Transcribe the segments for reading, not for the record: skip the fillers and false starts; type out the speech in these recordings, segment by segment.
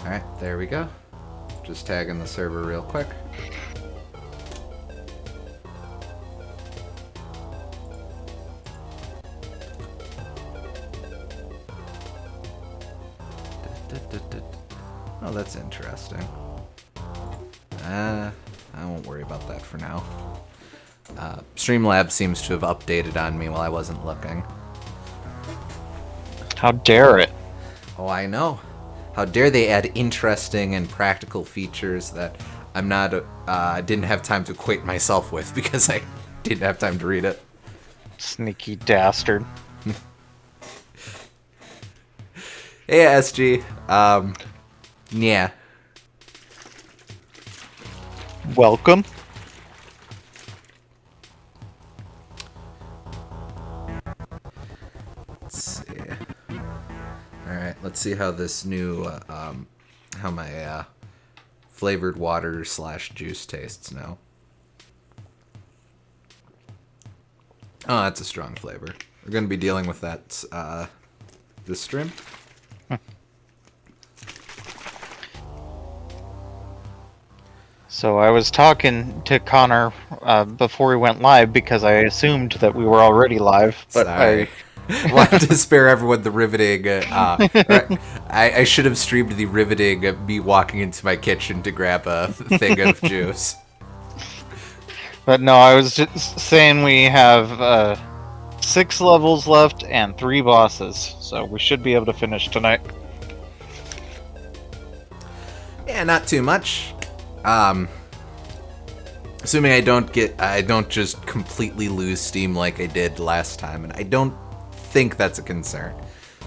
Alright, there we go. Just tagging the server real quick. Oh, that's interesting. I won't worry about that for now. Streamlabs seems to have updated on me while I wasn't looking. How dare it? Oh, I know. How dare they add interesting and practical features that I'm not, didn't have time to acquaint myself with because I didn't have time to read it. Sneaky dastard. Hey, SG. Yeah. Welcome. Let's see. Alright, let's see how this new, how my, flavored water / juice tastes now. Oh, that's a strong flavor. We're going to be dealing with that, this stream. So I was talking to Connor before we went live because I assumed that we were already live. But Sorry. I wanted to spare everyone the riveting. I should have streamed the riveting of me walking into my kitchen to grab a thing of juice. But no, I was just saying we have 6 levels left and 3 bosses, so we should be able to finish tonight. Yeah, not too much. Assuming I don't just completely lose steam like I did last time, and I don't think that's a concern.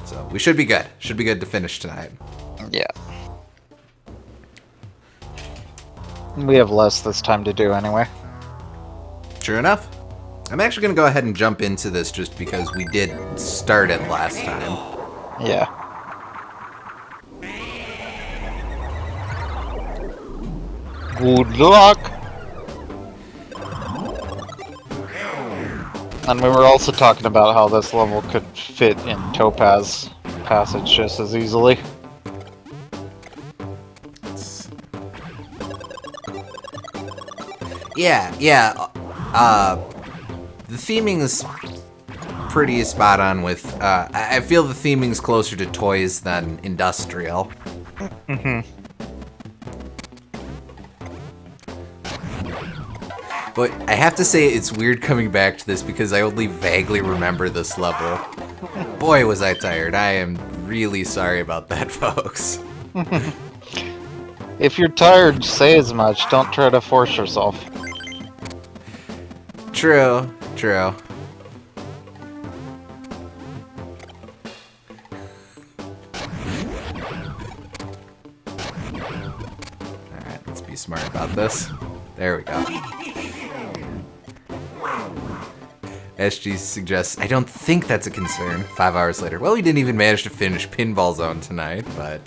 So we should be good. Should be good to finish tonight. Yeah. We have less this time to do anyway. True enough. I'm actually going to go ahead and jump into this just because we did start it last time. Yeah. Good luck! And we were also talking about how this level could fit in Topaz Passage just as easily. Yeah. The theming is pretty spot on with, I feel the theming's closer to toys than industrial. Mm-hmm. But I have to say it's weird coming back to this because I only vaguely remember this level. Boy, was I tired. I am really sorry about that, folks. If you're tired, say as much. Don't try to force yourself. True. Alright, let's be smart about this. There we go. SG suggests, I don't think that's a concern. 5 hours later. Well, we didn't even manage to finish Pinball Zone tonight, but...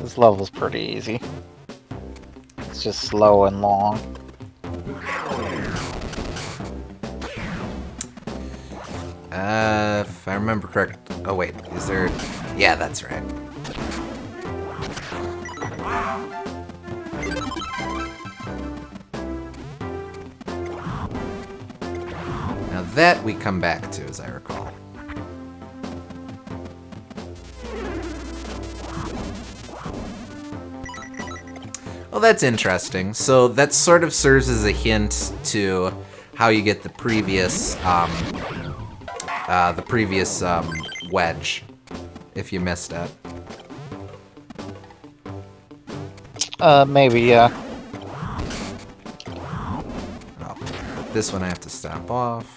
This level's pretty easy. It's just slow and long. If I remember correct... Oh, wait. Is there... Yeah, that's right. Now that we come back to, as I recall. Well, that's interesting. So that sort of serves as a hint to how you get the previous wedge, if you missed it. Maybe, yeah. Oh, this one I have to stop off.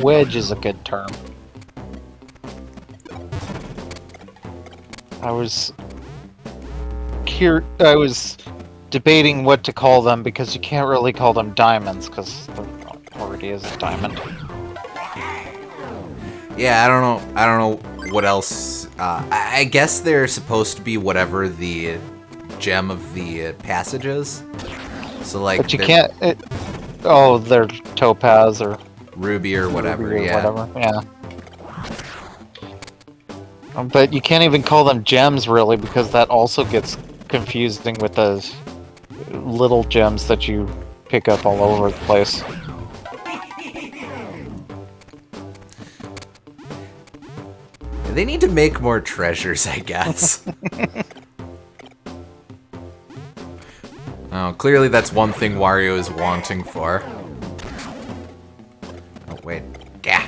Wedge is a good term. I was debating what to call them because you can't really call them diamonds because there already is a diamond. Yeah, I don't know what else. I guess they're supposed to be whatever the gem of the passage is. So like, but you can't. Oh, they're topaz or ruby or whatever. Ruby or yeah. whatever. Yeah. But you can't even call them gems, really, because that also gets confusing with those little gems that you pick up all over the place. They need to make more treasures, I guess. Oh, clearly that's one thing Wario is wanting for. Oh, wait. Gah!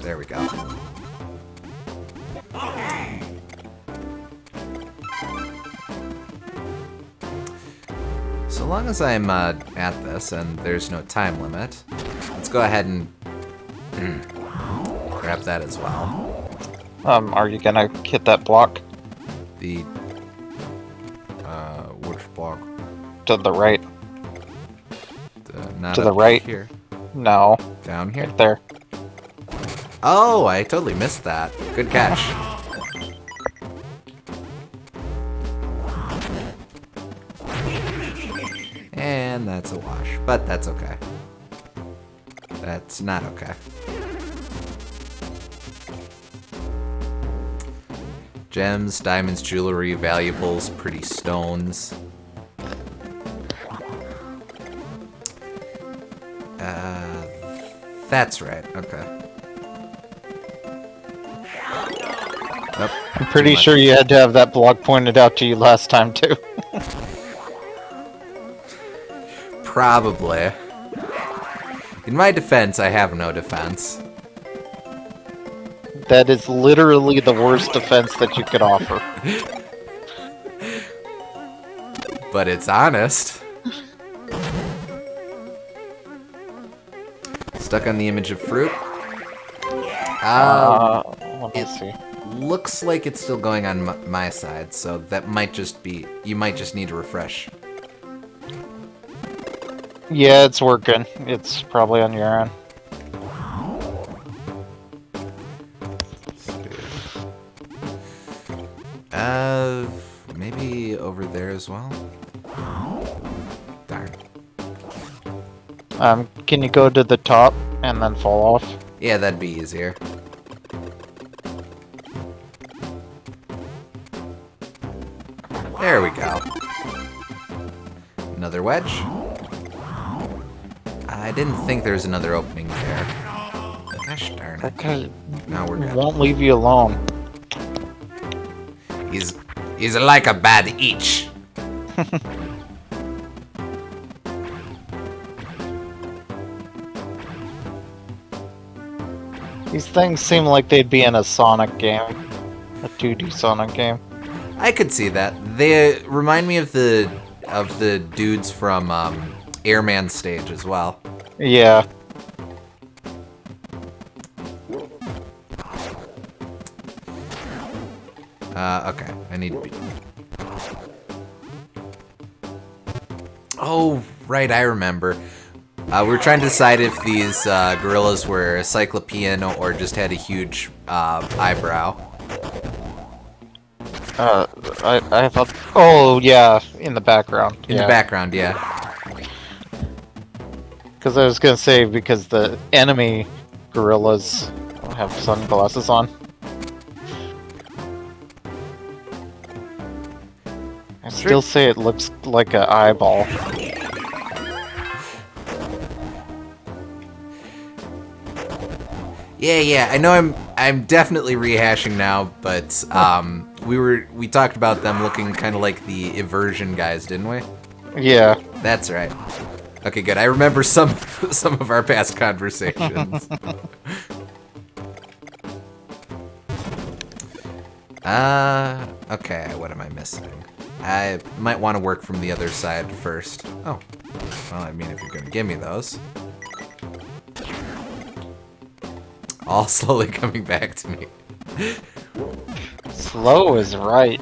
There we go. So long as I'm at this and there's no time limit, let's go ahead and grab that as well. Are you gonna hit that block? The which block? To the right. Not To the up right. here. No. Down here. Right there. Oh, I totally missed that. Good catch. And that's a wash, but that's okay. That's not okay. Gems, diamonds, jewelry, valuables, pretty stones. That's right, okay. Nope, I'm pretty sure you had to have that block pointed out to you last time, too. Probably. In my defense, I have no defense. That is literally the worst defense that you could offer. But it's honest. Stuck on the image of fruit. Let me see. Looks like it's still going on my side, so that might just be... You might just need to refresh. Yeah, it's working. It's probably on your end. Maybe over there as well? Darn. Can you go to the top and then fall off? Yeah, that'd be easier. There we go. Another wedge. I didn't think there was another opening there. Gosh darn it. Okay. Now we're good. Won't leave you alone. He's like a bad itch. These things seem like they'd be in a Sonic game. A 2D Sonic game. I could see that. They remind me of the dudes from Airman stage as well. Yeah. Okay. I need to be... Oh, right, I remember. We were trying to decide if these gorillas were cyclopean or just had a huge eyebrow. I thought... Oh, yeah, in the background. In the background, yeah. Because I was gonna say, because the enemy gorillas have sunglasses on. I still say it looks like an eyeball. Yeah, I know I'm definitely rehashing now, but we talked about them looking kind of like the Eversion guys, didn't we? Yeah. That's right. Okay, good. I remember some of our past conversations. Okay, what am I missing? I might want to work from the other side first. Oh, well, I mean, if you're gonna give me those. All slowly coming back to me. Slow is right.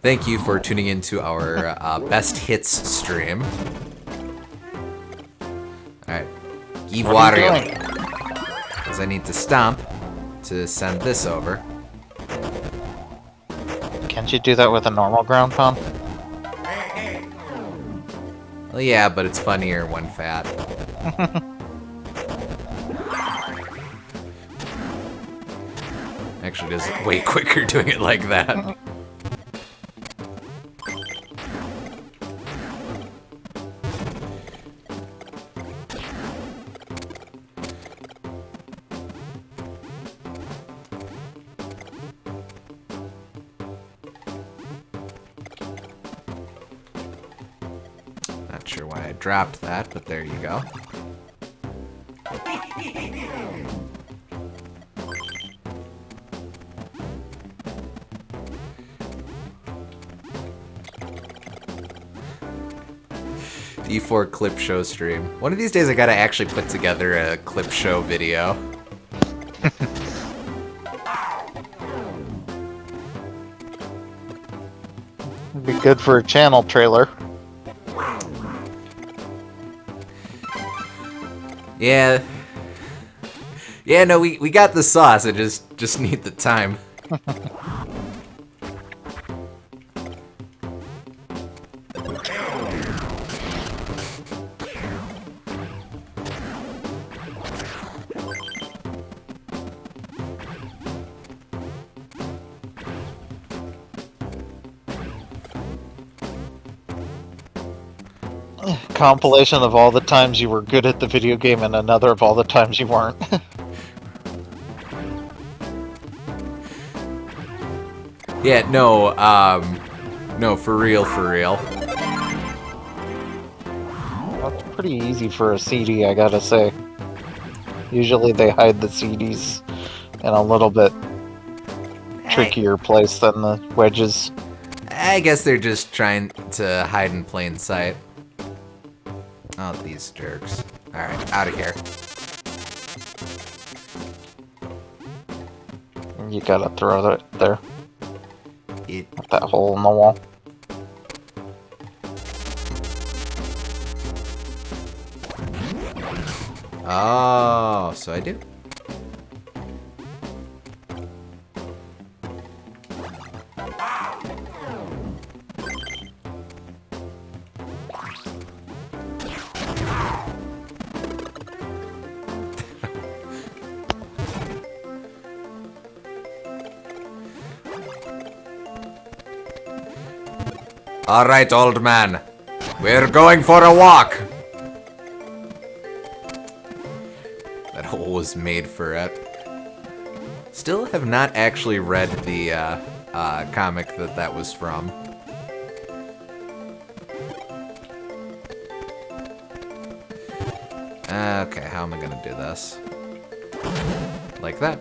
Thank you for tuning into our best hits stream. Alright. Give Wario. Because I need to stomp to send this over. Can't you do that with a normal ground pound? Well, yeah, but it's funnier when fat. actually does it way quicker doing it like that. Not sure why I dropped that, but there you go. D4 clip show stream. One of these days I gotta actually put together a clip show video. It'd be good for a channel trailer. Yeah. Yeah, no, we got the sauce, I just need the time. Compilation of all the times you were good at the video game and another of all the times you weren't. Yeah, no, no, for real, for real. That's pretty easy for a CD, I gotta say. Usually they hide the CDs in a little bit trickier place than the wedges. I guess they're just trying to hide in plain sight. Oh, these jerks. Alright, out of here. You gotta throw that there. It, That hole in the wall. oh, so I do. All right, old man. We're going for a walk. That hole was made for it. Still have not actually read the comic that was from. Okay, how am I gonna do this? Like that.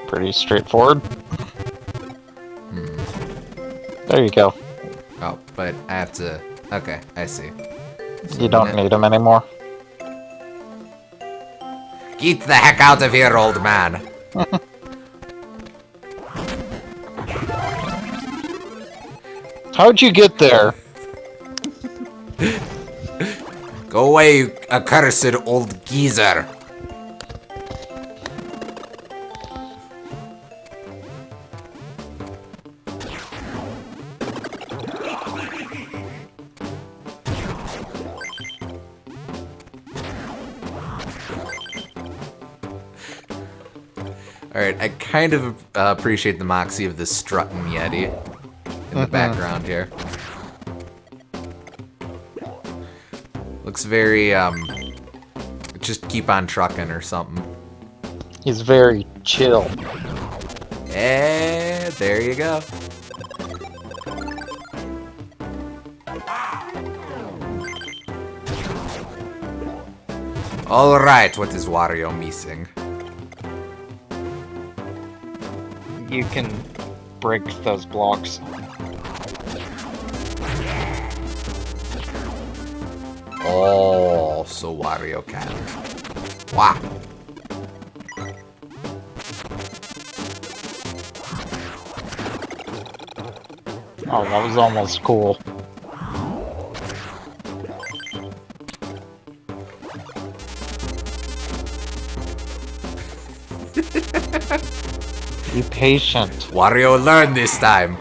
Pretty straightforward. There you go. Oh, but I have to... Okay, I see. You don't need them anymore. Get the heck out of here, old man! How'd you get there? Go away, you accursed old geezer! Alright, I kind of appreciate the moxie of this strutting Yeti in the background here. Looks very, just keep on trucking or something. He's very chill. Eh, there you go. Alright, what is Wario missing? You can break those blocks. Oh, so Wario can. Wow. Oh, that was almost cool. Be patient. Wario learned this time.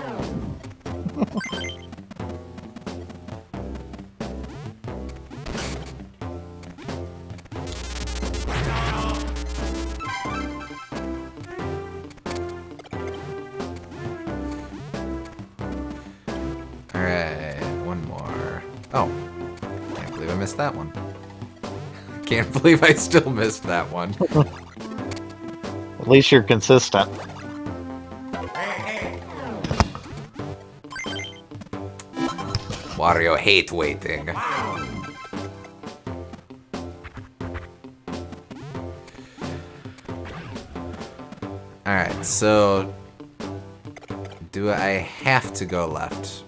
I missed that one. Can't believe I still missed that one. At least you're consistent. Wario hate waiting. Alright, so... do I have to go left?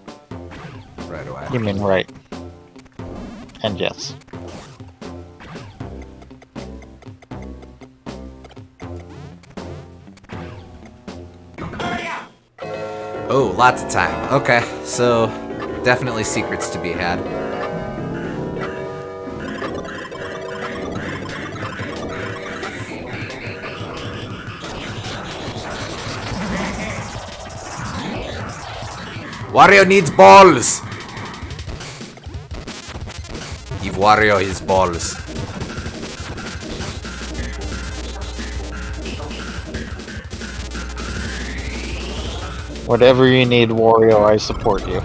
Right away. You mean right. And yes. Oh, lots of time. Okay, so definitely secrets to be had. Wario needs balls! Give Wario his balls. Whatever you need, Wario, I support you.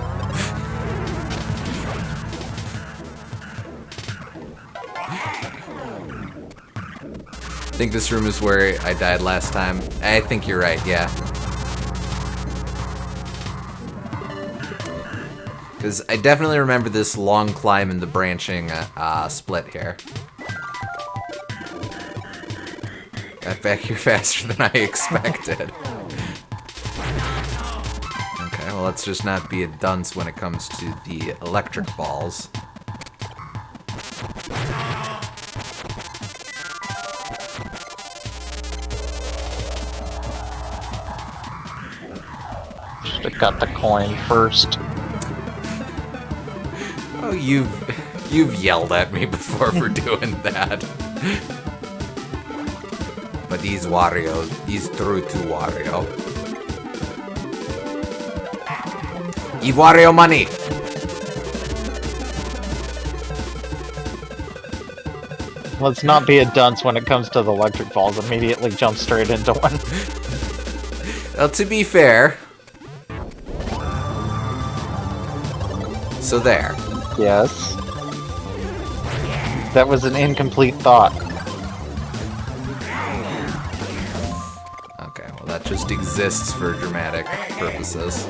I think this room is where I died last time. I think you're right, yeah. Because I definitely remember this long climb and the branching split here. Got back here faster than I expected. Okay, well let's just not be a dunce when it comes to the electric balls. Should've got the coin first. Oh, you've yelled at me before for doing that. But he's Wario. He's through to Wario. Give Wario money! Let's not be a dunce when it comes to the electric balls. Immediately jump straight into one. Well, to be fair... So there. Yes. That was an incomplete thought. Okay, well that just exists for dramatic purposes.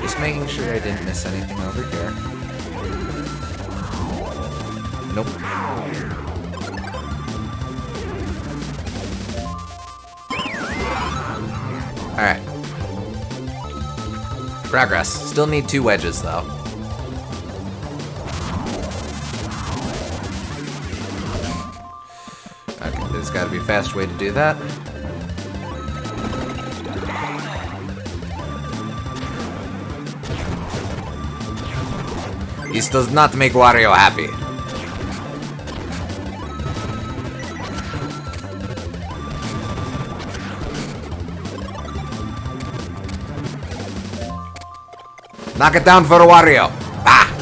Just making sure I didn't miss anything over here. Nope. Alright. Progress. Still need 2 wedges, though. Okay, there's gotta be a fast way to do that. This does not make Wario happy. Knock it down for Wario. Ah!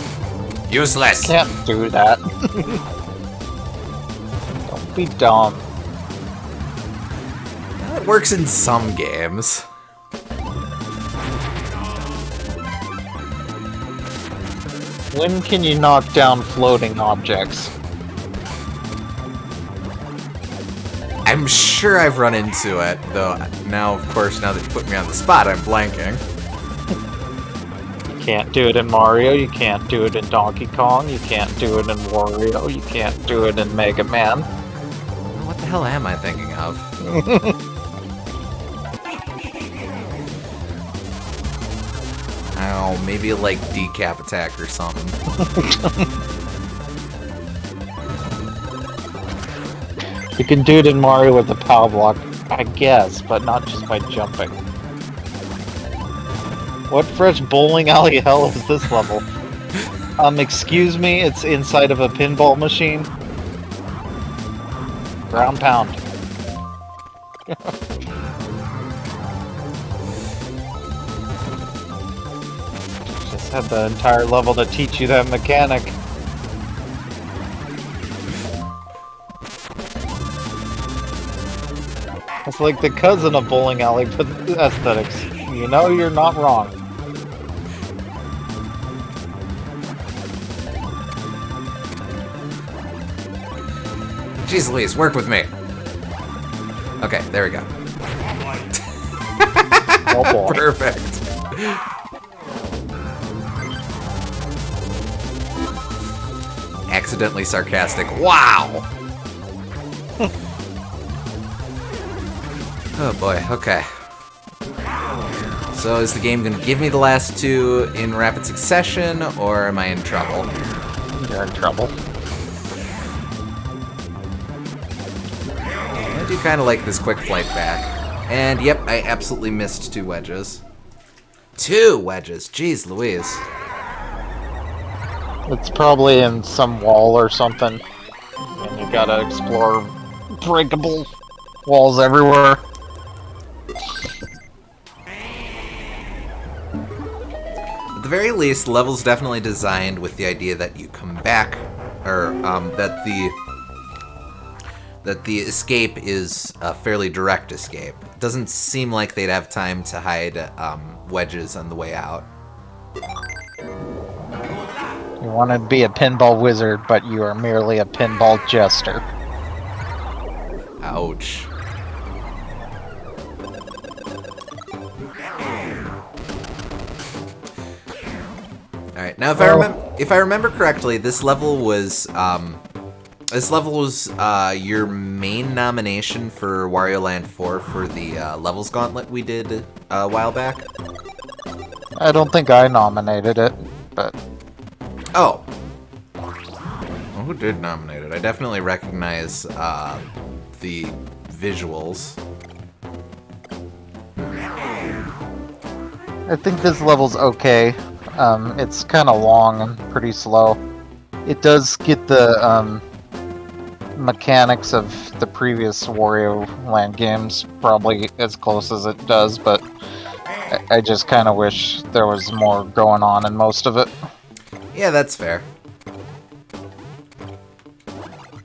Useless. Can't do that. Don't be dumb. It works in some games. When can you knock down floating objects? I'm sure I've run into it, though now, of course, now that you put me on the spot, I'm blanking. You can't do it in Mario, you can't do it in Donkey Kong, you can't do it in Wario, you can't do it in Mega Man. What the hell am I thinking of? Oh, maybe like decap attack or something. You can do it in Mario with the power block, I guess, but not just by jumping. What fresh bowling alley hell is this level? Excuse me, it's inside of a pinball machine? Ground pound. Just had the entire level to teach you that mechanic. It's like the cousin of bowling alley aesthetics. You know you're not wrong. Jeez Louise, work with me. Okay, there we go. Oh boy. Perfect. Accidentally sarcastic. Wow! Oh boy, okay. So is the game gonna give me the last two in rapid succession, or am I in trouble? You're in trouble. I do kind of like this quick flight back. And yep, I absolutely missed 2 wedges. 2 wedges, jeez Louise. It's probably in some wall or something. And you gotta explore breakable walls everywhere. At the very least, level's definitely designed with the idea that you come back, or that the escape is a fairly direct escape. It doesn't seem like they'd have time to hide wedges on the way out. You want to be a pinball wizard, but you are merely a pinball jester. Ouch. Alright, now if I remember correctly, this level was your main nomination for Wario Land 4 for the Levels Gauntlet we did a while back. I don't think I nominated it, but... Oh. Well, who did nominate it? I definitely recognize the visuals. I think this level's okay. It's kind of long and pretty slow. It does get the mechanics of the previous Wario Land games probably as close as it does, but I just kind of wish there was more going on in most of it. Yeah, that's fair.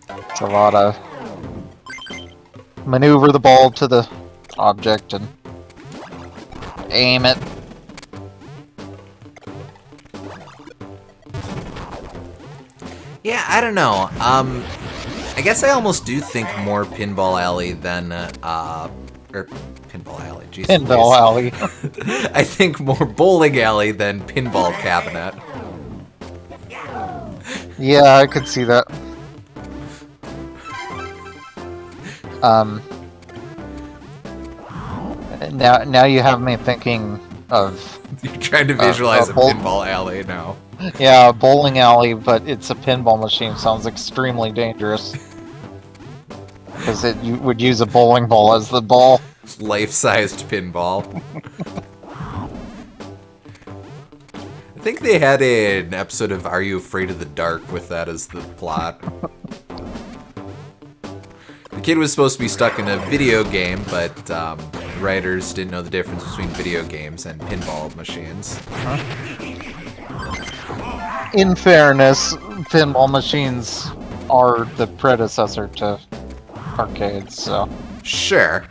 It's a lot of maneuver the ball to the object and aim it. Yeah, I don't know. I guess I almost do think more Pinball Alley than, or Pinball Alley, Jesus. Pinball Alley. I think more Bowling Alley than Pinball Cabinet. Yeah, I could see that. Now you have me thinking of... You're trying to visualize a Pinball Alley now. Yeah, a bowling alley, but it's a pinball machine. Sounds extremely dangerous. Because you would use a bowling ball as the ball. Life-sized pinball. I think they had an episode of Are You Afraid of the Dark with that as the plot. The kid was supposed to be stuck in a video game, but writers didn't know the difference between video games and pinball machines. In fairness, pinball machines are the predecessor to arcades, so... Sure.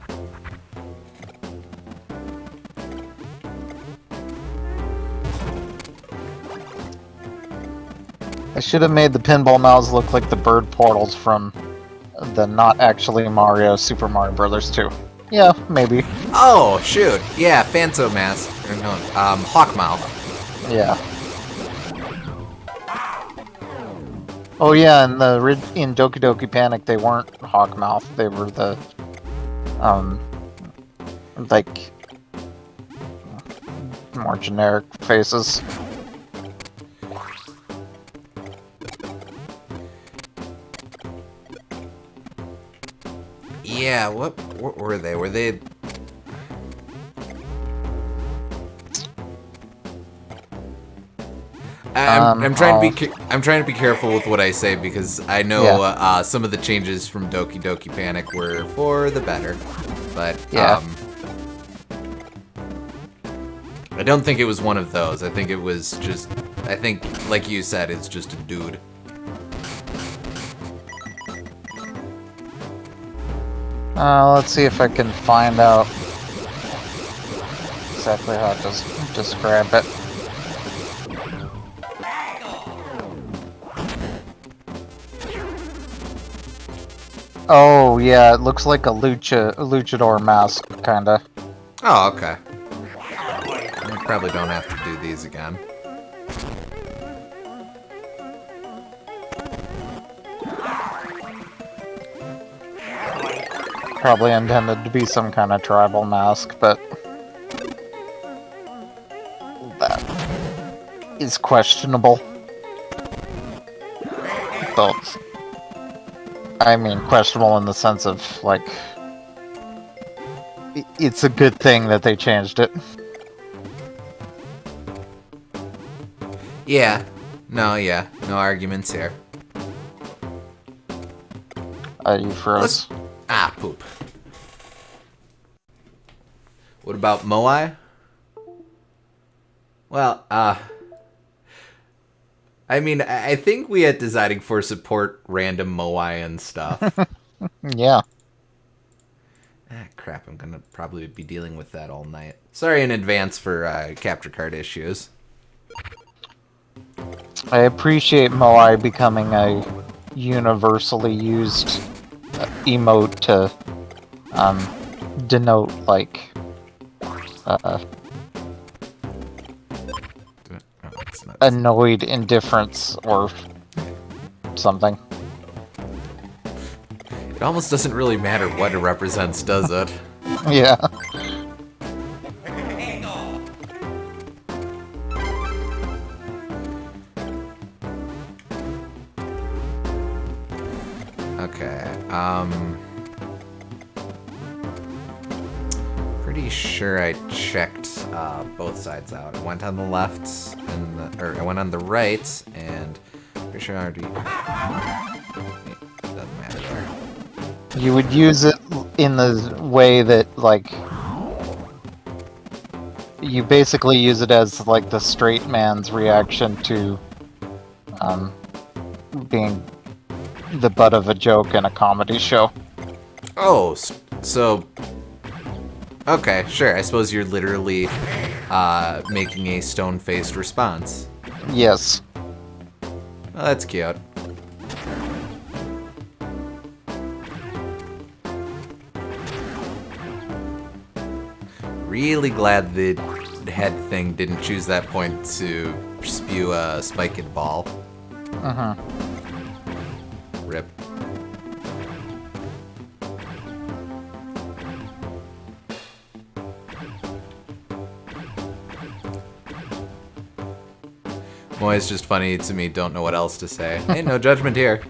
I should have made the pinball mouths look like the bird portals from the not actually Mario, Super Mario Brothers 2. Yeah, maybe. Oh, shoot. Yeah, Phantom Mask. Or no, Hawkmouth. Yeah. Oh yeah, in Doki Doki Panic, they weren't Hawkmouth. They were the, like, more generic faces. Yeah, what were they? Were they... I'm trying to be careful with what I say because I know some of the changes from Doki Doki Panic were for the better, but yeah. I don't think it was one of those. I think it was just, I think, like you said, it's just a dude. Let's see if I can find out exactly how to describe it. Oh yeah, it looks like a luchador mask, kinda. Oh, okay. I probably don't have to do these again. Probably intended to be some kind of tribal mask, but that is questionable. Though, I mean, questionable in the sense of, like, it's a good thing that they changed it. Yeah. No arguments here. You froze. Ah, poop. What about Moai? Well, I mean, I think we had deciding for support random Moai and stuff. Yeah. Ah, crap, I'm gonna probably be dealing with that all night. Sorry in advance for capture card issues. I appreciate Moai becoming a universally used emote to denote, like, annoyed indifference or something. It almost doesn't really matter what it represents, does it? Yeah. Okay, pretty sure I checked both sides out. I went on the left, or I went on the right, and pretty sure I already... Doesn't matter there. You would use it in the way that, like, you basically use it as, like, the straight man's reaction to being the butt of a joke in a comedy show. Oh, so... Okay, sure. I suppose you're literally making a stone-faced response. Yes. Oh, that's cute. Really glad the head thing didn't choose that point to spew a spiked ball. Rip. Moai's just funny to me, don't know what else to say. Hey, no judgment here.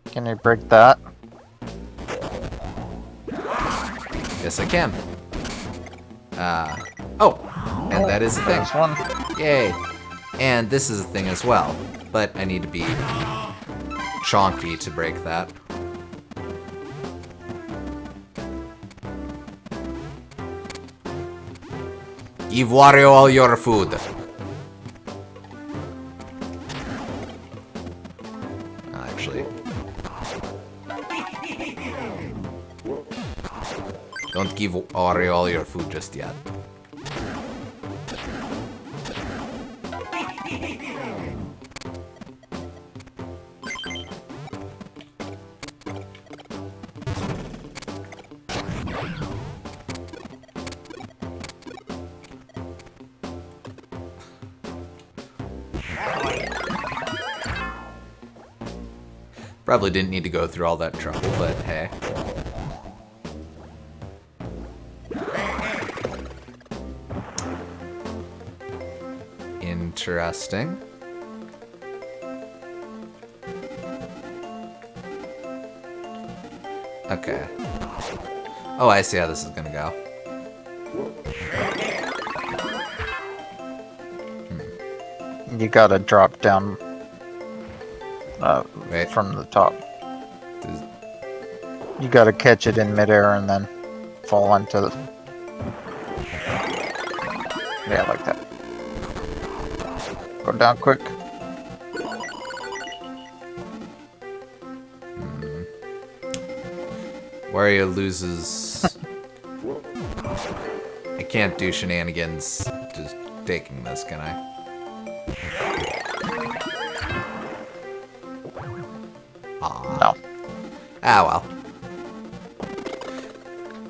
Can you break that? Yes, I can. Oh! And that is a thing. There's one. Yay! And this is a thing as well. But I need to be chonky to break that. Give Wario all your food. Actually. Don't give Wario all your food just yet. Probably didn't need to go through all that trouble, but hey. Interesting. Okay. Oh, I see how this is gonna go. You gotta drop down Wait. from the top. You gotta catch it in midair and then fall into the... Yeah, like that. Go down quick. Wario loses. I can't do shenanigans just taking this, can I? Aw. No. Ah, well.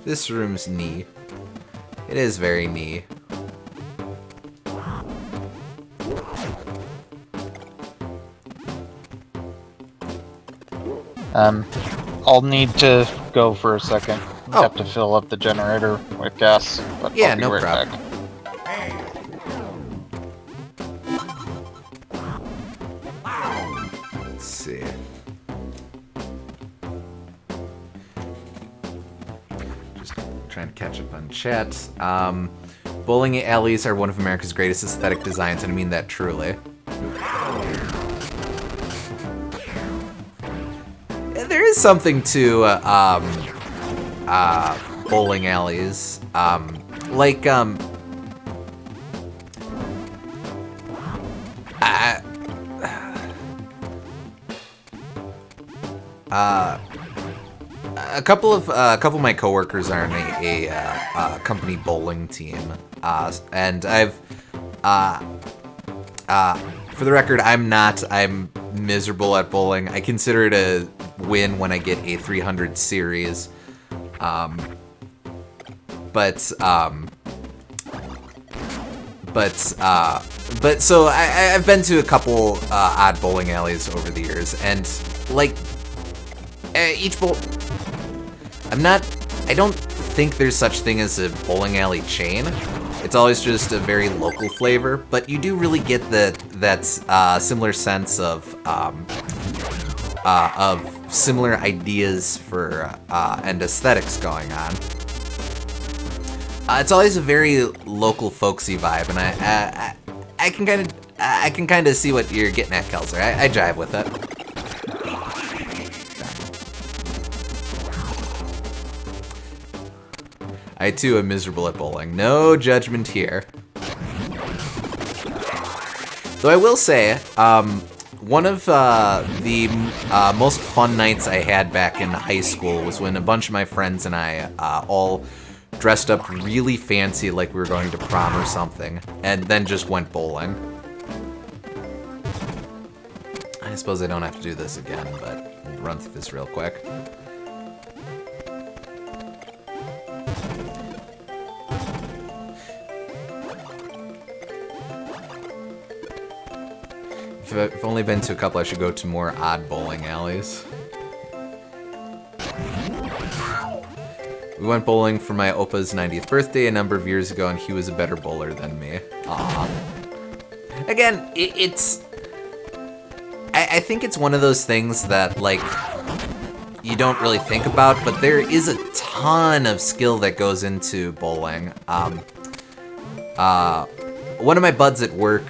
This room's knee. It is very knee. I'll need to go for a second. Oh. Have to fill up the generator with gas, but Yeah, I'll be no right problem. back. Let's see. Just trying to catch up on chat. Bowling alleys are one of America's greatest aesthetic designs, and I mean that truly. There is something to bowling alleys. A couple of my coworkers are in a company bowling team, and I've for the record, I'm not. I'm miserable at bowling. I consider it a win when I get a 300 series, but so I've been to a couple odd bowling alleys over the years, and like each bowl, I don't think there's such thing as a bowling alley chain. It's always just a very local flavor, but you do really get that similar sense of similar ideas for and aesthetics going on. It's always a very local, folksy vibe, and I can kind of see what you're getting at, Kelser. I jive with it. I too am miserable at bowling. No judgment here. Though I will say, one of the most fun nights I had back in high school was when a bunch of my friends and I all dressed up really fancy like we were going to prom or something, and then just went bowling. I suppose I don't have to do this again, but I'll run through this real quick. If I've only been to a couple, I should go to more odd bowling alleys. We went bowling for my Opa's 90th birthday a number of years ago, and he was a better bowler than me. Aww. Again, I think it's one of those things that, like, you don't really think about, but there is a ton of skill that goes into bowling. One of my buds at work,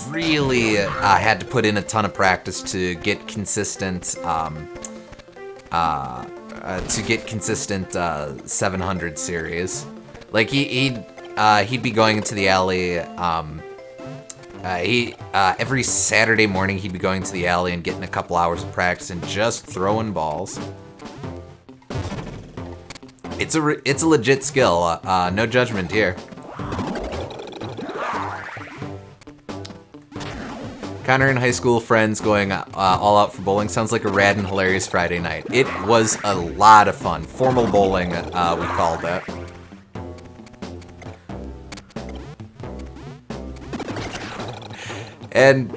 really had to put in a ton of practice to get consistent 700 series. Like he'd be going into the alley. Every Saturday morning he'd be going to the alley and getting a couple hours of practice and just throwing balls. It's a legit skill. No judgment here. Connor and high school friends going all out for bowling sounds like a rad and hilarious Friday night. It was a lot of fun. Formal bowling, we called it. And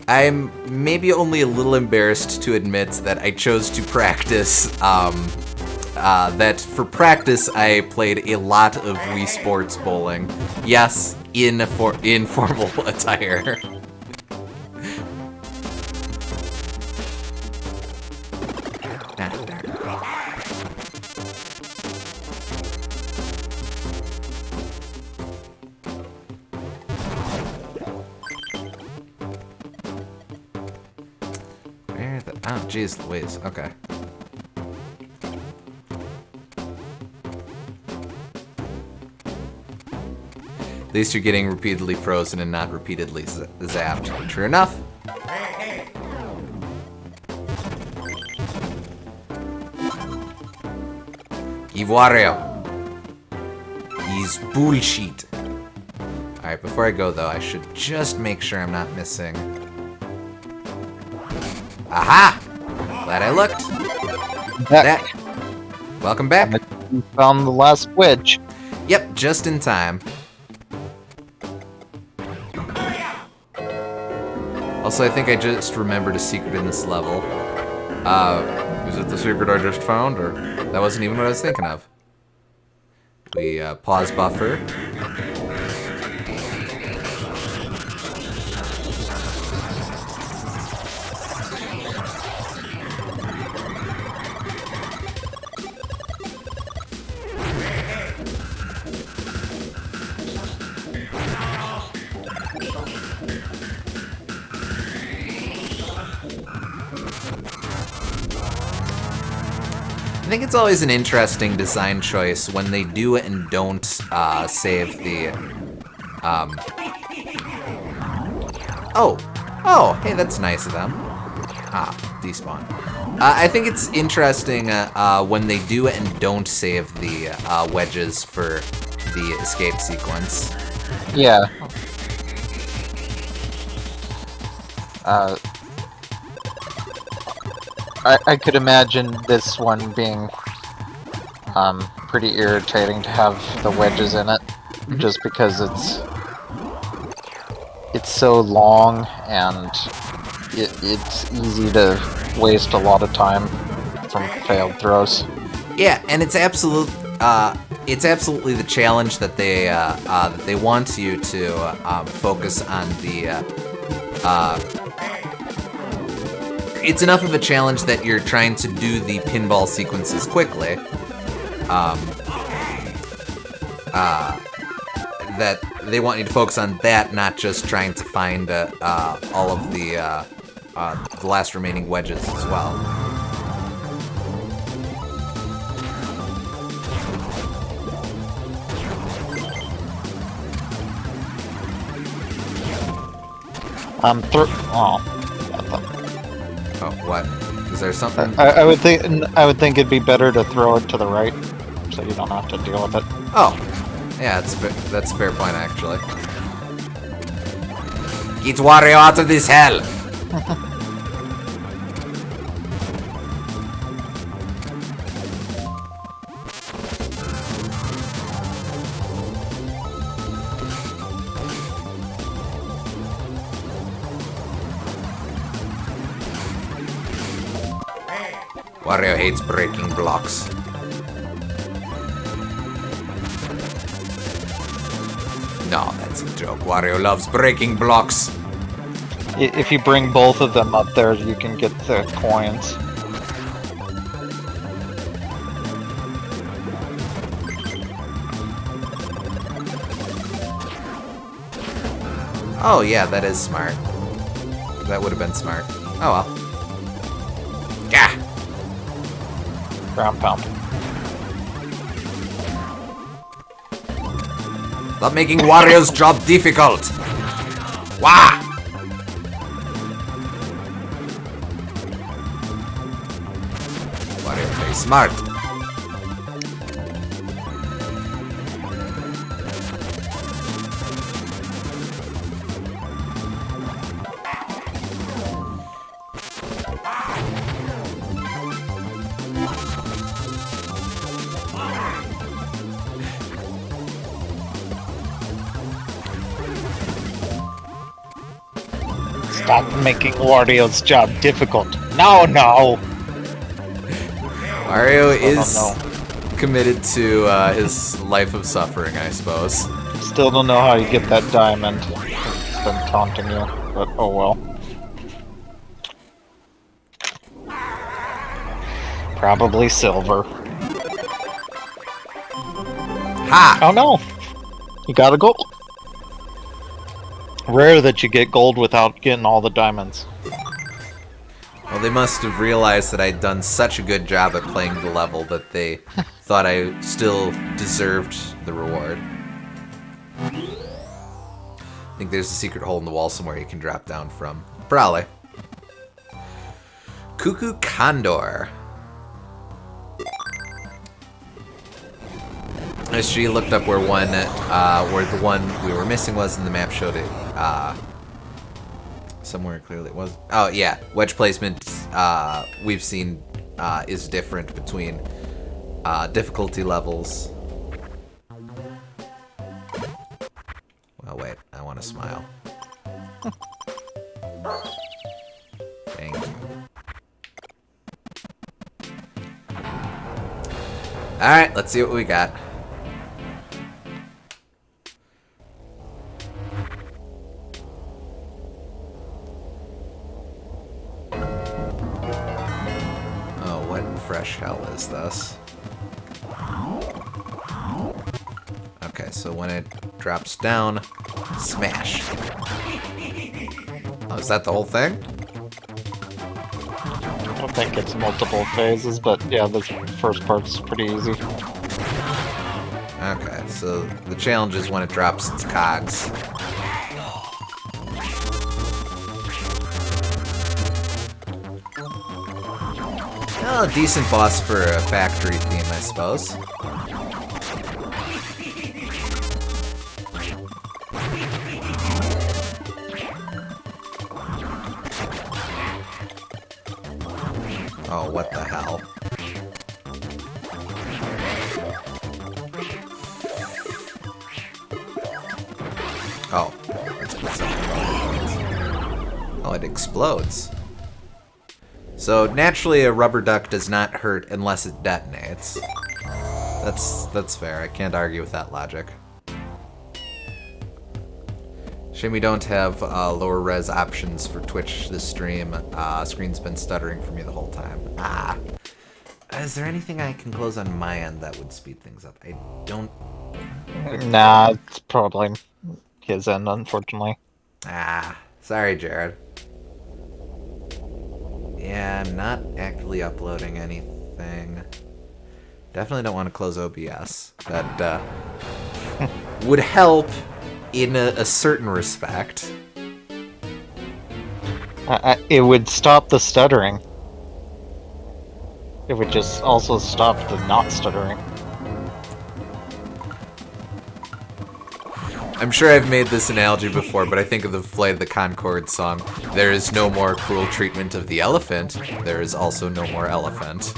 I'm maybe only a little embarrassed to admit that I chose to practice, that for practice I played a lot of Wii Sports bowling. Yes, in formal attire. Jeez Louise. Okay. At least you're getting repeatedly frozen and not repeatedly zapped. True enough. Give Wario. He's bullshit. Alright, before I go though, I should just make sure I'm not missing. Aha! Glad I looked. Back. Welcome back. You found the last wedge. Yep, just in time. Also, I think I just remembered a secret in this level. Is it the secret I just found, or that wasn't even what I was thinking of? We pause buffer. I think it's always an interesting design choice when they do and don't save the. Oh, hey, that's nice of them. Despawn. I think it's interesting when they do and don't save the wedges for the escape sequence. Yeah. I could imagine this one being pretty irritating to have the wedges in it, just because it's so long and it's easy to waste a lot of time from failed throws. Yeah, and it's absolutely the challenge that they want you to focus on the. It's enough of a challenge that you're trying to do the pinball sequences quickly. That they want you to focus on that, not just trying to find all of the last remaining wedges as well. Oh, what? Is there something? I would think it'd be better to throw it to the right, so you don't have to deal with it. Oh, yeah, that's a fair point actually. Get Wario out of this hell! Wario hates breaking blocks. No, that's a joke. Wario loves breaking blocks. If you bring both of them up there, you can get the coins. Oh yeah, that is smart. That would have been smart. Oh well. Gah! Ground pound. Stop making Wario's job difficult! Wah! Wario very smart. Stop making Wario's job difficult. No. Wario is committed to his life of suffering, I suppose. Still don't know how you get that diamond. It's been taunting you, but oh well. Probably silver. Ha! Oh no! You got a gold. Rare that you get gold without getting all the diamonds. Well, they must have realized that I'd done such a good job at playing the level that they thought I still deserved the reward. I think there's a secret hole in the wall somewhere you can drop down from. Probably. Cuckoo Condor. She looked up where the one we were missing was, and the map showed it somewhere clearly it was. Oh yeah, wedge placement we've seen is different between difficulty levels. Well, wait, I want to smile. Thank you. All right, let's see what we got. Fresh hell is this? Okay, so when it drops down, smash. Oh, is that the whole thing? I don't think it's multiple phases, but yeah, the first part's pretty easy. Okay, so the challenge is when it drops its cogs. Oh, a decent boss for a factory theme, I suppose. Oh, what the hell? Oh. Oh, it explodes. So naturally a rubber duck does not hurt unless it detonates. That's fair. I can't argue with that logic. Shame we don't have lower res options for Twitch this stream. Screen's been stuttering for me the whole time. Is there anything I can close on my end that would speed things up? I don't... Nah, it's probably his end, unfortunately. Sorry, Jared. Yeah, I'm not actively uploading anything. Definitely don't want to close OBS. That would help in a certain respect. It would stop the stuttering. It would just also stop the not stuttering. I'm sure I've made this analogy before, but I think of the Flight of the Conchord song. There is no more cruel treatment of the elephant. There is also no more elephant.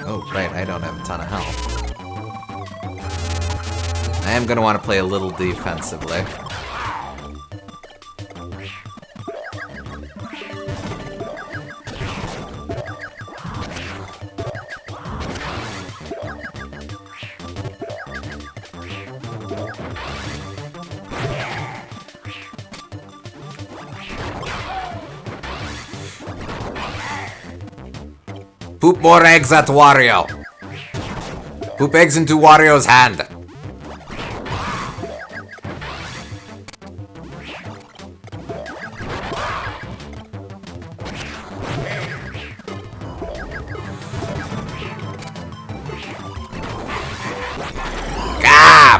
Oh, right, I don't have a ton of health. I am going to want to play a little defensively. Poop more eggs at Wario. Poop eggs into Wario's hand.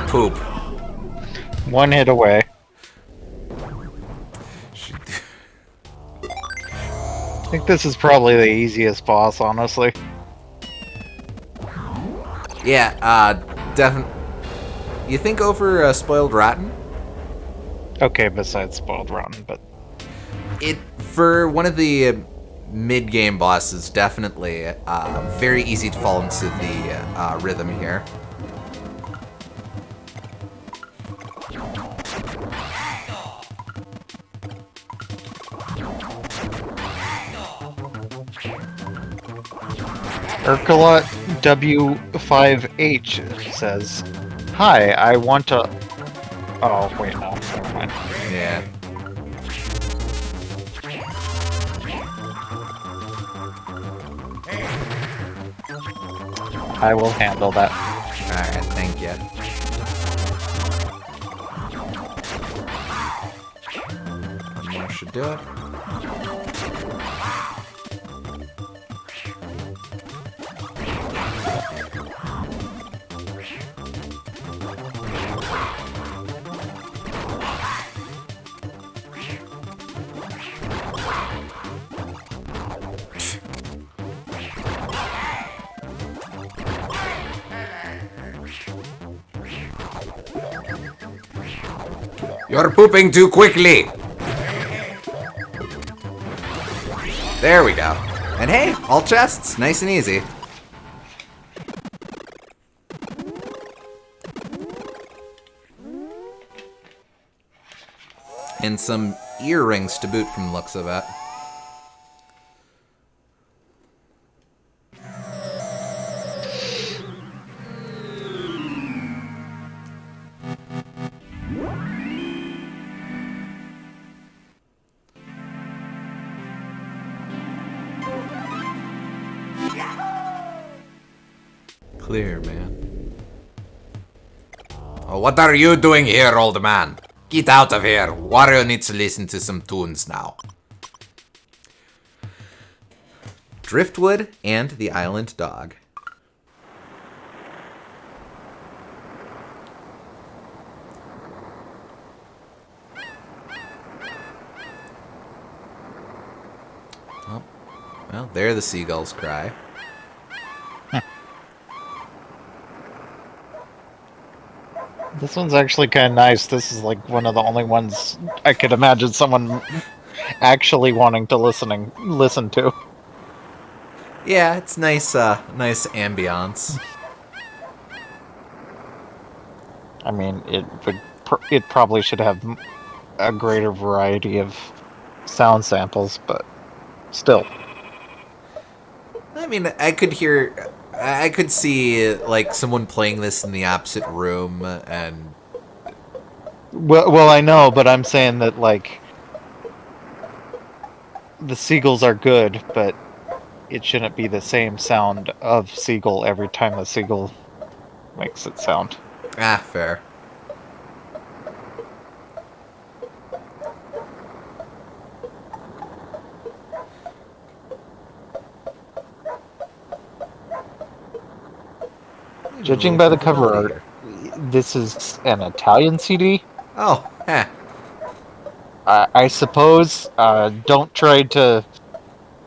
Poop. One hit away. I think this is probably the easiest boss, honestly. Yeah, definitely. You think over Spoiled Rotten? Okay, besides Spoiled Rotten, but... For one of the mid-game bosses, definitely very easy to fall into the rhythm here. Urkulot W5H says, "Hi, I want to..." Oh, wait, no, never mind. Yeah. I will handle that. Alright, thank you. One more should do it. You're pooping too quickly! There we go. And hey, all chests, nice and easy. And some earrings to boot from the looks of it. Clear, man. Oh, what are you doing here, old man? Get out of here. Wario needs to listen to some tunes now. Driftwood and the Island Dog. Oh, well, there the seagulls cry. This one's actually kind of nice. This is like one of the only ones I could imagine someone actually wanting to listen to. Yeah, it's nice, nice ambiance. I mean, it probably should have a greater variety of sound samples, but still. I mean, I could see like someone playing this in the opposite room, and Well, I know, but I'm saying that like the seagulls are good, but it shouldn't be the same sound of seagull every time the seagull makes it sound. fair. Judging by the cover art, this is an Italian CD. Oh, heh. I suppose don't try to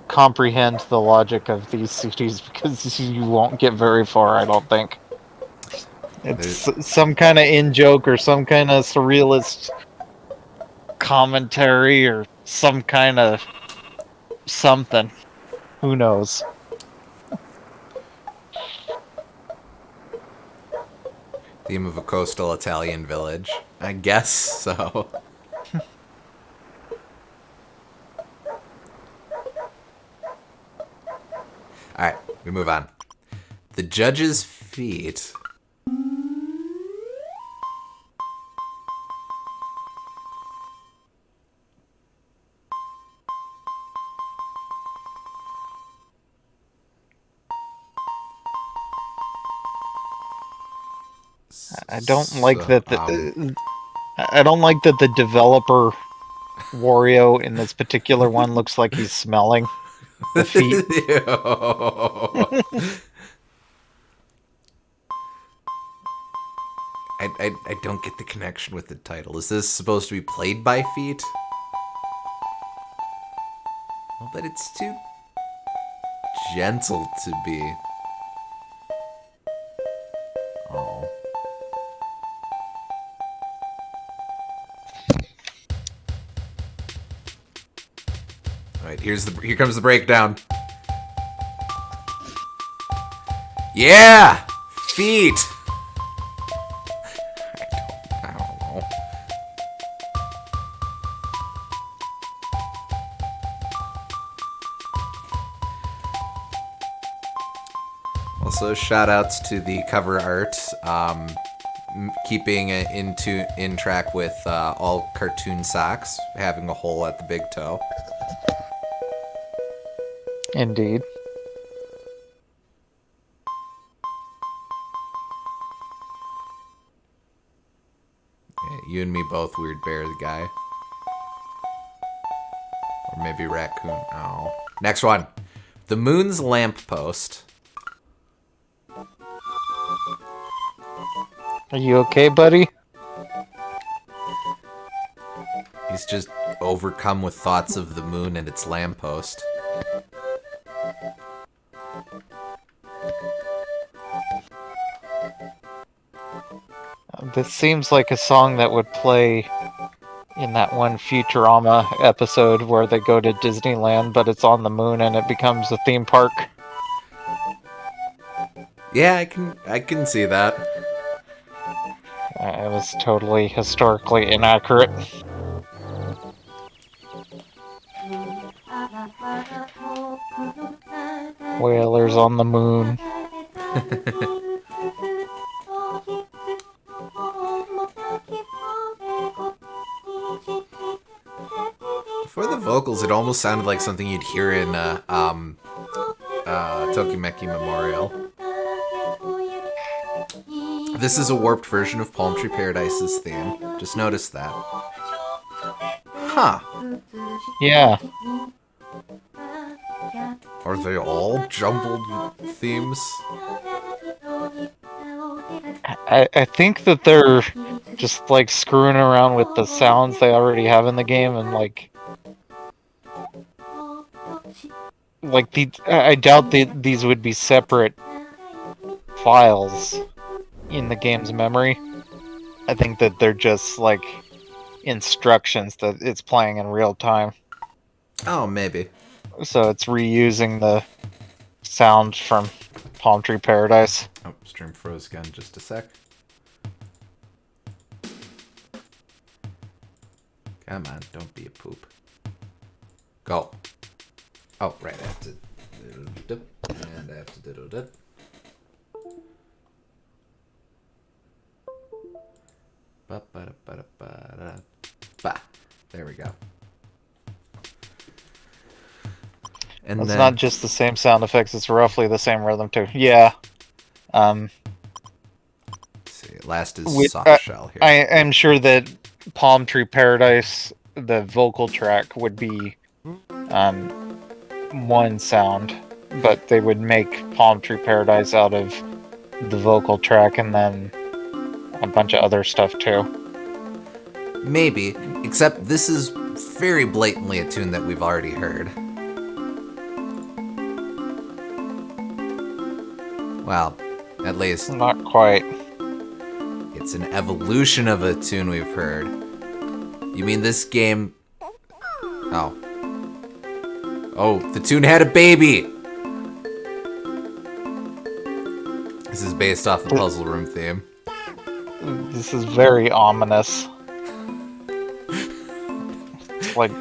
comprehend the logic of these CDs because you won't get very far, I don't think. It's some kind of in-joke or some kind of surrealist commentary or some kind of something. Who knows? Theme of a coastal Italian village. I guess so. Alright, we move on. The judge's feet. I don't like that. I don't like that the developer Wario in this particular one looks like he's smelling the feet. I don't get the connection with the title. Is this supposed to be played by feet? Well, but it's too gentle to be. Oh. Alright, here comes the breakdown. Yeah! Feet! I don't know. Also, shout outs to the cover art, keeping it in track with all cartoon socks, having a hole at the big toe. Indeed. You and me both, Weird Bear the guy. Or maybe Raccoon. Oh. Next one. The moon's lamppost. Are you okay, buddy? He's just overcome with thoughts of the moon and its lamppost. This seems like a song that would play in that one Futurama episode where they go to Disneyland, but it's on the moon and it becomes a theme park. Yeah, I can see that. It was totally historically inaccurate. Whalers on the moon. For the vocals, it almost sounded like something you'd hear in Tokimeki Memorial. This is a warped version of Palm Tree Paradise's theme. Just noticed that. Huh. Yeah. Are they all jumbled themes? I think that they're just like screwing around with the sounds they already have in the game and like I doubt these would be separate files in the game's memory. I think that they're just like instructions that it's playing in real time. Oh, maybe. So it's reusing the sound from Palm Tree Paradise. Oh, stream froze again. Just a sec. Come on, don't be a poop. Go. Oh, right, I have to dip, and I have to diddle dip. Ba. There we go. And It's then, not just the same sound effects, it's roughly the same rhythm too. Yeah. let's see, last is soft shell here. I am sure that Palm Tree Paradise, the vocal track, would be one sound, but they would make Palm Tree Paradise out of the vocal track and then a bunch of other stuff too. Maybe, except this is very blatantly a tune that we've already heard. Well, at least Not quite. it's an evolution of a tune we've heard. You mean this game... Oh. Oh, the tune had a baby! This is based off the Puzzle Room theme. This is very ominous. It's like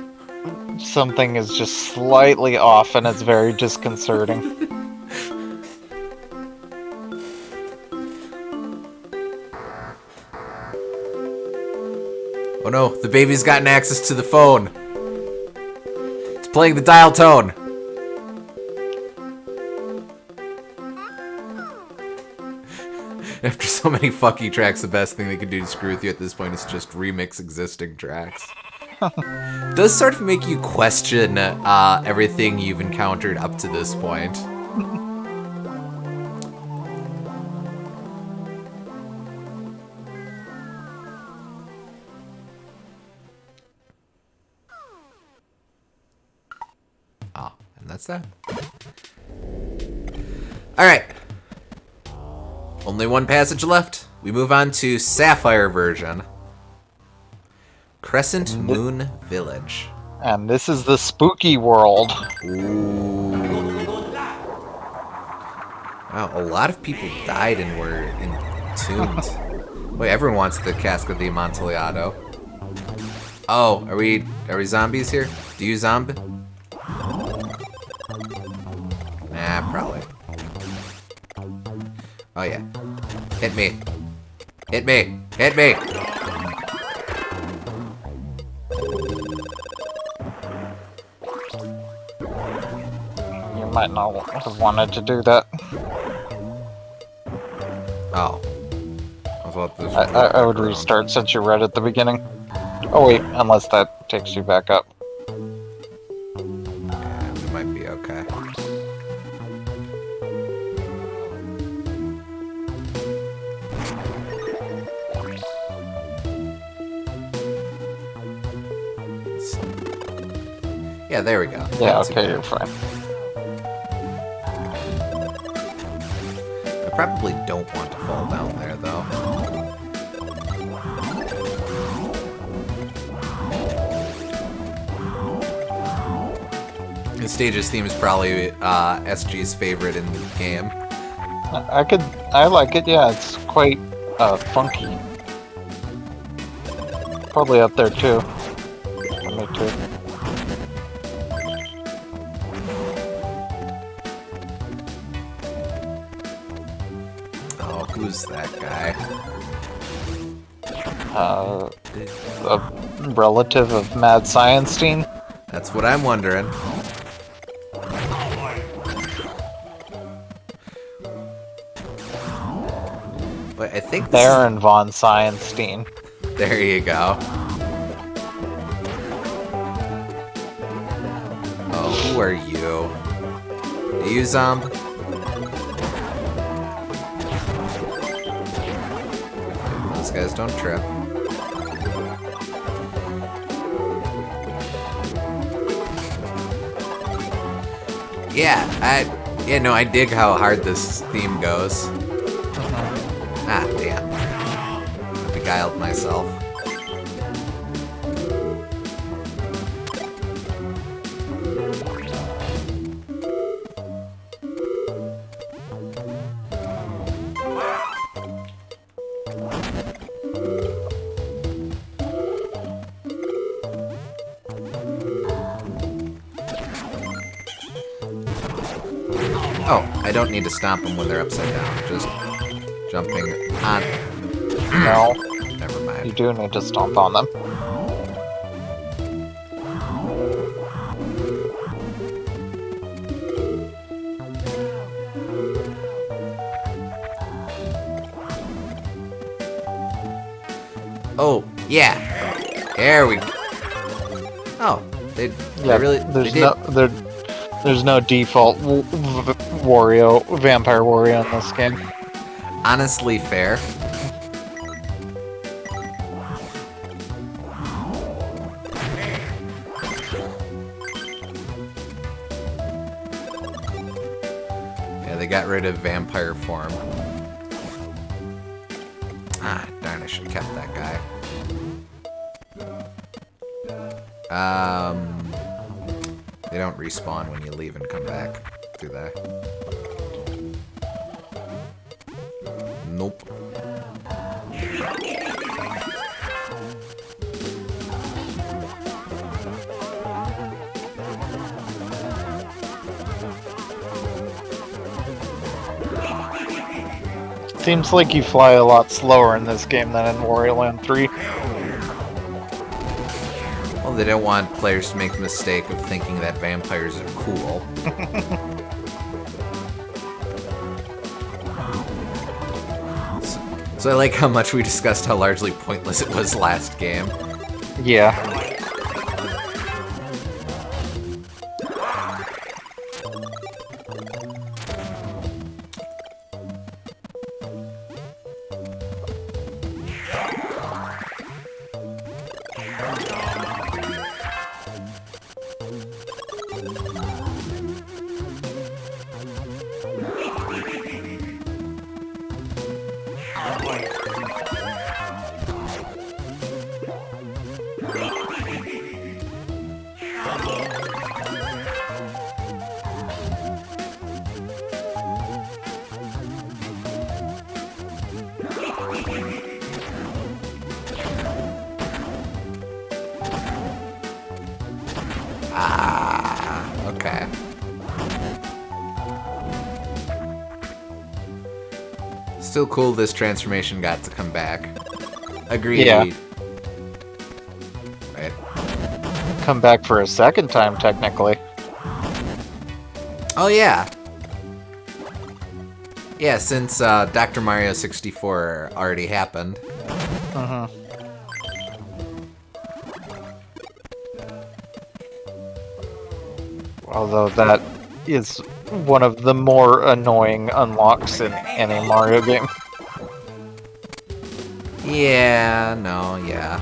something is just slightly off and it's very disconcerting. Oh no, the baby's gotten access to the phone. It's playing the dial tone. After so many fucky tracks, the best thing they could do to screw with you at this point is just remix existing tracks. Does sort of make you question everything you've encountered up to this point. And that's that. Alright. Only one passage left. We move on to Sapphire version. Crescent Moon Village. And this is the spooky world. Ooh. Wow, a lot of people died and were entombed. Wait, everyone wants the Cask of the Amontillado. Oh, are we zombies here? Do you zombie? Nah, probably. Oh yeah. Hit me. Hit me. Hit me. You might not have wanted to do that. Oh. Oh, thought this I would restart since you're right at the beginning. Oh wait, unless that takes you back up. Yeah, it might be okay. Yeah, there we go. Yeah, okay, you're fine. I probably don't want to fall down there, though. The stage's theme is probably SG's favorite in the game. I like it, yeah, it's quite funky. Probably up there too. Me too. Oh, who's that guy? A relative of Mad Science Team. That's what I'm wondering. But I think this Baron von Scienstein. There you go. Oh, who are you? Are you zombie? Those guys don't trip. Yeah, I dig how hard this theme goes. Ah, damn. I beguiled myself. Oh, I don't need to stomp them when they're upside down. Just jumping on. No, Never mind. you do need to stomp on them. Oh, yeah. There we go. Oh, they really. There's no default vampire Wario in this game. Honestly, fair. Yeah, they got rid of vampire form. Ah, darn, I should have kept that guy. They don't respawn when you leave and come back, do they? Nope. Seems like you fly a lot slower in this game than in Wario Land 3. Well, they don't want players to make the mistake of thinking that vampires are cool. So I like how much we discussed how largely pointless it was last game. Yeah. Ah, okay. Still cool this transformation got to come back. Agreed. Yeah. Right. Come back for a second time, technically. Oh, yeah. Yeah, since Dr. Mario 64 already happened. Although that is one of the more annoying unlocks in any Mario game. Yeah, no, yeah.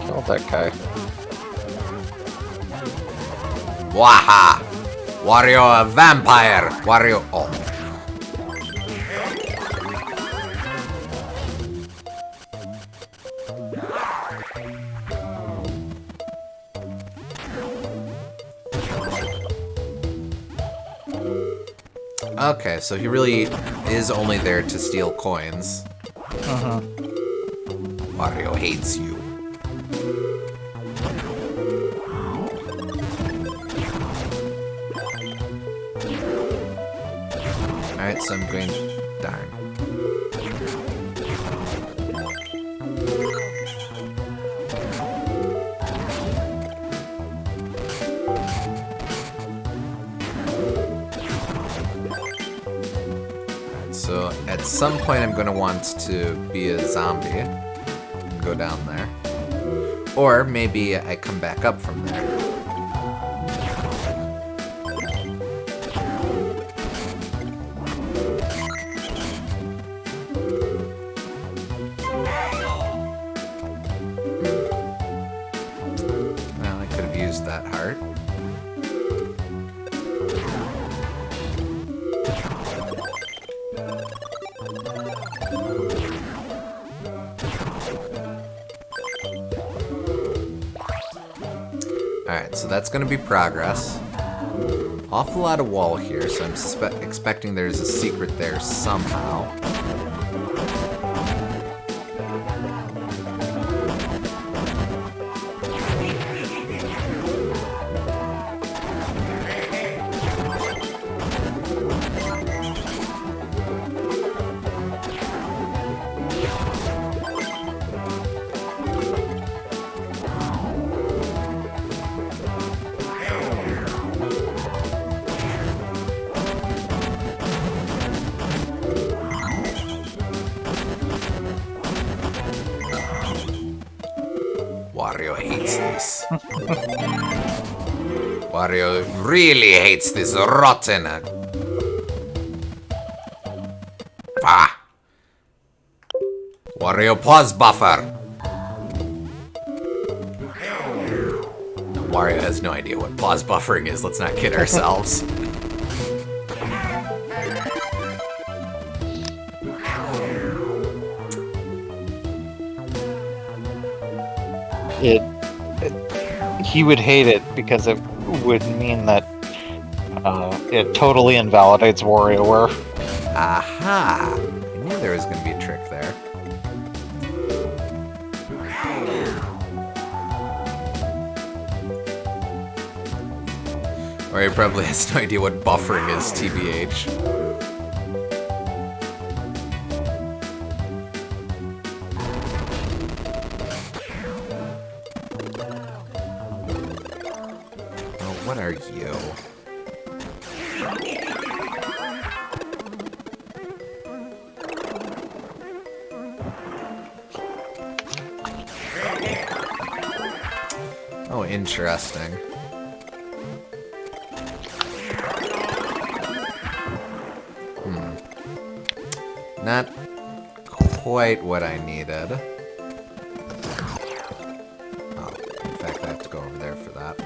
Kill that guy. Waha! Wario a vampire! Wario. Oh. Okay, so he really is only there to steal coins. Wario hates you. Alright, so I'm going... Darn. So at some point I'm going to want to be a zombie and go down there. Or maybe I come back up from there. Well, I could have used that heart. Alright, so that's gonna be progress. Awful lot of wall here, so I'm expecting there's a secret there somehow. Wario hates this. Wario really hates this rotten... Ah! Wario pause buffer! Wario has no idea what pause buffering is, let's not kid ourselves. He would hate it because it would mean that it totally invalidates WarioWare. Aha! I knew there was going to be a trick there. Wario probably has no idea what buffering is, TBH. What are you? Oh, interesting. Not quite what I needed. Oh, in fact, I have to go over there for that.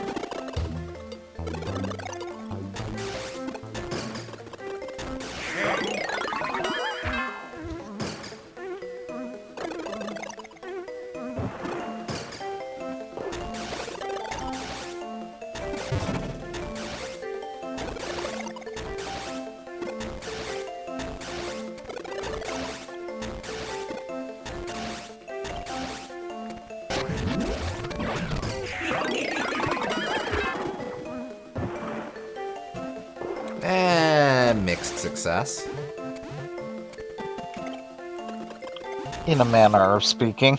Mixed success. In a manner of speaking.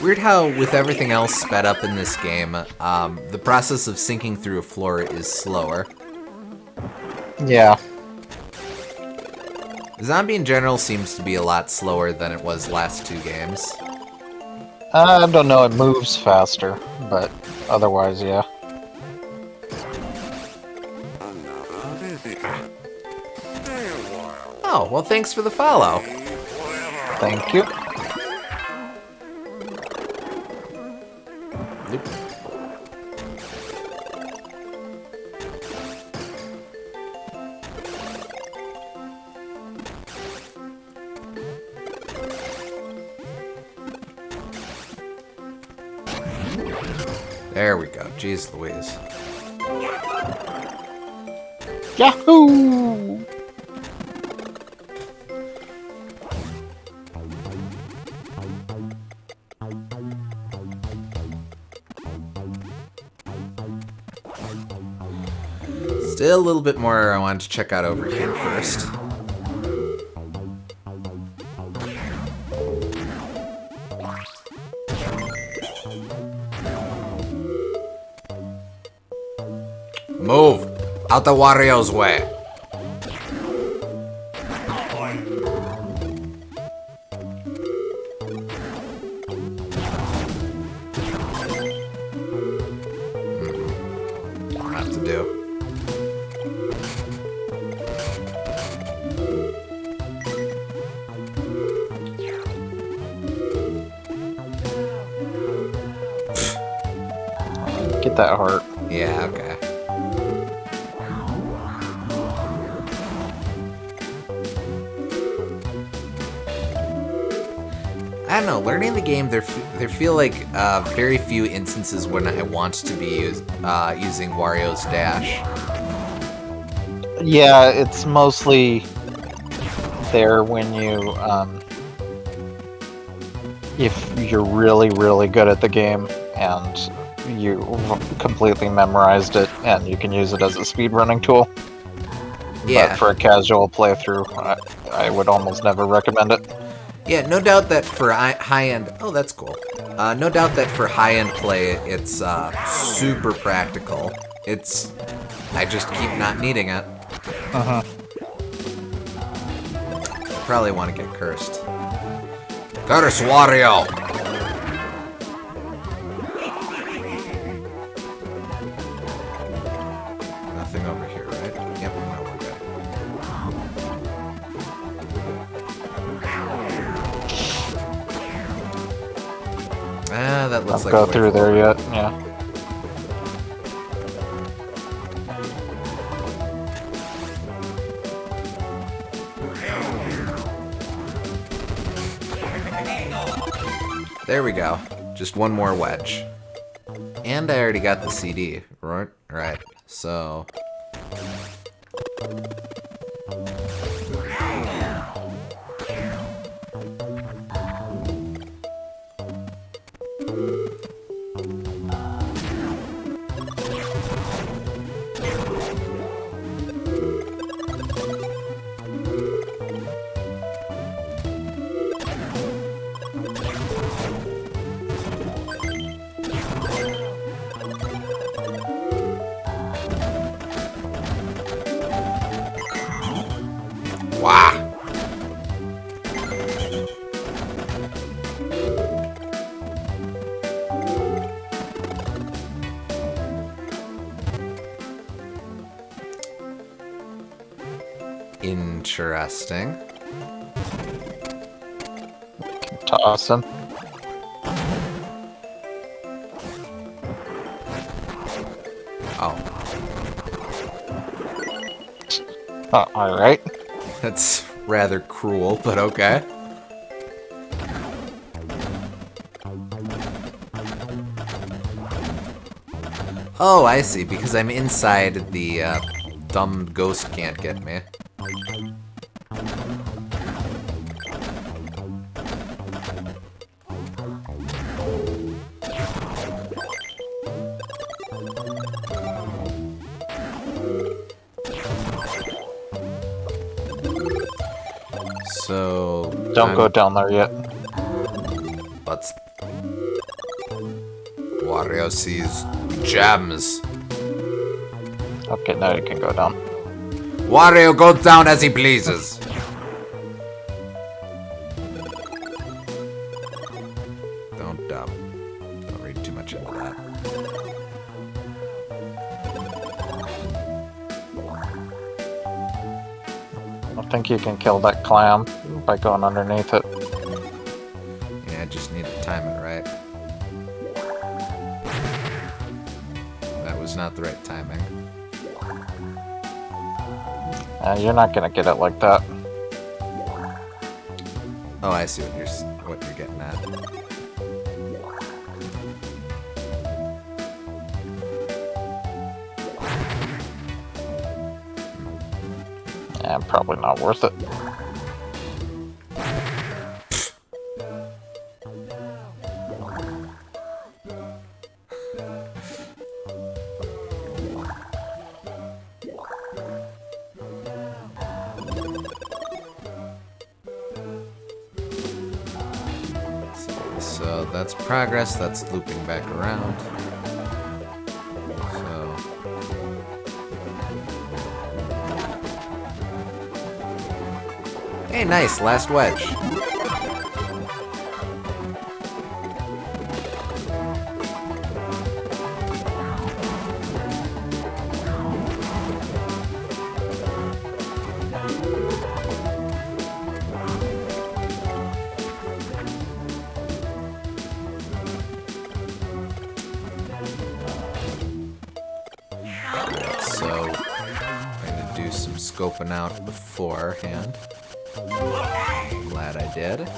Weird how with everything else sped up in this game, the process of sinking through a floor is slower. Yeah. Zombie in general seems to be a lot slower than it was last two games. I don't know, it moves faster, but otherwise, yeah. Oh, well thanks for the follow. Thank you. Nope. There we go. Jeez Louise. Yahoo! Still a little bit more I wanted to check out over here first. Move! Out the Wario's way! Don't have to do. Get that heart. Yeah, okay. I don't know, learning the game, there feel like very few instances when I want to be using Wario's dash. Yeah, it's mostly there when you, if you're really, really good at the game and you completely memorized it and you can use it as a speedrunning tool. Yeah. But for a casual playthrough, I would almost never recommend it. Yeah, no doubt that for high-end... Oh, that's cool. No doubt that for high-end play, it's super practical. I just keep not needing it. Uh-huh. Probably want to get cursed. Curse Wario! Nothing over here, right? Yep, no, we're good. Ah, that looks I'll like go through there yet, yeah. There we go. Just one more wedge. And I already got the CD, right? Right, so... Wow. Interesting. Toss him. Oh. Alright. That's rather cruel, but okay. Oh, I see, because I'm inside the dumb ghost can't get me. So... Don't go down there yet. Let's... Wario sees gems. Okay, now you can go down. Wario goes down as he pleases. Don't read too much into that. I think you can kill that clam by going underneath it. Yeah, I just need to time it right. That was not the right timing. You're not gonna get it like that. Oh, I see what you're getting at. Yeah, probably not worth it. So that's progress, that's looping back around. So... Hey, nice, last wedge. So, I'm gonna do some scoping out beforehand. Glad I did.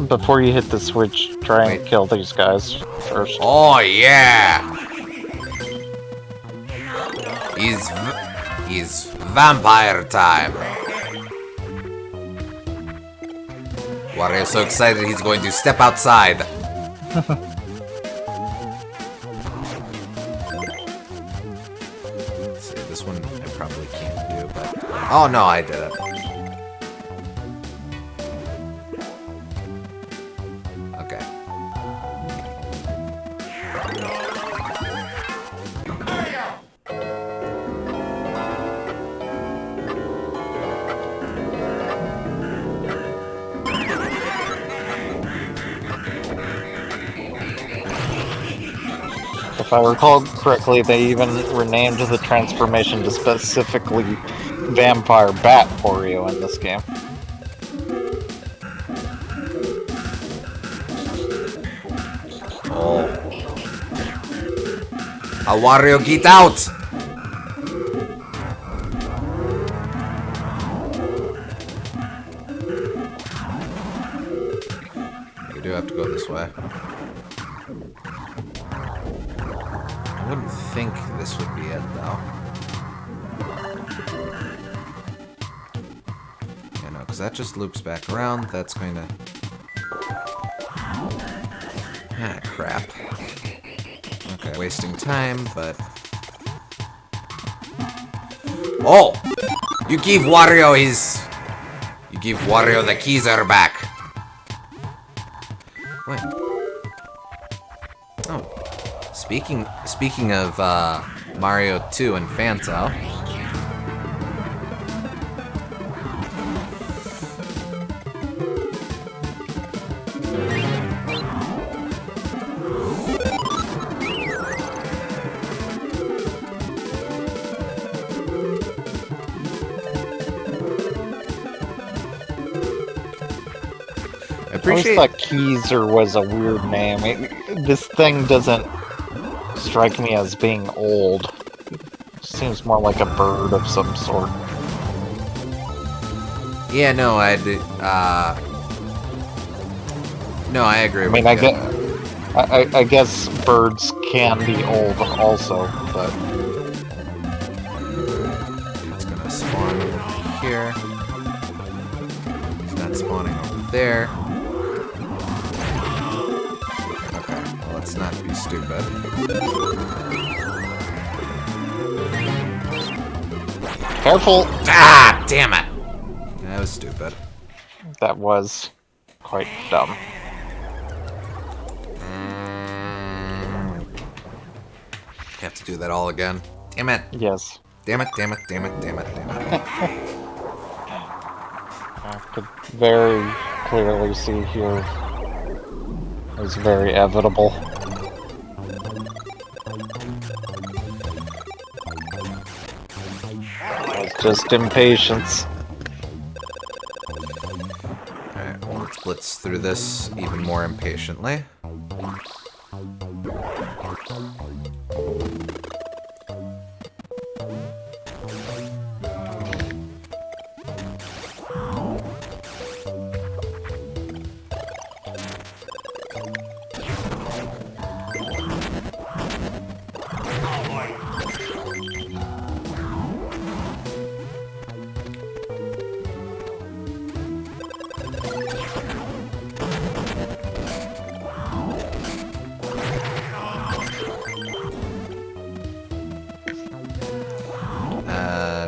Before you hit the switch, try and kill these guys first. Oh yeah! He's vampire time. Wario's so excited he's going to step outside. See, this one I probably can't do, but... Oh no, I did it. Okay. If I recall correctly, they even renamed the transformation to specifically Vampire Bat Wario in this game. Oh. Wario, get out! We do have to go this way. I wouldn't think this would be it, though. Yeah, no, because that just loops back around. That's going to... Ah, crap. Okay, wasting time, but... Oh! You give Wario his... You give Wario the keys are back. Wait. Oh. Speaking of Mario 2 and Phanto. I always thought Keezer was a weird name. This thing doesn't strike me as being old. It seems more like a bird of some sort. Yeah, no, No, I agree I with mean, you. I guess birds can be old also, but It's gonna spawn over here. He's not spawning over there. Okay, well, let's not be stupid. careful! Ah, damn it! That was stupid. That was quite dumb. Have to do that all again. Damn it. Yes. Damn it, damn it, damn it, damn it, damn it. I could very clearly see here is very evitable. It's just impatience. Alright, well, let's blitz through this even more impatiently.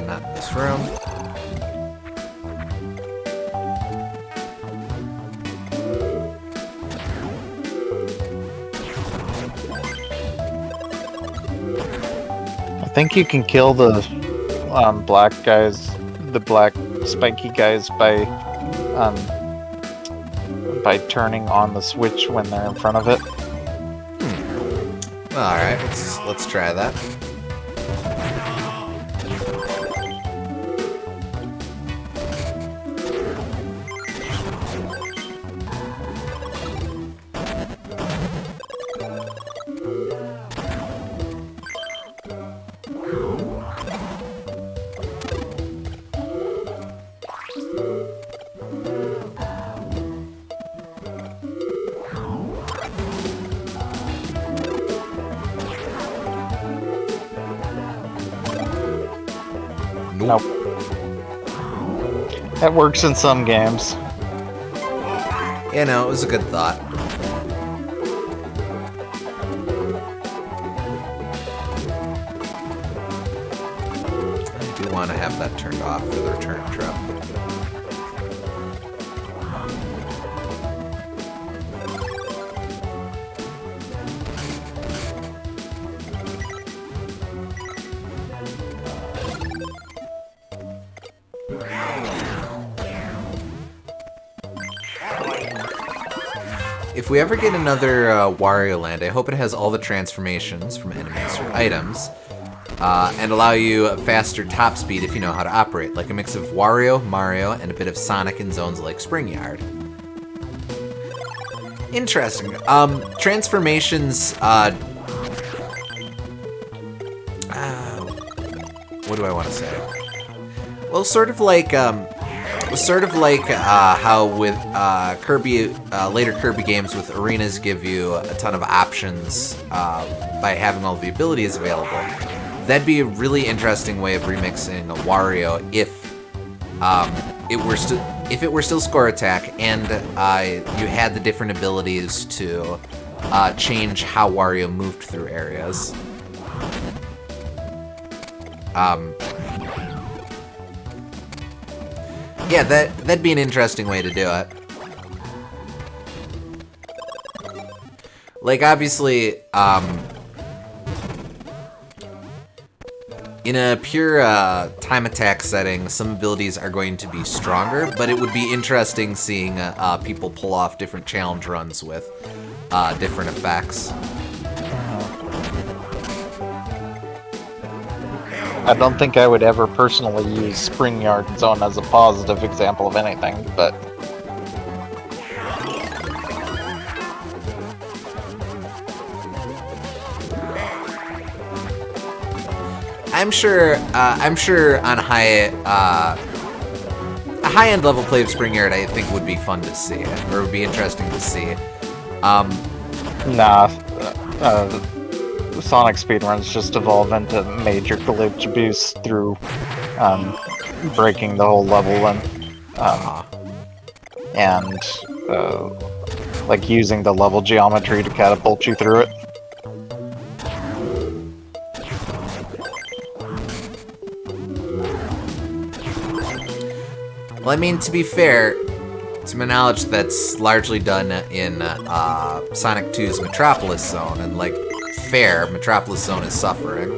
Not in this room. I think you can kill the black guys, the black spiky guys by turning on the switch when they're in front of it. All right, let's try that. Nope. That works in some games. Yeah, no, it was a good thought. I do want to have that turned off for the return trip. If we ever get another Wario Land, I hope it has all the transformations from enemies or items, and allow you a faster top speed if you know how to operate, like a mix of Wario, Mario, and a bit of Sonic in zones like Spring Yard. Interesting. Transformations, what do I want to say? Well, sort of like how with Kirby, later Kirby games with arenas give you a ton of options by having all the abilities available. That'd be a really interesting way of remixing a Wario if it were still score attack and you had the different abilities to change how Wario moved through areas. Yeah, that'd be an interesting way to do it. Like, obviously, in a pure time attack setting, some abilities are going to be stronger, but it would be interesting seeing people pull off different challenge runs with different effects. I don't think I would ever personally use Spring Yard Zone as a positive example of anything, but I'm sure on a high-end level play of Spring Yard, I think would be fun to see, or would be interesting to see. Nah, Sonic speedruns just evolve into major glitch boosts through breaking the whole level and like using the level geometry to catapult you through it. Well, I mean, to be fair, to my knowledge, that's largely done in Sonic 2's Metropolis Zone, and, like, fair, Metropolis Zone is suffering.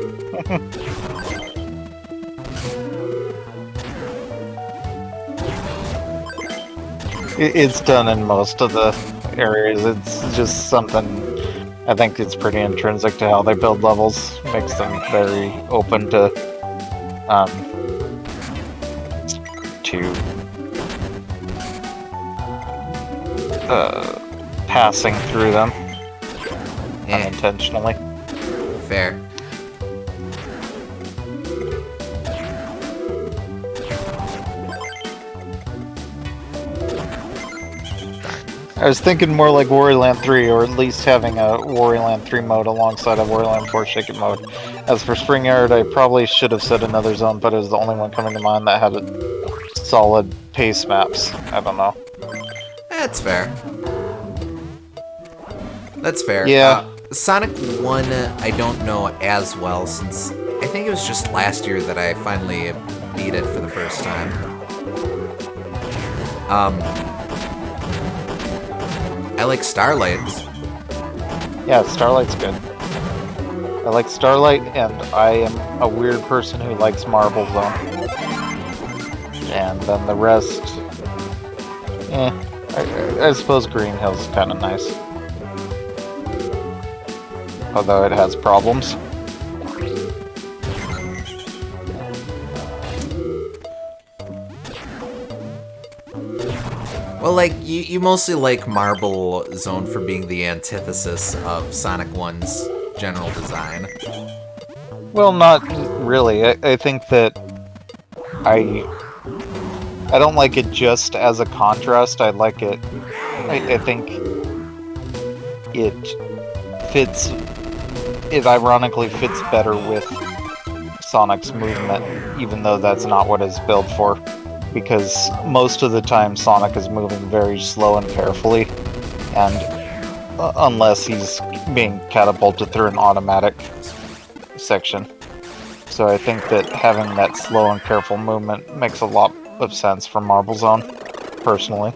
It's done in most of the areas. It's just something, I think it's pretty intrinsic to how they build levels. Makes them very open to passing through them unintentionally. Fair. I was thinking more like Wario Land 3, or at least having a Wario Land 3 mode alongside a Wario Land 4 Shake It mode. As for Spring Yard, I probably should have said another zone, but it was the only one coming to mind that had solid pace maps. I don't know. That's fair. That's fair. Yeah. Sonic 1, I don't know as well, since I think it was just last year that I finally beat it for the first time. I like Starlight. Yeah, Starlight's good. I like Starlight, and I am a weird person who likes Marble Zone. And then the rest... I suppose Green Hill's kind of nice. Although it has problems. Well, like, you mostly like Marble Zone for being the antithesis of Sonic 1's general design. Well, not really. I think that I don't like it just as a contrast. I like it... I think it fits... It ironically fits better with Sonic's movement, even though that's not what it's built for. Because most of the time Sonic is moving very slow and carefully, and unless he's being catapulted through an automatic section. So I think that having that slow and careful movement makes a lot of sense for Marble Zone, personally.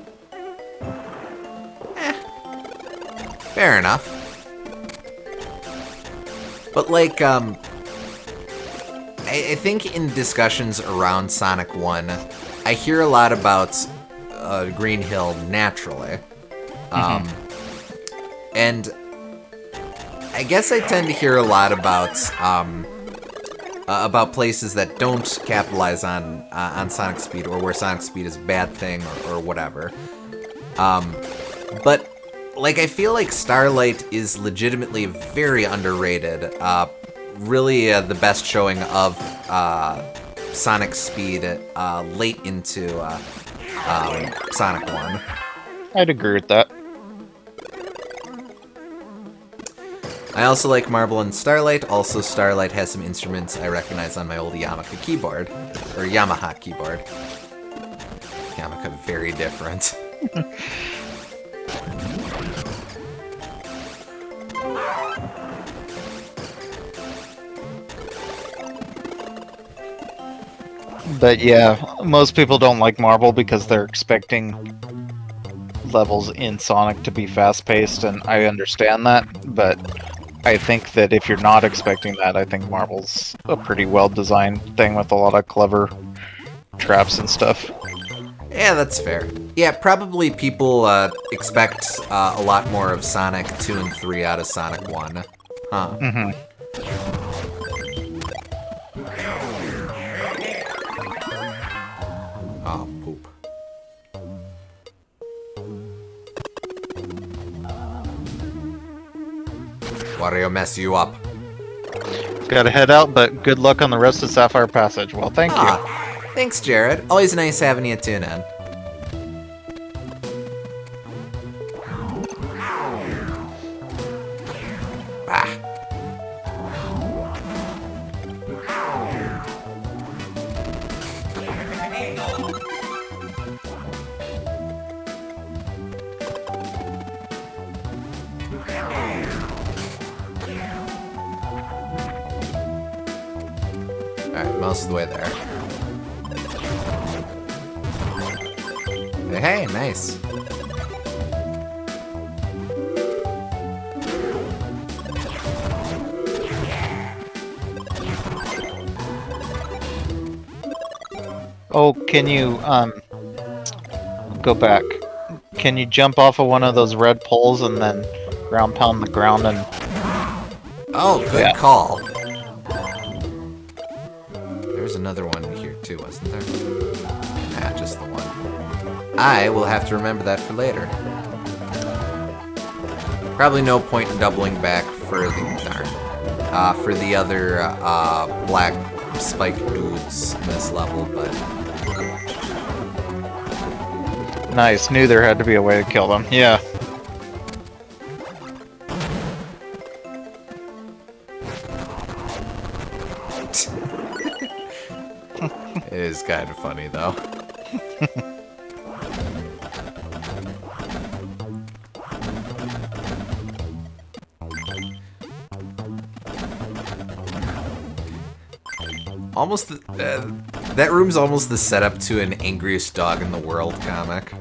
Fair enough. But, like, I think in discussions around Sonic 1, I hear a lot about Green Hill naturally. And I guess I tend to hear a lot about places that don't capitalize on Sonic Speed, or where Sonic Speed is a bad thing, or whatever. But, like, I feel like Starlight is legitimately very underrated. Really the best showing of Sonic Speed late into Sonic 1. I'd agree with that. I also like Marble and Starlight. Also, Starlight has some instruments I recognize on my old Yamaha keyboard. Yamaha, very different. But yeah, most people don't like Marble because they're expecting levels in Sonic to be fast-paced, and I understand that, but I think that if you're not expecting that, I think Marble's a pretty well-designed thing with a lot of clever traps and stuff. Yeah, that's fair. Yeah, probably people expect a lot more of Sonic 2 and 3 out of Sonic 1. Huh. Mm-hmm. Oh, poop. Wario mess you up. Gotta head out, but good luck on the rest of Sapphire Passage. Well, thank you. Thanks, Jared. Always nice having you tune in. Ah. Alright, most of the way there. Hey, nice. Oh, can you, go back. Can you jump off of one of those red poles and then ground pound the ground and... Oh, good call. There's another one here too, wasn't there? Nah, just the one. I will have to remember that for later. Probably no point in doubling back for the other black spike dudes in this level, but... Nice, knew there had to be a way to kill them. Yeah. It is kind of funny, though. Almost that room's almost the setup to an Angriest Dog in the World comic.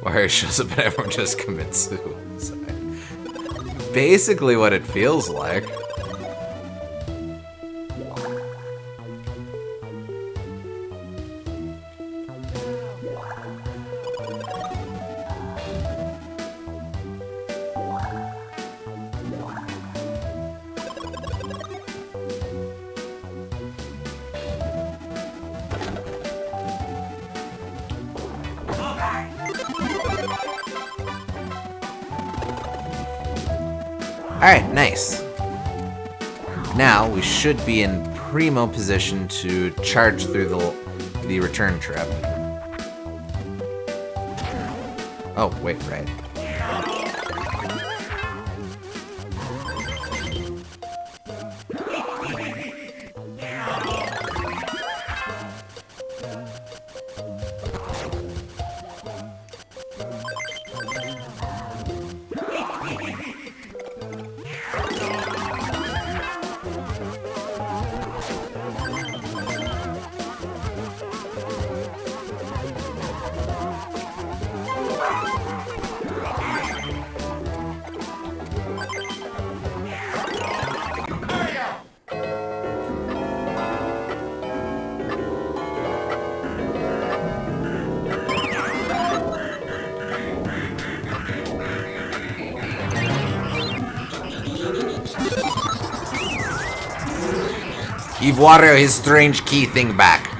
Wario shows up and everyone just commits suicide. Basically what it feels like. Alright, nice. Now we should be in primo position to charge through the return trip. Oh, wait, right. Give Wario his strange key thing back.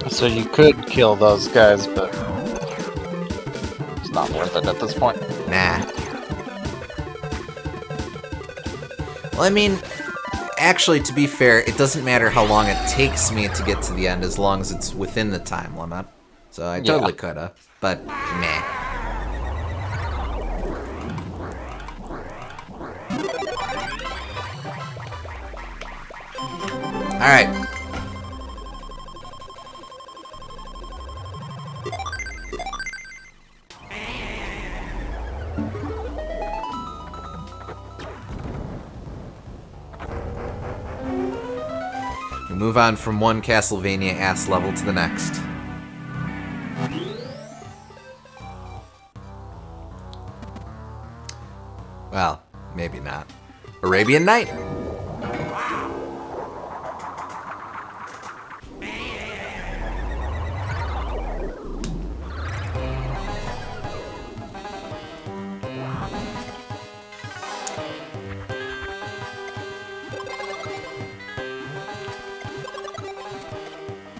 So you could kill those guys, but it's not worth it at this point. Nah. Well, I mean, actually, to be fair, it doesn't matter how long it takes me to get to the end as long as it's within the time limit. So I totally coulda, but meh. Alright. We move on from one Castlevania ass level to the next. Well, maybe not. Arabian Night!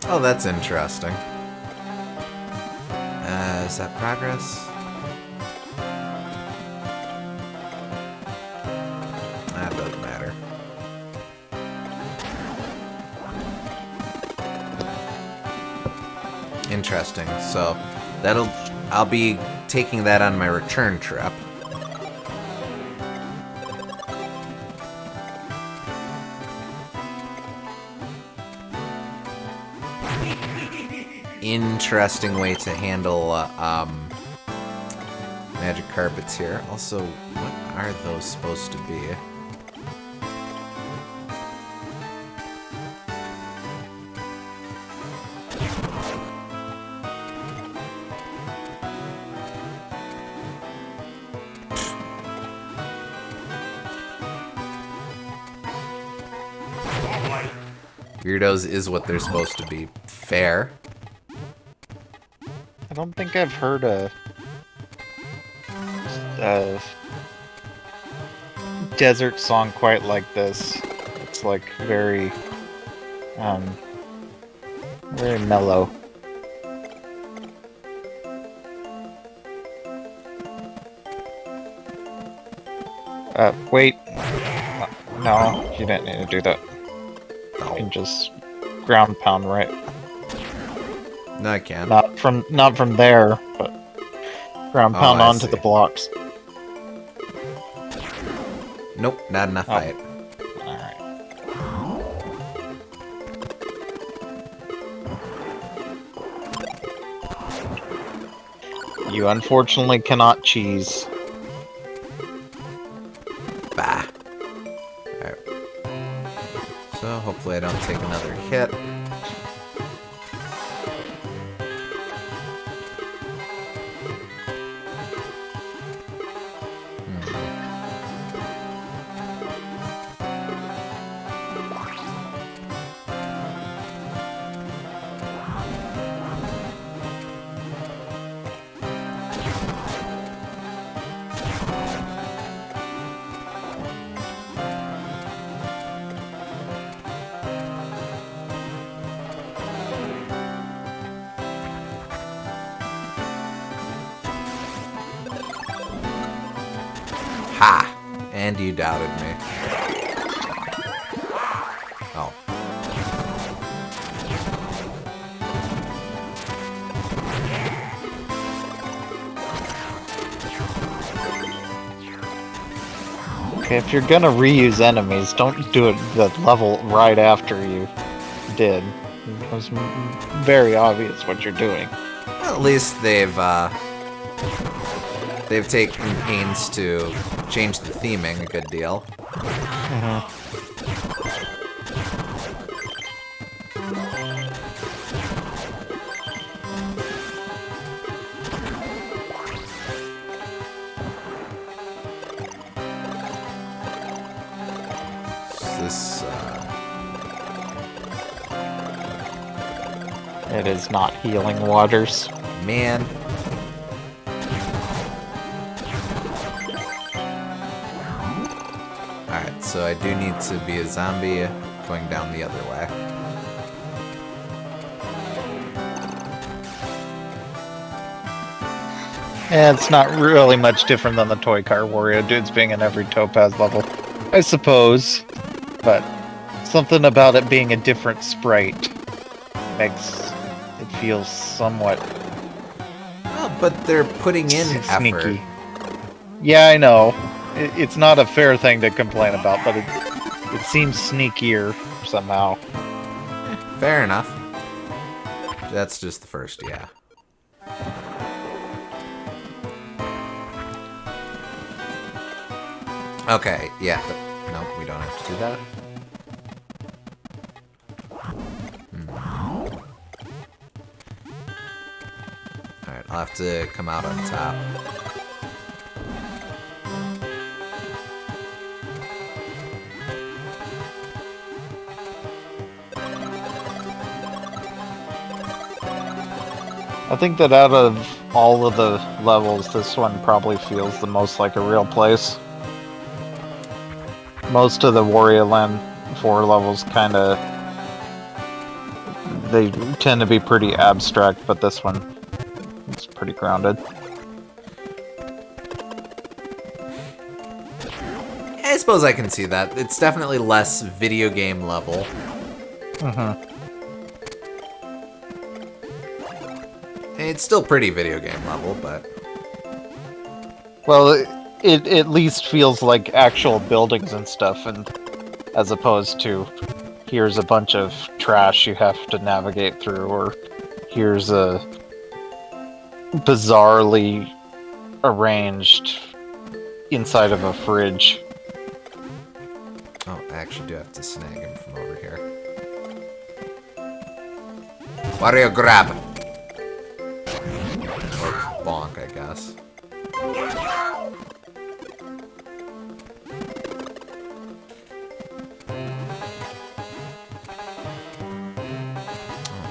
Oh, that's interesting. Is that progress? That doesn't matter. Interesting. So I'll be taking that on my return trip. Interesting way to handle magic carpets here. Also, what are those supposed to be? Weirdos is what they're supposed to be. Fair. I don't think I've heard a desert song quite like this. It's like very mellow. Wait. No, you didn't need to do that. You can just ground pound, right? No, I can't. Not from there, but ground pound onto the blocks. Nope, not enough height. Alright. You unfortunately cannot cheese. Bah. Alright. So hopefully I don't take another hit. Ha! And you doubted me. Oh. Okay, if you're gonna reuse enemies, don't do it the level right after you did. It was very obvious what you're doing. Well, at least they've taken pains to change the theming a good deal. This It is not healing waters. man. Alright, so I do need to be a zombie going down the other way. Yeah, it's not really much different than the Toy Car Wario dudes being in every Topaz level. I suppose, but something about it being a different sprite makes it feel somewhat Well, but they're putting in sneaky. effort. Yeah, I know. It's not a fair thing to complain about, but it seems sneakier somehow. Fair enough. That's just the first, yeah. Okay, yeah. No, we don't have to do that. Alright, I'll have to come out on top. I think that out of all of the levels, this one probably feels the most like a real place. Most of the Wario Land 4 levels they tend to be pretty abstract, but this one is pretty grounded. I suppose I can see that. It's definitely less video game level. It's still pretty video game level, but... Well, it at least feels like actual buildings and stuff, and as opposed to here's a bunch of trash you have to navigate through, or here's a bizarrely arranged inside of a fridge. Oh, I actually do have to snag him from over here. Wario grab! Or bonk, I guess. Oh,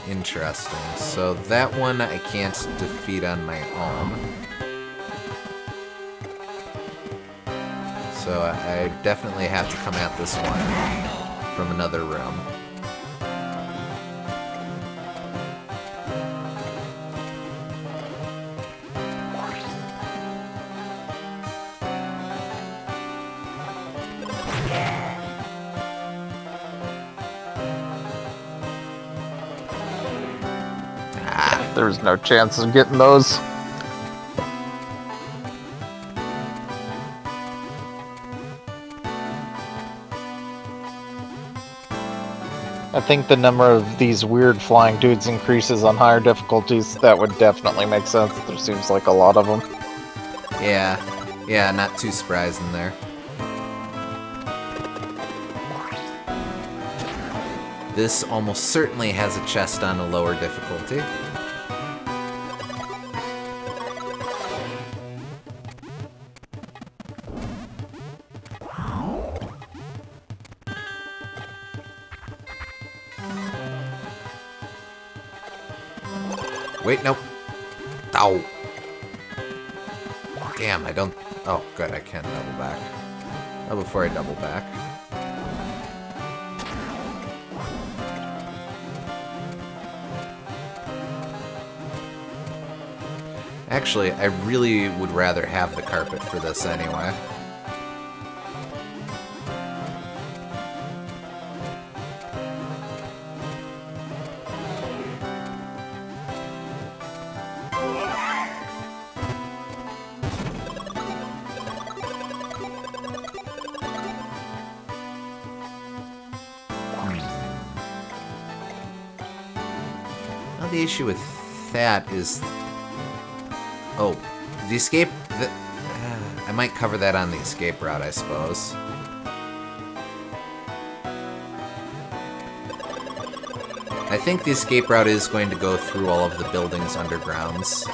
interesting. So that one I can't defeat on my own. So I definitely have to come at this one from another room. There's no chance of getting those. I think the number of these weird flying dudes increases on higher difficulties. That would definitely make sense. There seems like a lot of them. Yeah, not too surprising there. This almost certainly has a chest on a lower difficulty. Wait, nope. Ow. Damn, I don't... Oh, good, I can double back. Oh, before I double back. Actually, I really would rather have the carpet for this anyway. Now the issue with that is... Oh, the escape... I might cover that on the escape route, I suppose. I think the escape route is going to go through all of the buildings undergrounds.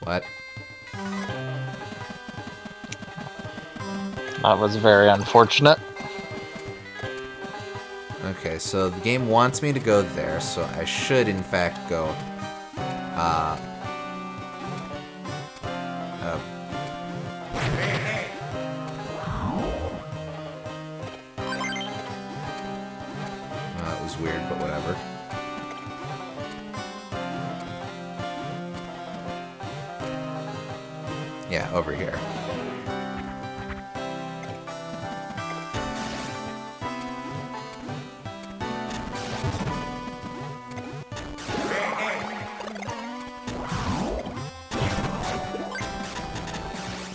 What? That was very unfortunate. Okay, so the game wants me to go there, so I should, in fact, go... That was weird, but whatever. Yeah, over here.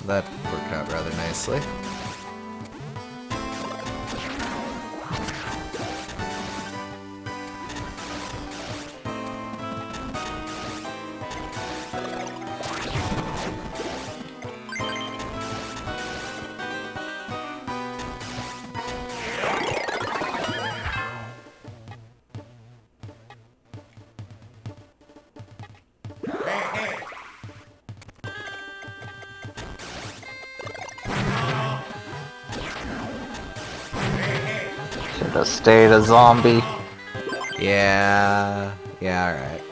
That worked out rather nicely. Should have stayed a zombie. Yeah, alright.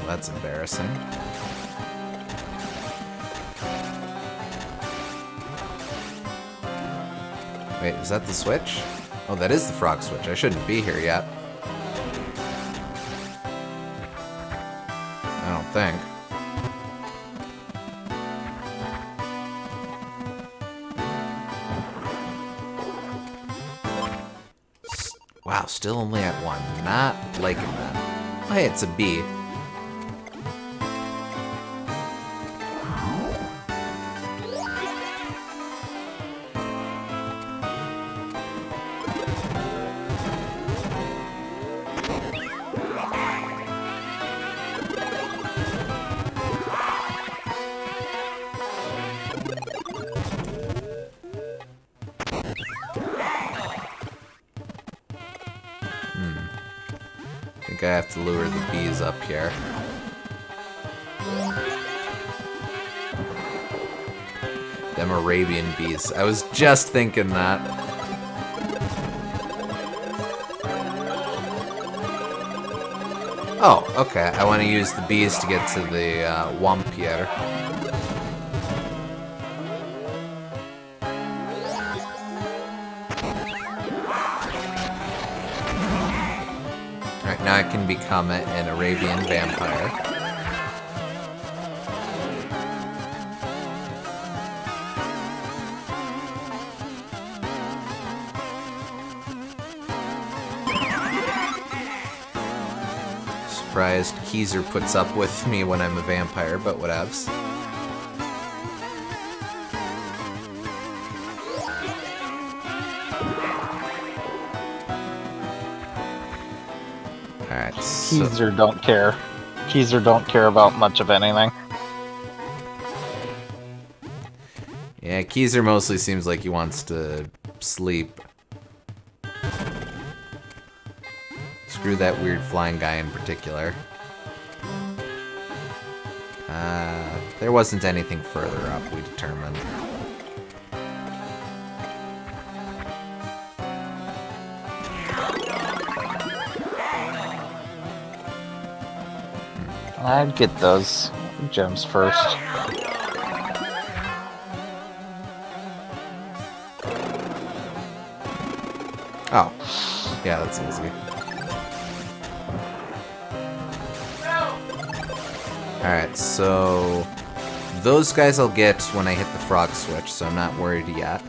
That's embarrassing. Wait, is that the switch? Oh, that is the frog switch. I shouldn't be here yet. I don't think. Wow, still only at 1. Not liking that. Oh, hey, it's a bee. I think I have to lure the bees up here. Them Arabian bees. I was just thinking that. Oh, okay. I want to use the bees to get to the womp here. Alright, now I can become an Arabian vampire. Surprised Keezer puts up with me when I'm a vampire, but whatevs. Alright, so... Keezer don't care. Keezer don't care about much of anything. Yeah, Keezer mostly seems like he wants to sleep. Screw that weird flying guy in particular. There wasn't anything further up, we determined. I'd get those gems first. Oh. Yeah, that's easy. Alright, so... those guys I'll get when I hit the frog switch, so I'm not worried yet.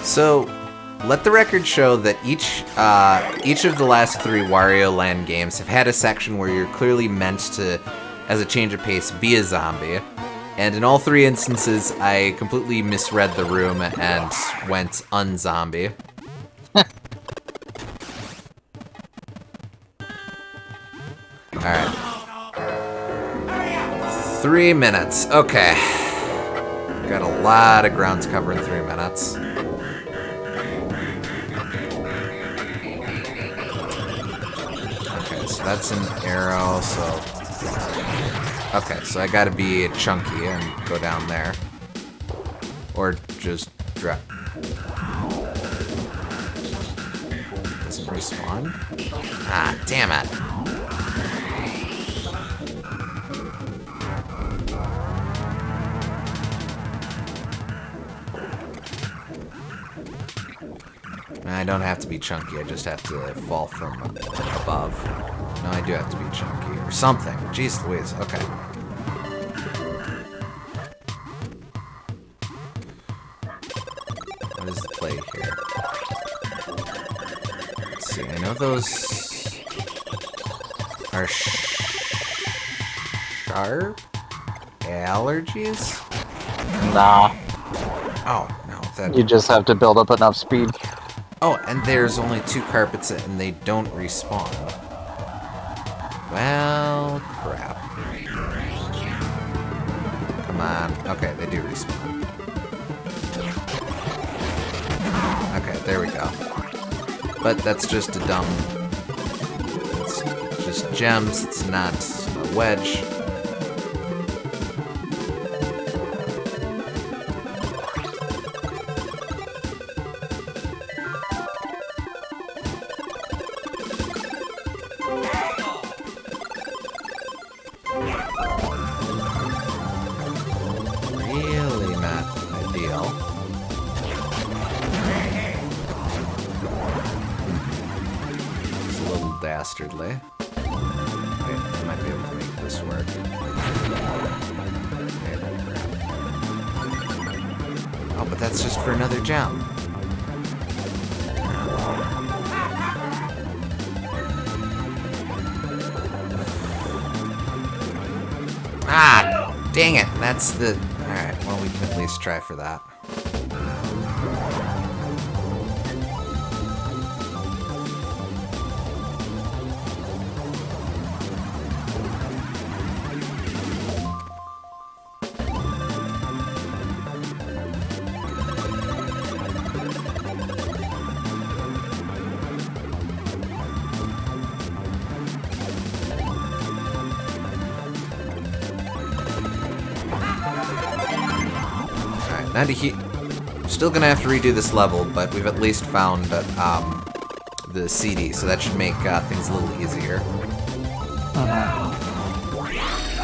So, let the record show that each of the last 3 Wario Land games have had a section where you're clearly meant to, as a change of pace, be a zombie. And in all 3 instances, I completely misread the room and went unzombie. Alright. 3 minutes. Okay. Got a lot of ground to cover in 3 minutes. Okay, so that's an arrow, so... Okay, so I gotta be chunky and go down there. Or just drop. Doesn't respawn? Ah, damn it. I don't have to be chunky, I just have to fall from above. No, I do have to be chunky or something. Jeez Louise, okay. What is the play here? Let's see, I know those are sharp allergies? Nah. Oh, no, that... You just have to build up enough speed. Oh, and there's only 2 carpets and they don't respawn. Well, crap. Come on. Okay, they do respawn. Okay, there we go. But that's just a dumb... It's just gems, it's not a wedge. Really not ideal. It's a little dastardly. Wait, I might be able to make this work. Oh, but that's just for another gem. Ah, dang it. That's the... Alright, well, we can at least try for that. Not a still gonna have to redo this level, but we've at least found the CD, so that should make things a little easier.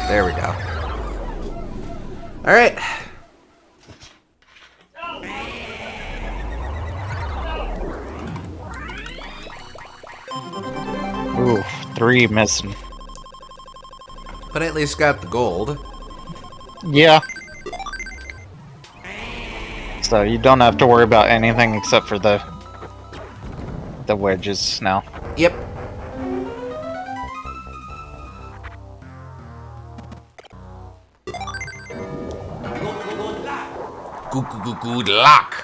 There we go. Alright. Ooh, 3 missing. But I at least got the gold. Yeah. So you don't have to worry about anything except for the wedges now. Yep. Good luck.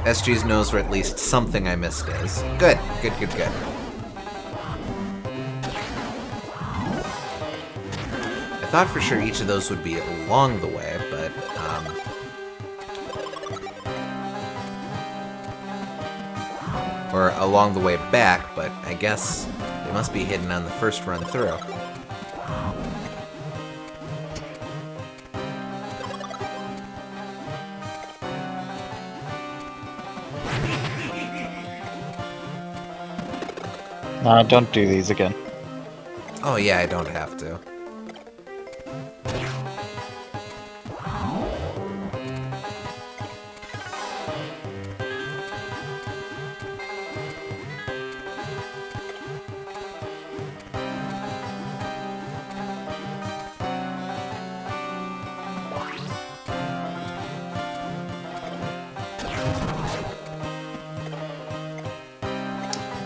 SG's knows where at least something I missed is. Good, good, good, good. I thought for sure each of those would be along the way, but or along the way back, but I guess they must be hidden on the first run through. No, don't do these again. Oh yeah, I don't have to.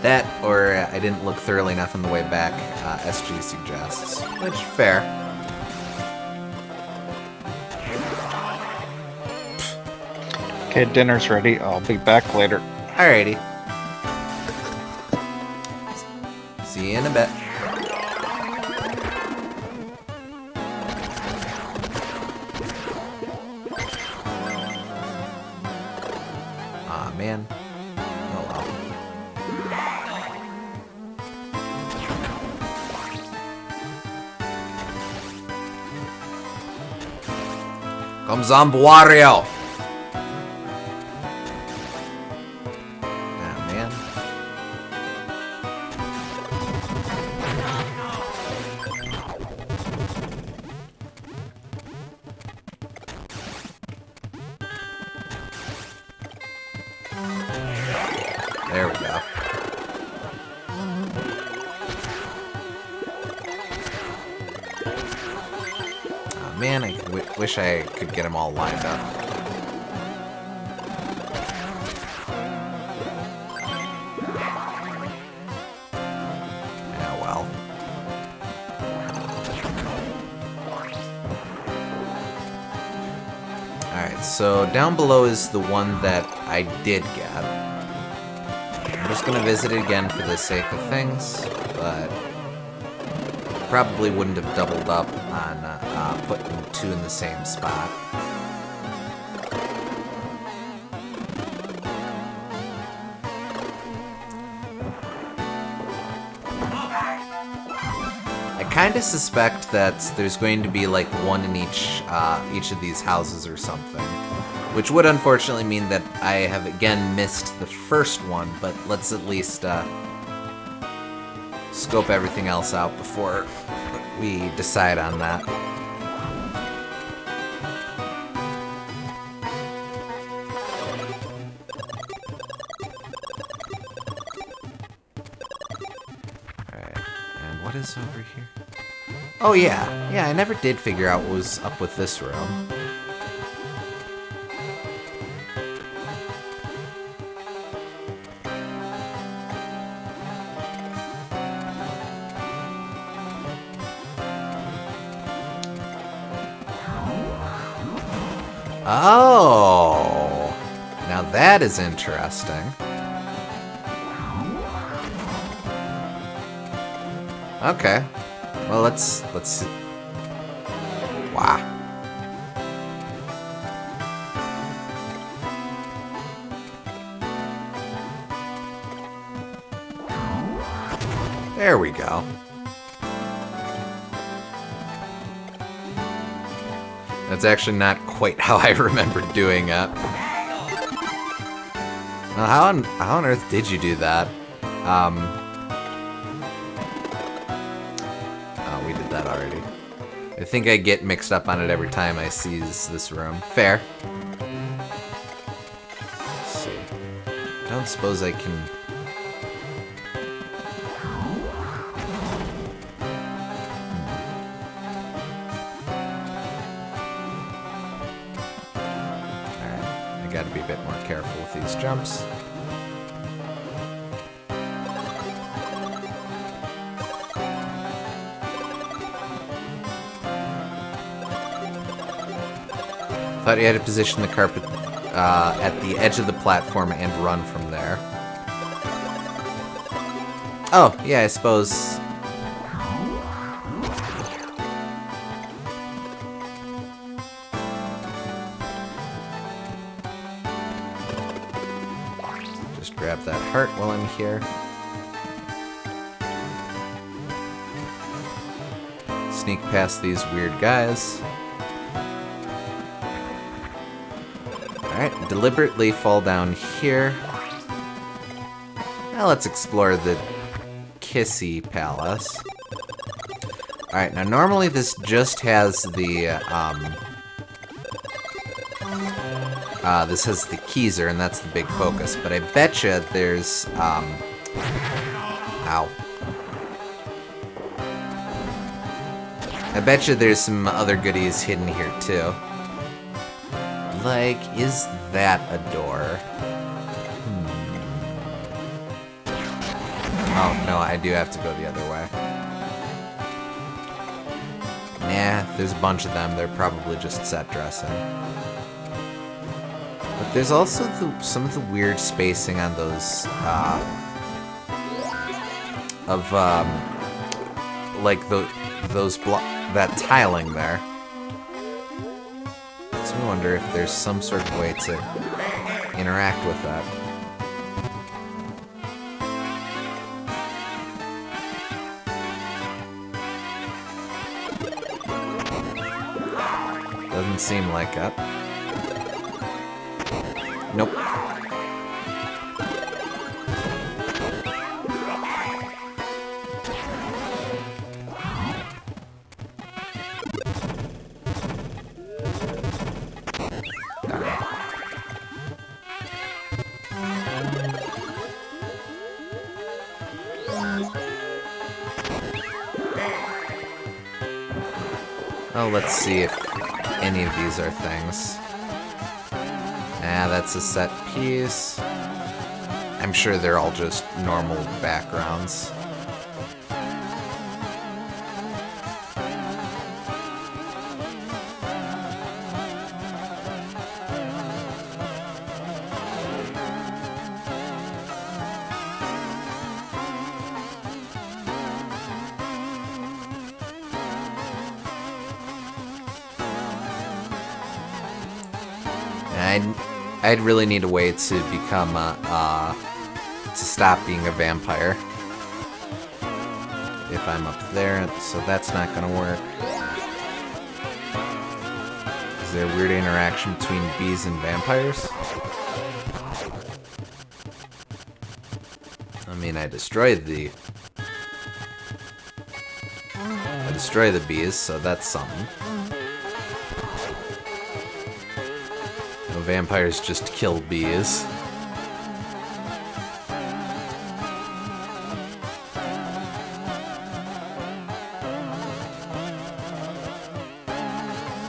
That, or I didn't look thoroughly enough on the way back, SG suggests. Which, fair. Okay, dinner's ready. I'll be back later. Alrighty. See you in a bit. Aw, man. Oh well. Comes on, Wario! Ah, man. There we go. Oh, man, I wish I could get them all lined up. Yeah, well. Alright, so down below is the one that I did get. I'm just gonna visit it again for the sake of things, but probably wouldn't have doubled up on putting two in the same spot. I kind of suspect that there's going to be like one in each of these houses or something, which would unfortunately mean that I have again missed the first one, but let's at least scope everything else out before we decide on that. Alright, and what is over here? Oh yeah, I never did figure out what was up with this room. Oh, now that is interesting. Okay, well let's see. Wow. There we go. That's actually not quite how I remember doing it. Now, how on earth did you do that? Oh, we did that already. I think I get mixed up on it every time I seize this room. Fair. Let's see. I don't suppose I can... Gotta be a bit more careful with these jumps. Thought you had to position the carpet at the edge of the platform and run from there. Oh, yeah, I suppose... grab that heart while I'm here. Sneak past these weird guys. Alright, deliberately fall down here. Now let's explore the Kissy Palace. Alright, now normally this just has the, this has the Keyser, and that's the big focus, but I betcha there's, ow. I betcha there's some other goodies hidden here, too. Like, is that a door? Oh, no, I do have to go the other way. Nah, there's a bunch of them. They're probably just set dressing. But there's also some of the weird spacing on those, like that tiling there. Makes me wonder if there's some sort of way to interact with that. Doesn't Doesn't seem like it. Nope. Oh, let's see if any of these are things. Ah, that's a set piece. I'm sure they're all just normal backgrounds. I'd really need a way to become to stop being a vampire. If I'm up there, so that's not gonna work. Is there a weird interaction between bees and vampires? I mean, I destroy the bees, so that's something. Vampires just kill bees.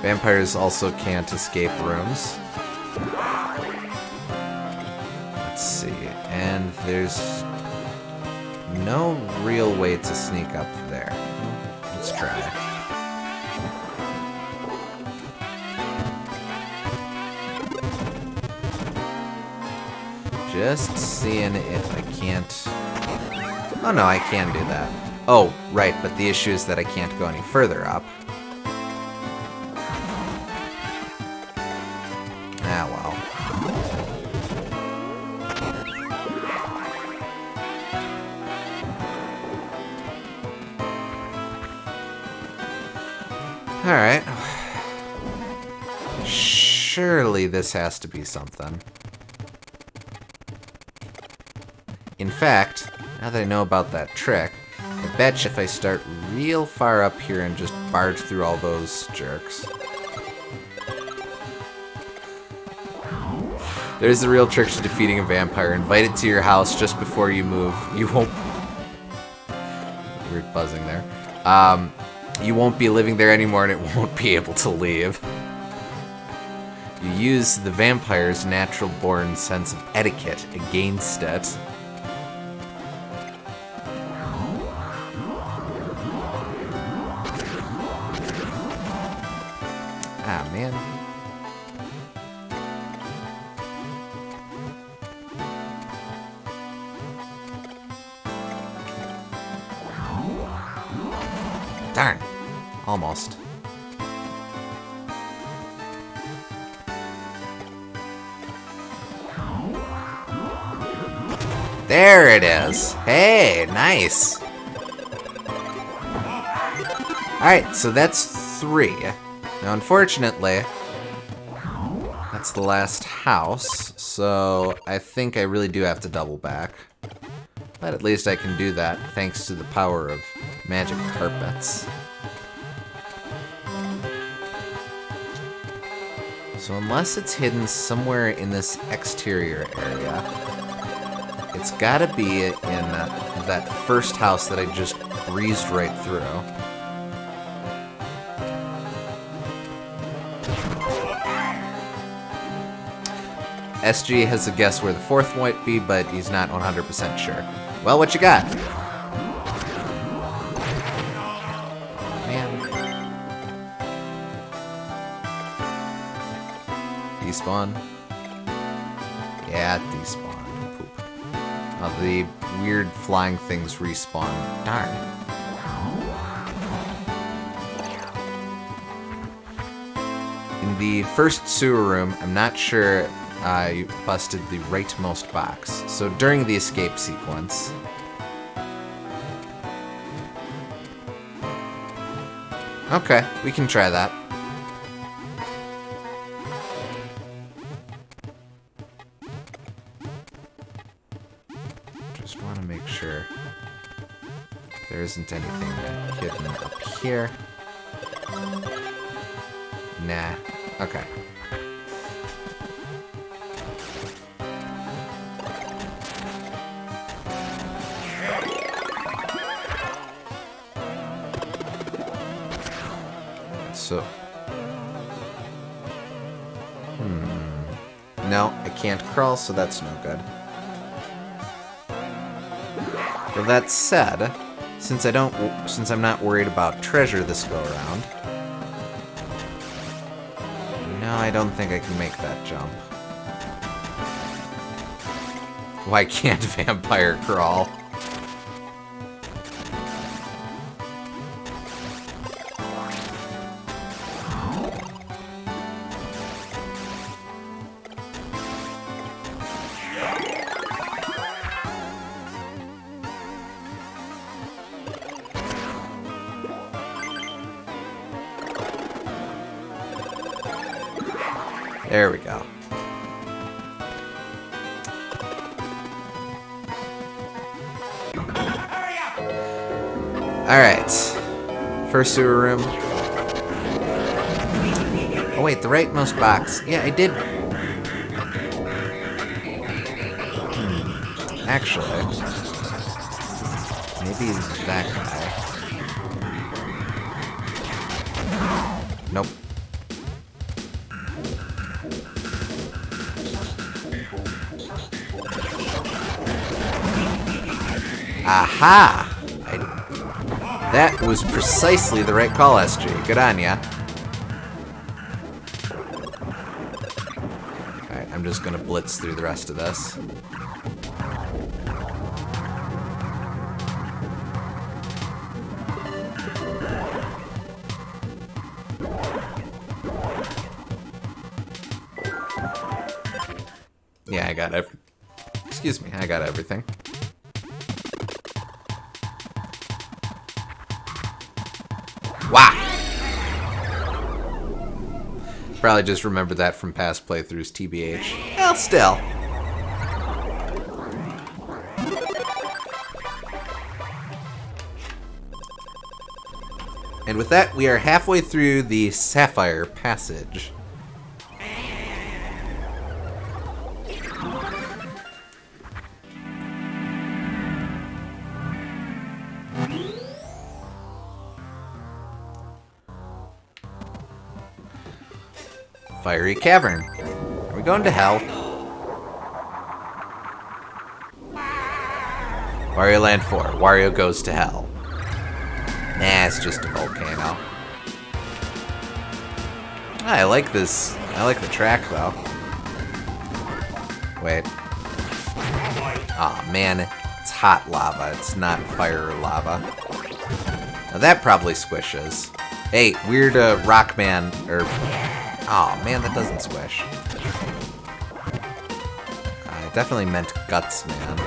Vampires also can't escape rooms. Let's see, and there's no real way to sneak up there. Let's try. Just seeing if I can't... Oh no, I can do that. Oh, right, but the issue is that I can't go any further up. Ah, well. Alright. Surely this has to be something. In fact, now that I know about that trick, I bet you if I start real far up here and just barge through all those jerks. There's the real trick to defeating a vampire. Invite it to your house just before you move. You won't... Weird buzzing there. You won't be living there anymore and it won't be able to leave. You use the vampire's natural-born sense of etiquette against it. Ah, man. Darn. Almost. There it is. Hey, nice. Alright, so that's 3. Now, unfortunately, that's the last house, so I think I really do have to double back. But at least I can do that thanks to the power of magic carpets. So unless it's hidden somewhere in this exterior area, it's gotta be in that first house that I just breezed right through. SG has a guess where the 4th might be, but he's not 100% sure. Well, what you got? Man. Despawn? Yeah, despawn. Poop. Oh, the weird flying things respawn. Darn. In the first sewer room, I'm not sure I busted the rightmost box. So during the escape sequence... Okay, we can try that. isn't anything hidden up here. Nah. Okay. So... No, I can't crawl, so that's no good. Well, that said, since I'm not worried about treasure this go around, no, I don't think I can make that jump. Why can't vampire crawl? There we go. Alright. First sewer room. Oh wait, the rightmost box. Yeah, I did. Actually. Maybe that guy. Nope. Aha! That was precisely the right call, SG. Good on ya. Alright, I'm just gonna blitz through the rest of this. Yeah, I got everything. Excuse me, I got everything. Wow! Probably just remembered that from past playthroughs, TBH. Well, still. And with that, we are halfway through the Sapphire Passage. Fiery Cavern. Are we going to hell? Wario Land 4. Wario goes to hell. Nah, it's just a volcano. I like this. I like the track, though. Wait. Aw, man. It's hot lava. It's not fire or lava. Now that probably squishes. Hey, weird Rockman, or... Oh man, that doesn't squish. I definitely meant Guts Man.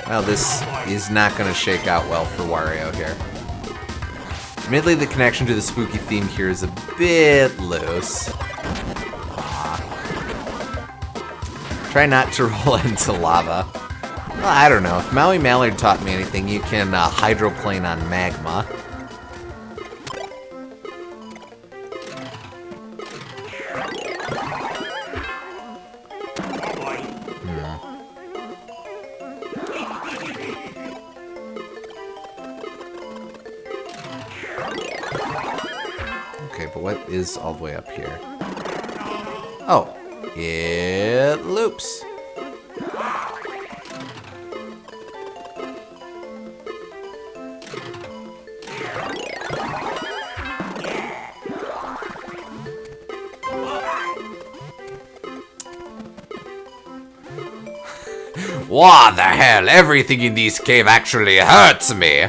Well, this is not going to shake out well for Wario here. Admittedly, the connection to the spooky theme here is a bit loose. Try not to roll into lava. Well, I don't know. If Maui Mallard taught me anything, you can hydroplane on magma. Okay, but what is all the way up here? Oh, it loops. What the hell? Everything in this cave actually hurts me.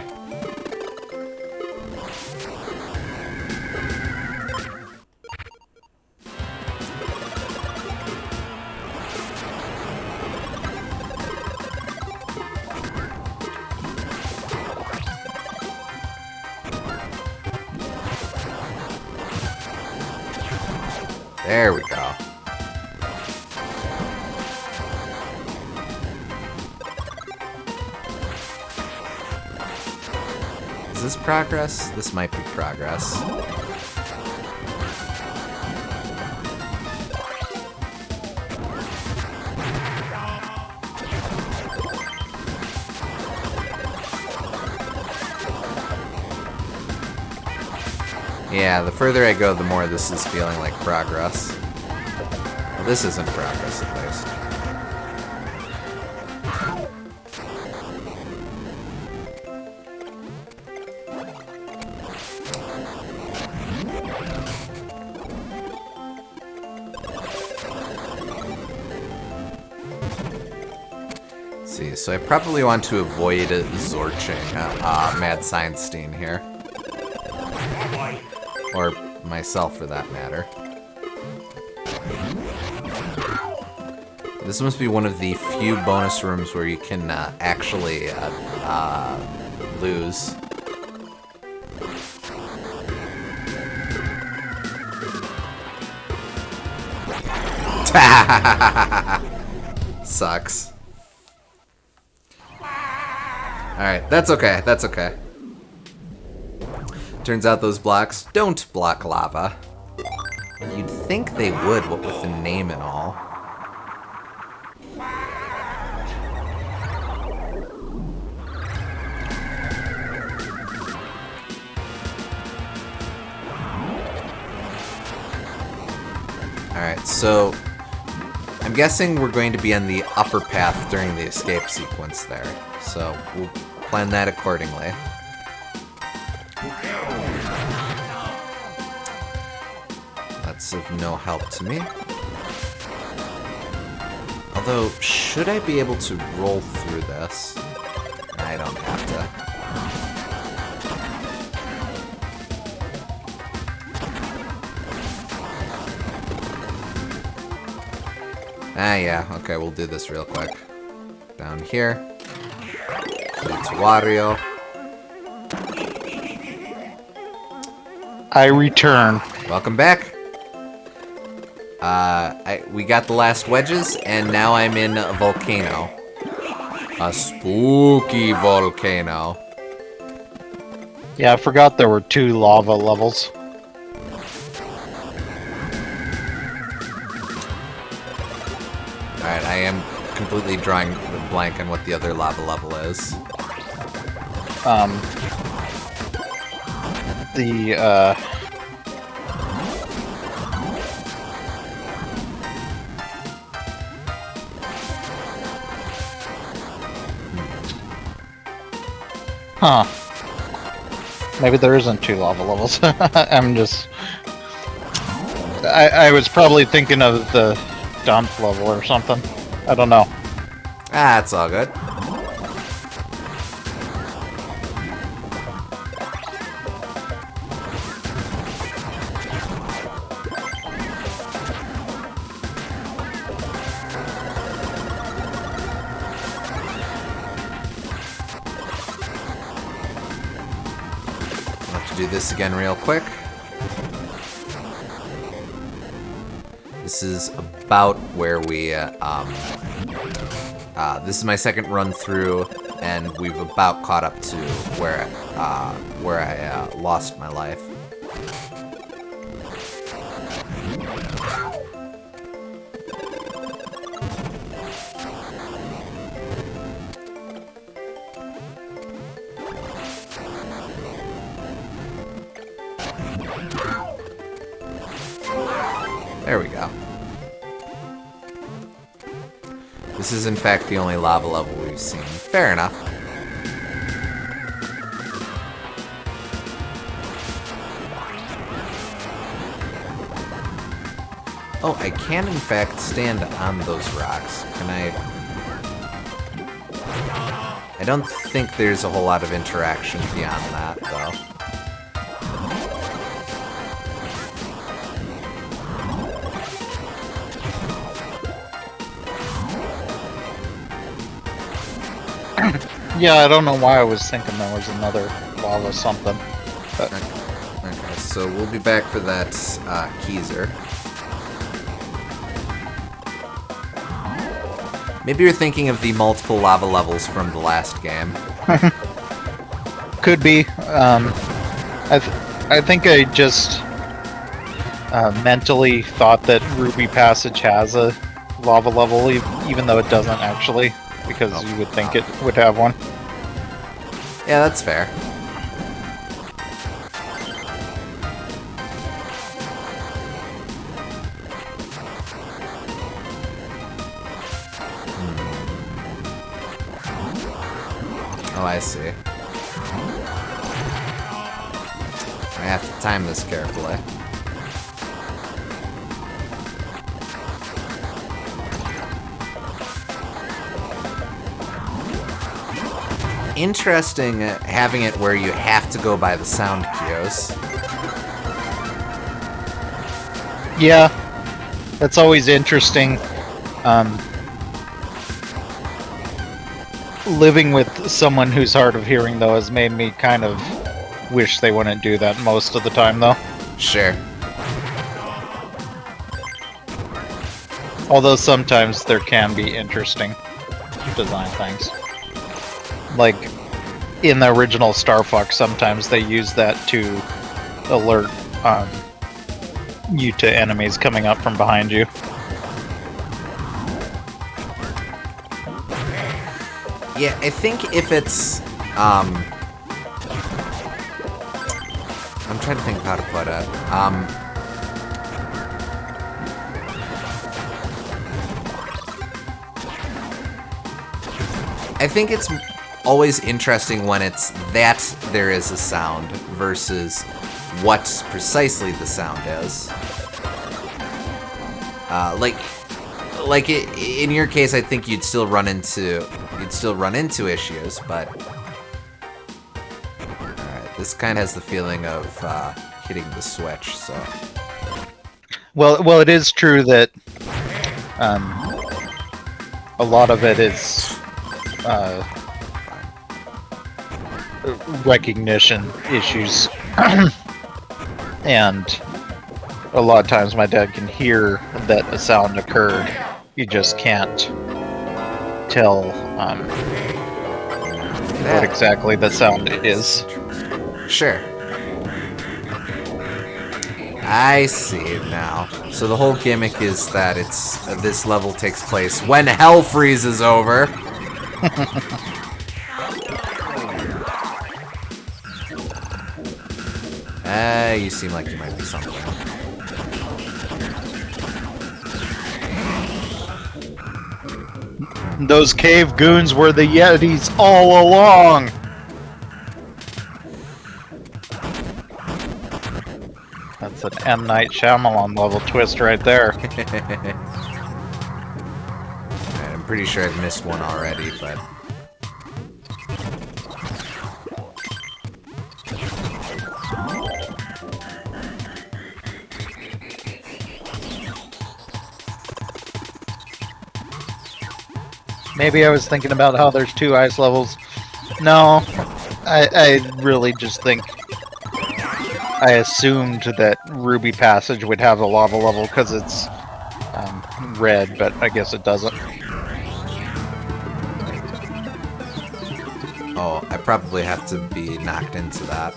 There we go. this progress? This might be progress. Yeah, the further I go, the more this is feeling like progress. Well, this isn't progress, at least. See, so I probably want to avoid Zorching Mad Science-Stein here. Or myself, for that matter. This must be one of the few bonus rooms where you can actually lose. Sucks. Alright, that's okay, that's okay. Turns out those blocks don't block lava. You'd think they would, what with the name and all. Alright, so I'm guessing we're going to be on the upper path during the escape sequence there. So we'll plan that accordingly. That's of no help to me. Although, should I be able to roll through this? I don't have to. Ah, yeah, okay, we'll do this real quick. Down here. It's Wario. I return. Welcome back. We got the last wedges, and now I'm in a volcano. A spooky volcano. Yeah, I forgot there were 2 lava levels. Alright, I am completely drawing the blank on what the other lava level is. Huh. Maybe there isn't 2 lava levels. I'm just... I was probably thinking of the dump level or something. I don't know. Ah, it's all good. Do this again real quick. This is about where we, this is my second run through, and we've about caught up to where I lost my life. There we go. This is in fact the only lava level we've seen. Fair enough. Oh, I can in fact stand on those rocks. Can I? I don't think there's a whole lot of interaction beyond that, though. Yeah, I don't know why I was thinking there was another lava something. But... Okay, so we'll be back for that Keezer. Maybe you're thinking of the multiple lava levels from the last game. could be. I think I just mentally thought that Ruby Passage has a lava level, even though it doesn't actually, because you would think it would have one. Yeah, that's fair. Oh, I see. I have to time this carefully. Interesting having it where you have to go by the sound cues. Yeah, that's always interesting. Living with someone who's hard of hearing, though, has made me kind of wish they wouldn't do that most of the time, though. Sure. Although sometimes there can be interesting design things. Like, in the original Star Fox, sometimes they use that to alert you to enemies coming up from behind you. Yeah, I think if it's, I'm trying to think of how to put it. I think it's always interesting when it's that there is a sound versus what precisely the sound is. In your case, I think you'd still run into issues, but alright, this kind of has the feeling of hitting the switch. So, well, it is true that a lot of it is recognition issues, and a lot of times my dad can hear that a sound occurred. You just can't tell what exactly the sound is. Sure. I see now. So the whole gimmick is that this level takes place when hell freezes over. You seem like you might be something. Those cave goons were the Yetis all along! That's an M. Night Shyamalan level twist right there. I'm pretty sure I've missed one already, but... Maybe I was thinking about how there's 2 ice levels. No, I really just think I assumed that Ruby Passage would have a lava level because it's red, but I guess it doesn't. Oh, I probably have to be knocked into that.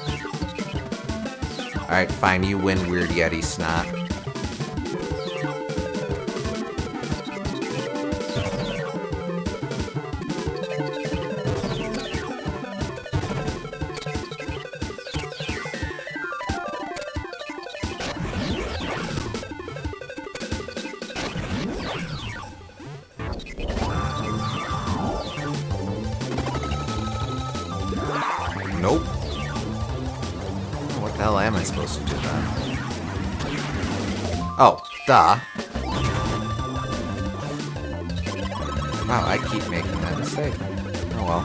Alright, fine, you win, Weird Yeti Snot. Nope. What the hell am I supposed to do then? Oh, duh. Wow, I keep making that mistake. Oh well.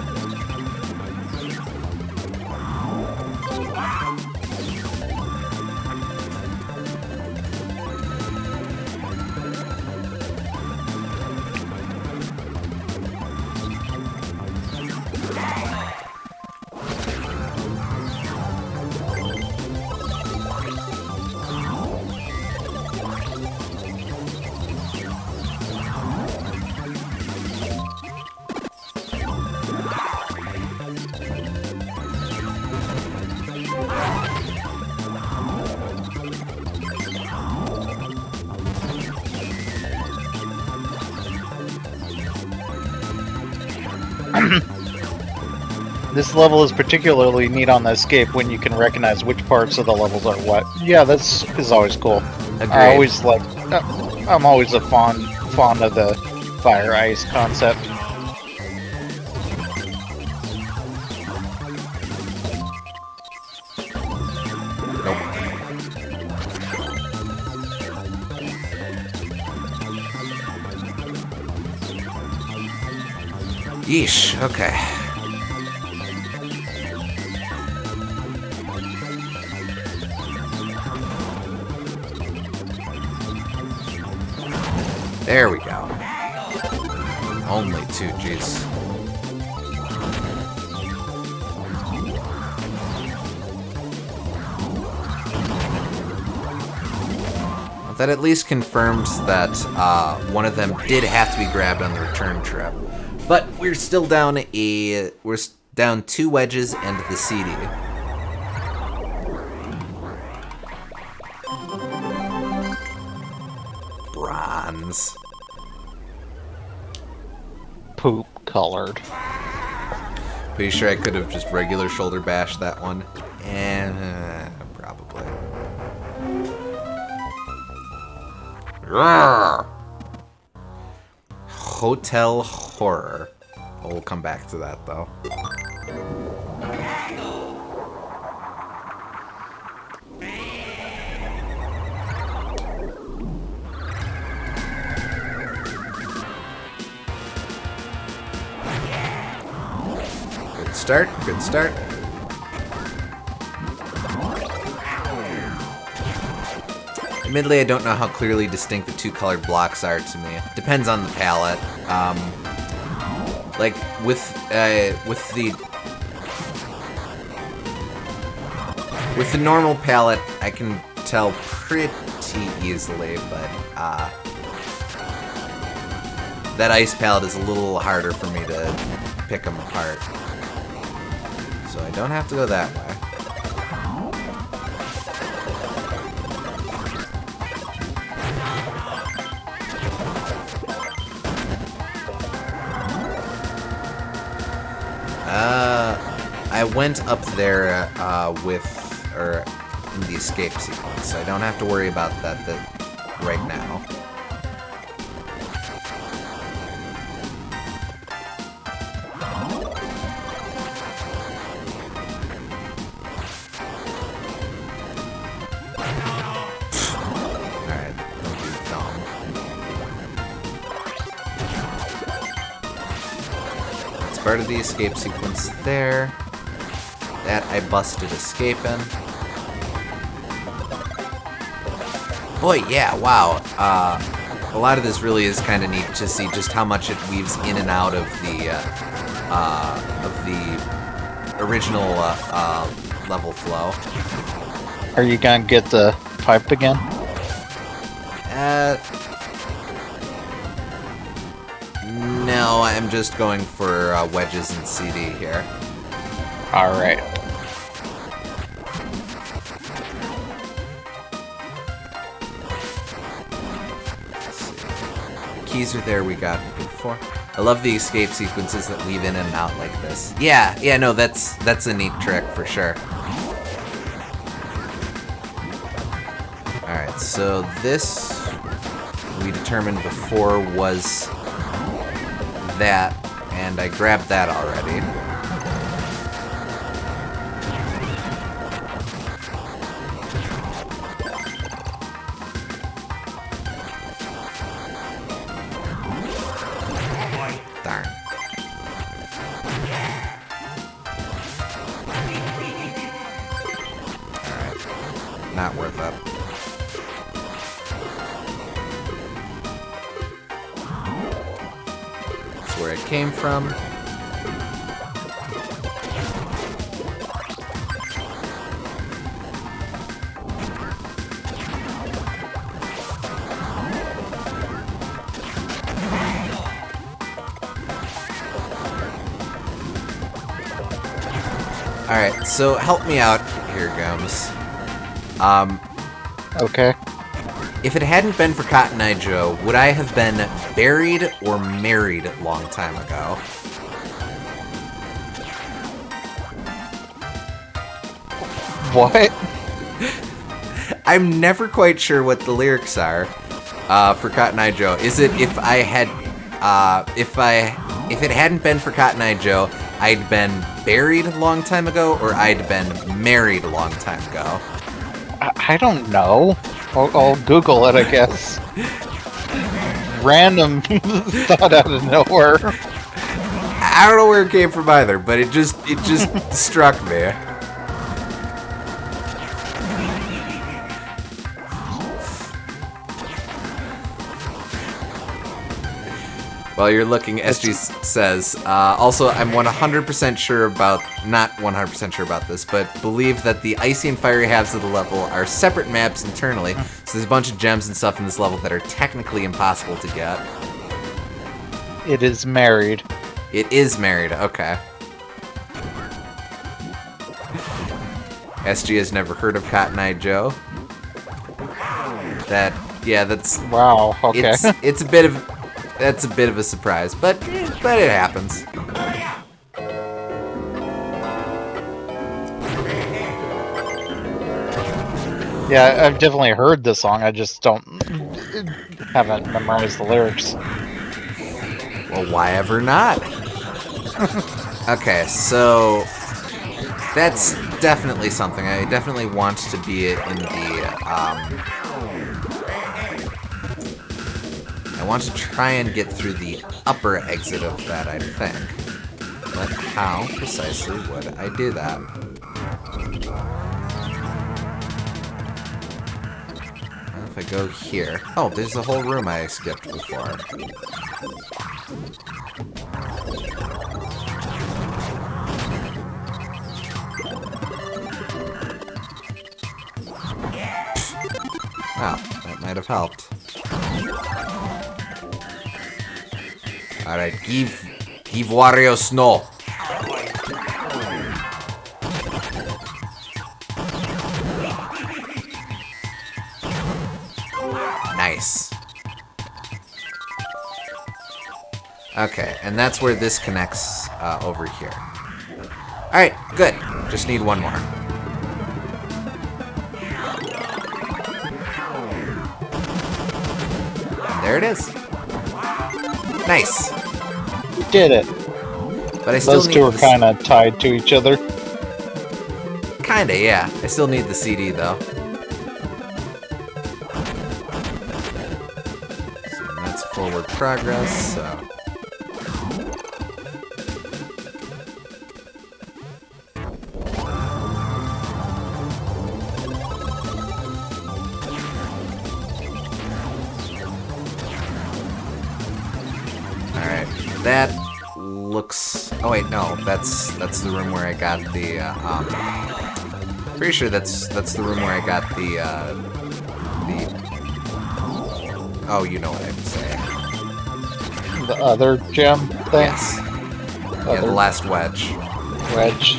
This level is particularly neat on the escape when you can recognize which parts of the levels are what. Yeah, this is always cool. Agreed. I'm always a fond of the fire ice concept. Nope. Yeesh, okay. There we go. Only two, jeez. Well, that at least confirms that one of them did have to be grabbed on the return trip. But we're still down we're down 2 wedges and the CD. Bronze. Poop colored. Pretty sure I could have just regular shoulder bashed that one. And probably. Roar. Hotel Horror. We'll come back to that though. Good start, good start. Admittedly, I don't know how clearly distinct the 2 colored blocks are to me. Depends on the palette. Like with the normal palette, I can tell pretty easily, but that ice palette is a little harder for me to pick them apart. So I don't have to go that way. I went up there in the escape sequence, so I don't have to worry about that right now. Alright, don't be dumb. That's part of the escape sequence there. That I busted escaping. Boy, yeah, wow. A lot of this really is kind of neat to see just how much it weaves in and out of the original level flow. Are you gonna get the pipe again? No, I'm just going for wedges and CD here. Alright. Keys are there we got before. I love the escape sequences that weave in and out like this. Yeah, no, that's a neat trick for sure. Alright, so this we determined before was that, and I grabbed that already. Darn. Alright. Not worth it. That's where it came from. Alright, so help me out here, Gums. Okay. If it hadn't been for Cotton Eye Joe, would I have been buried or married a long time ago? What? I'm never quite sure what the lyrics are for Cotton Eye Joe. Is it if it hadn't been for Cotton Eye Joe, I'd been buried a long time ago, or I'd been married a long time ago? I don't know. I'll Google it, I guess. Random thought out of nowhere. I don't know where it came from either, but it just struck me. While you're looking, SG says, also, I'm 100% sure about, not 100% sure about this, but believe that the icy and fiery halves of the level are separate maps internally, so there's a bunch of gems and stuff in this level that are technically impossible to get. It is married. It is married, okay. SG has never heard of Cotton Eye Joe. That's... Wow, okay. It's a bit of... That's a bit of a surprise, but it happens. Yeah, I've definitely heard this song, I just haven't memorized the lyrics. Well, why ever not? Okay, so that's definitely something. I definitely want to be in the, I want to try and get through the upper exit of that, I think. But how precisely would I do that? Well, if I go here... Oh, there's a whole room I skipped before. Wow, that might have helped. Alright, give Wario snow. Nice. Okay, and that's where this connects over here. Alright, good. Just need one more. And there it is. Nice. You did it. But I still Those need two are kind of tied to each other. Kinda, yeah. I still need the CD, though. So that's forward progress, so... That looks... Oh wait, no, that's the room where I got the, pretty sure that's the room where I got the... Oh, you know what I'm saying. The other gem thing? Yes. Yeah, the last wedge. Wedge.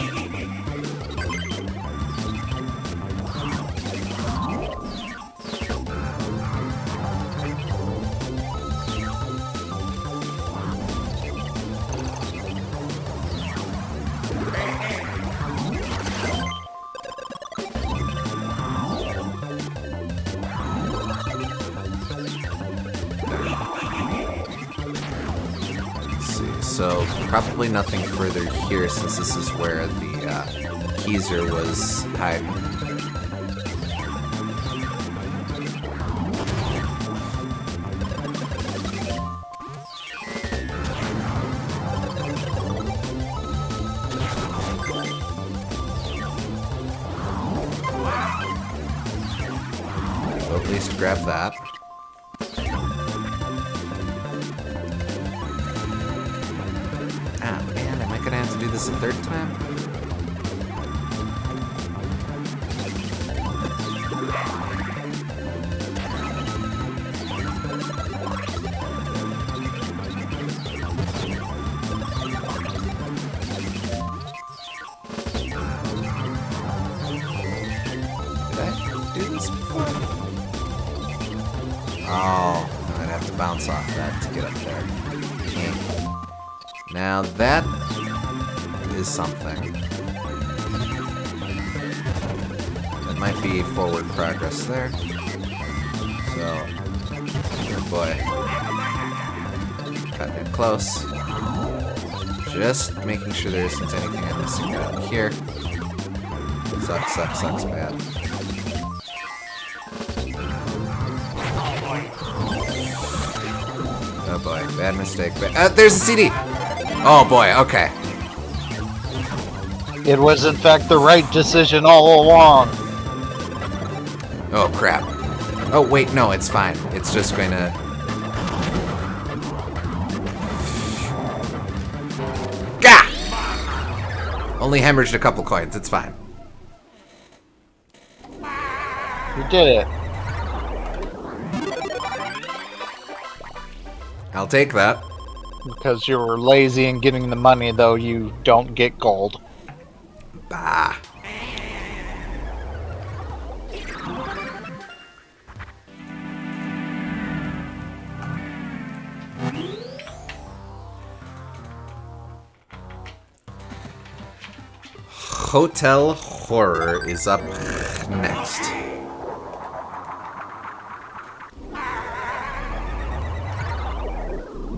So, probably nothing further here since this is where the Keezer was hiding. So at least grab that. Ah, man, am I gonna have to do this a third time? Did I do this before? Oh, I'd have to bounce off that to get up there. Okay. Now that is something. It might be forward progress there. So, good boy. Cutting it close. Just making sure there isn't anything I'm missing out here. Sucks bad. Oh boy, bad mistake. There's a CD! Oh boy, okay. It was in fact the right decision all along. Oh crap. Oh wait, no, it's fine. It's just going to... Gah! Only hemorrhaged a couple coins, it's fine. You did it. I'll take that. Because you were lazy in getting the money, though, you don't get gold. Bah. Hotel Horror is up next.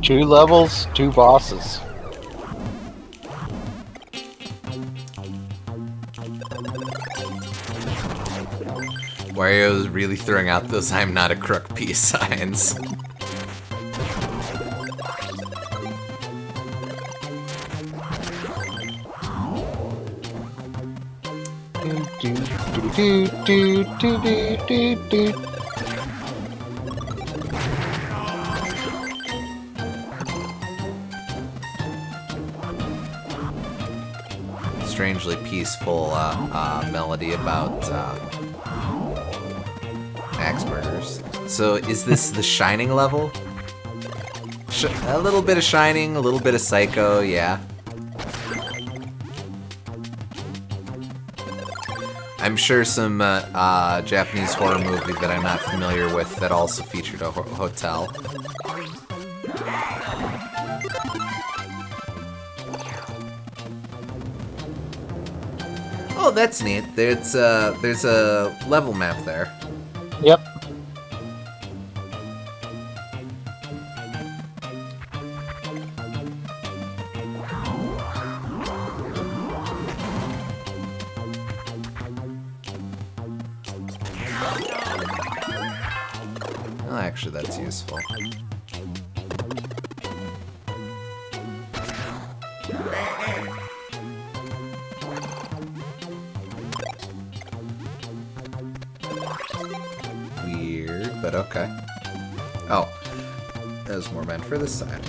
Two levels, two bosses. Wario's really throwing out those I'm not a crook peace signs. Strangely peaceful melody about axe murders. So is this the Shining level? A little bit of Shining, a little bit of Psycho, yeah. I'm sure some Japanese horror movie that I'm not familiar with that also featured a hotel. Oh, that's neat. There's a level map there. Yep. Oh, actually, that's useful. Weird, but okay. Oh, that was more meant for this side.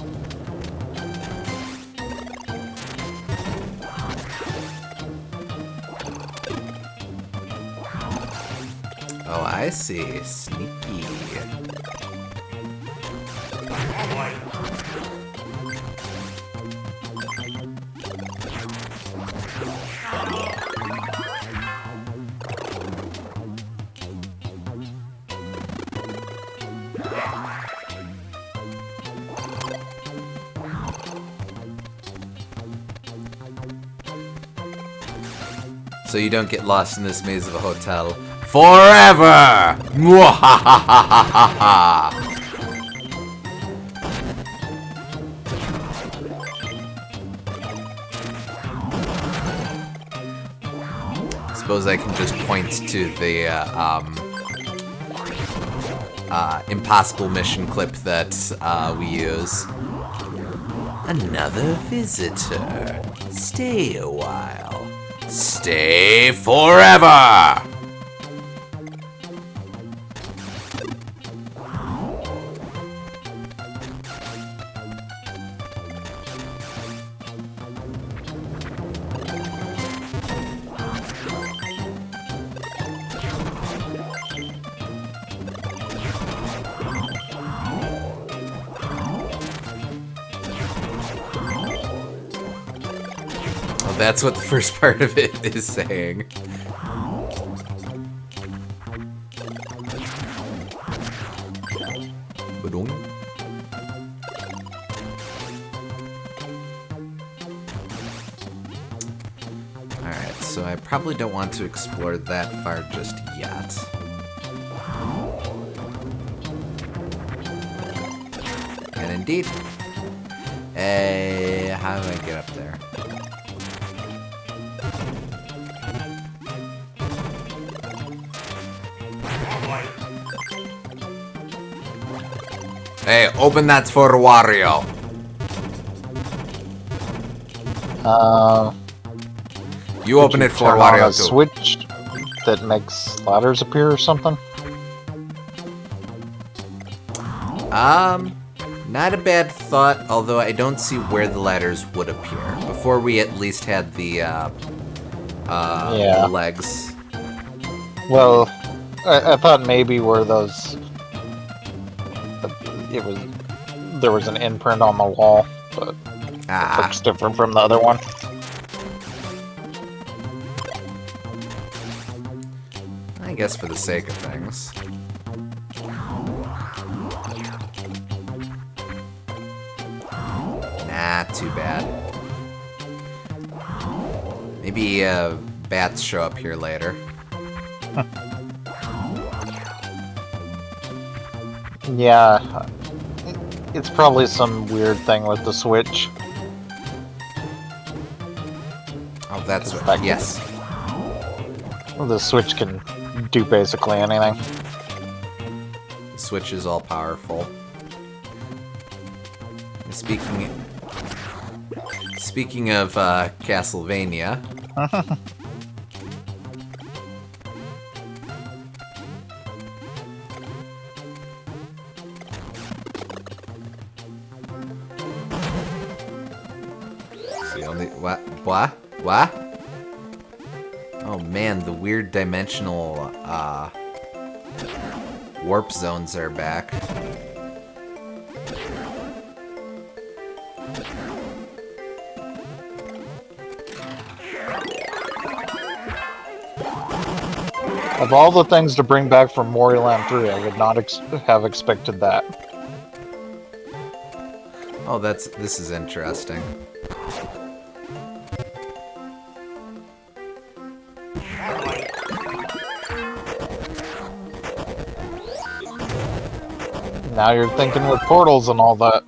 Oh, I see. Sneaky. So you don't get lost in this maze of a hotel forever! Mwahahahaha! Suppose I can just point to the impossible mission clip that we use. Another visitor. Stay a while. Stay forever! That's what the first part of it is saying. Alright, so I probably don't want to explore that far just yet. And indeed. How do I get up there? Hey, open that for Wario. You open it for Wario too. Switch that makes ladders appear or something? Not a bad thought, although I don't see where the ladders would appear. Before we at least had the, legs. Well, I thought maybe where those... There was an imprint on the wall, but it looks different from the other one. I guess for the sake of things. Not too bad. Maybe bats show up here later. Yeah, it's probably some weird thing with the Switch. Oh, that's what. Yes. The Switch can do basically anything. The Switch is all powerful. Speaking of Castlevania. What? Oh man, the weird dimensional warp zones are back. Of all the things to bring back from Wario Land 3, I would not have expected that. Oh, this is interesting. Now you're thinking with portals and all that.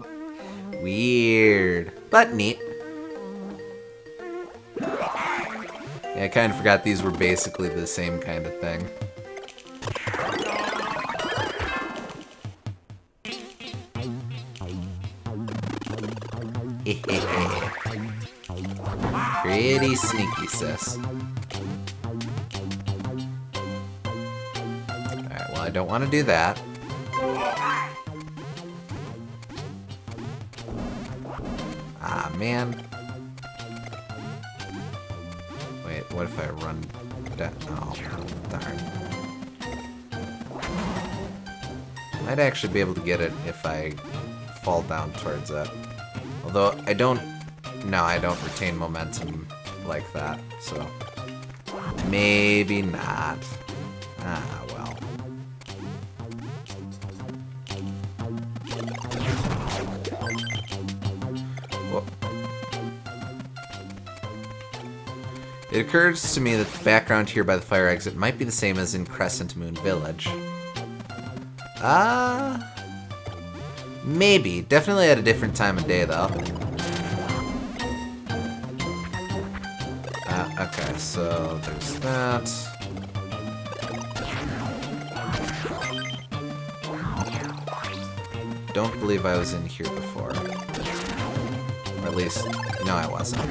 Weird, but neat. Yeah, I kind of forgot these were basically the same kind of thing. Pretty sneaky, sis. Alright, well, I don't want to do that. Ah, man. Wait, what if I run down? Oh, darn. Might actually be able to get it if I fall down towards it. Although, I don't retain momentum like that, so maybe not. Ah, well. Whoa. It occurs to me that the background here by the fire exit might be the same as in Crescent Moon Village. Maybe. Definitely at a different time of day, though. Okay, so there's that. Don't believe I was in here before. Or at least, no, I wasn't.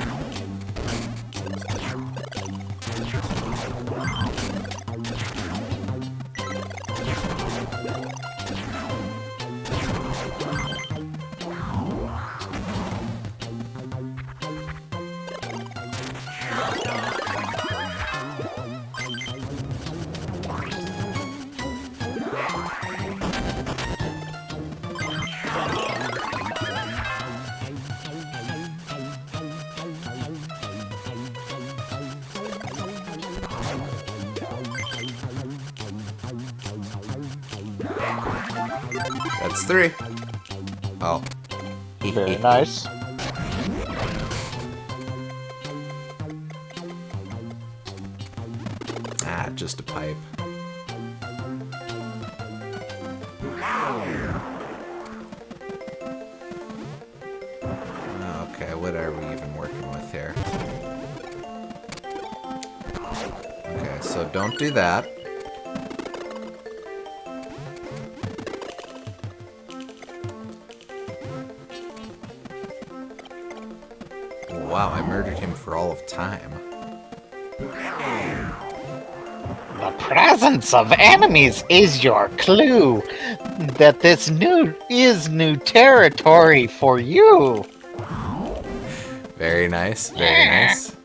That's 3. Oh. Very nice. Ah, just a pipe. Okay, what are we even working with here? Okay, so don't do that. Wow, I murdered him for all of time. The presence of enemies is your clue that this is new territory for you. Very nice, very nice.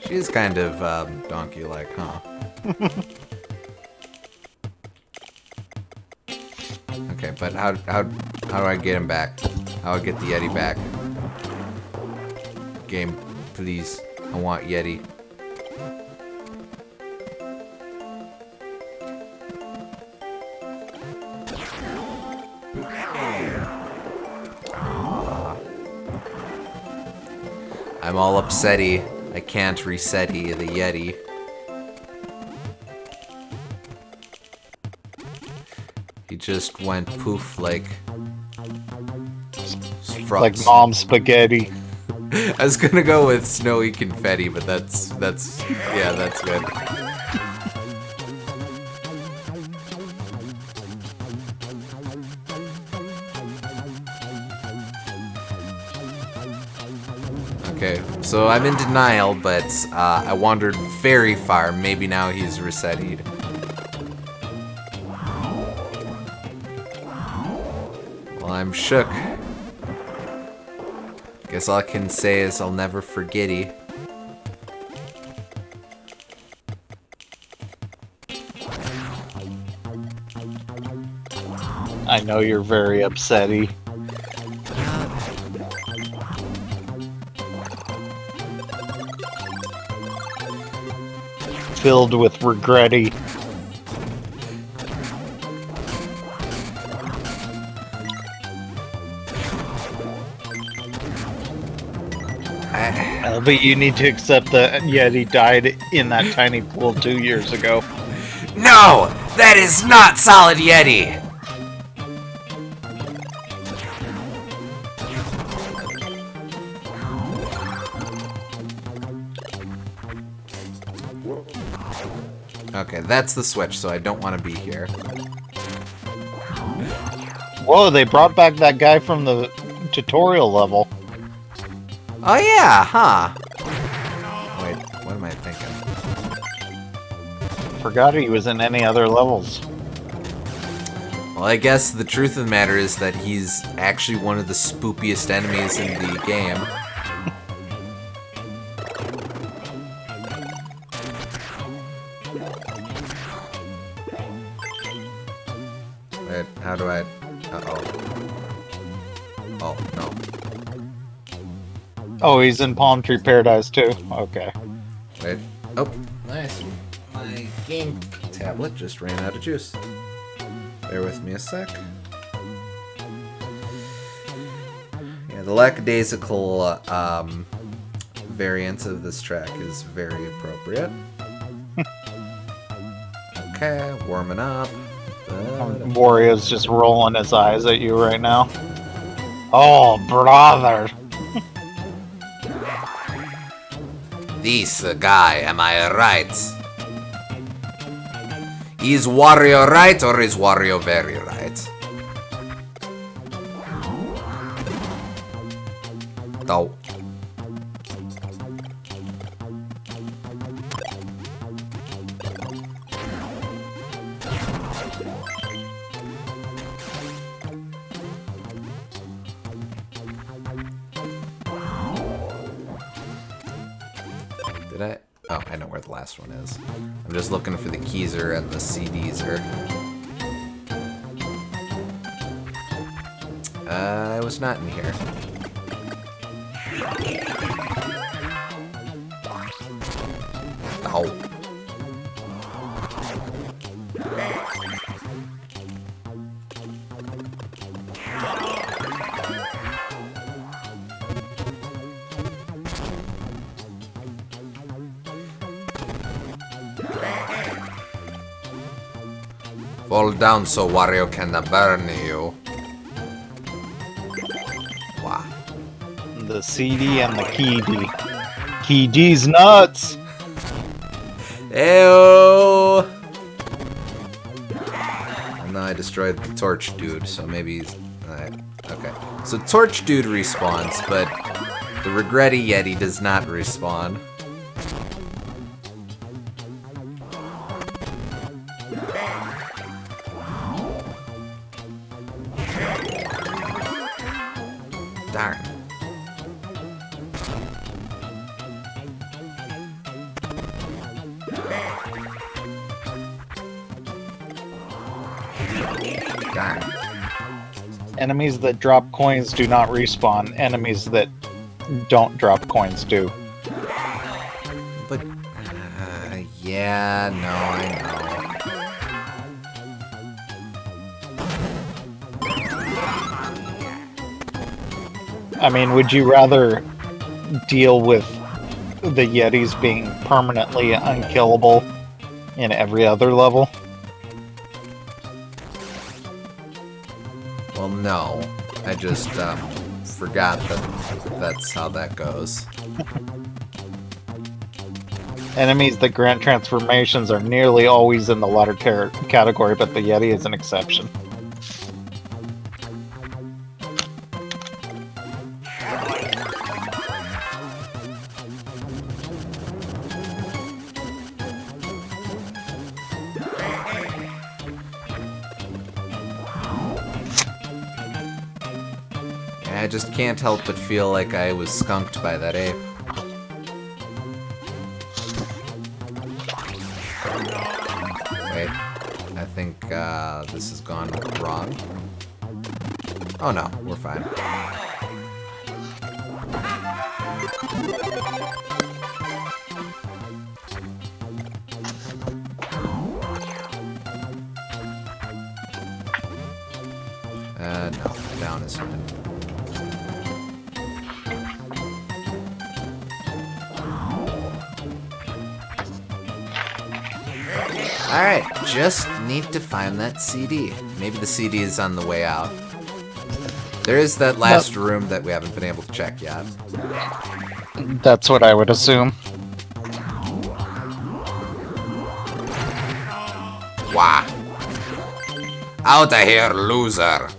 She's kind of donkey-like, huh? Okay, but how do I get him back? How do I get the Yeti back? Game, please. I want Yeti. I'm all upsetty. I can't resetty the Yeti. He just went poof like Like mom spaghetti. I was gonna go with snowy confetti, but that's yeah, that's good. Okay, so I'm in denial, but I wandered very far. Maybe now he's resetted. Well, I'm shook. Guess all I can say is I'll never forgetty. I know you're very upsetty. Filled with regretty. But you need to accept that Yeti died in that tiny pool 2 years ago. No! That is not Solid Yeti! Okay, that's the switch, so I don't want to be here. Whoa, they brought back that guy from the tutorial level. Oh yeah, huh? Wait, what am I thinking? Forgot he was in any other levels. Well, I guess the truth of the matter is that he's actually one of the spookiest enemies in the game. Wait, how do I... Uh-oh. Oh, no. Oh, he's in Palm Tree Paradise too. Okay. Wait. Oh, nice. My game tablet just ran out of juice. Bear with me a sec. Yeah, the lackadaisical variant of this track is very appropriate. Okay, warming up. Wario's just rolling his eyes at you right now. Oh, brother. This guy, am I right? Is Wario right or is Wario very right? No. Did I? Oh, I know where the last one is. I'm just looking for the keyser and the CDser. It was not in here. Oh. Fall down so Wario can burn you. Wow. The CD and the Key D. Key D's nuts! Ew! And now I destroyed the Torch Dude, so maybe he's... okay. So Torch Dude respawns, but the Regretty Yeti does not respawn. Darn. Darn. Enemies that drop coins do not respawn. Enemies that don't drop coins do. But, yeah, no, I know. I mean, would you rather deal with the Yetis being permanently unkillable in every other level? Well, no. I just, forgot that that's how that goes. Enemies that grant transformations are nearly always in the latter category, but the Yeti is an exception. I just can't help but feel like I was skunked by that ape. Wait, I think this has gone wrong. Oh no, we're fine. No, down is fine. Alright, just need to find that CD. Maybe the CD is on the way out. There is that last room that we haven't been able to check yet. That's what I would assume. Wah! Out of here, loser!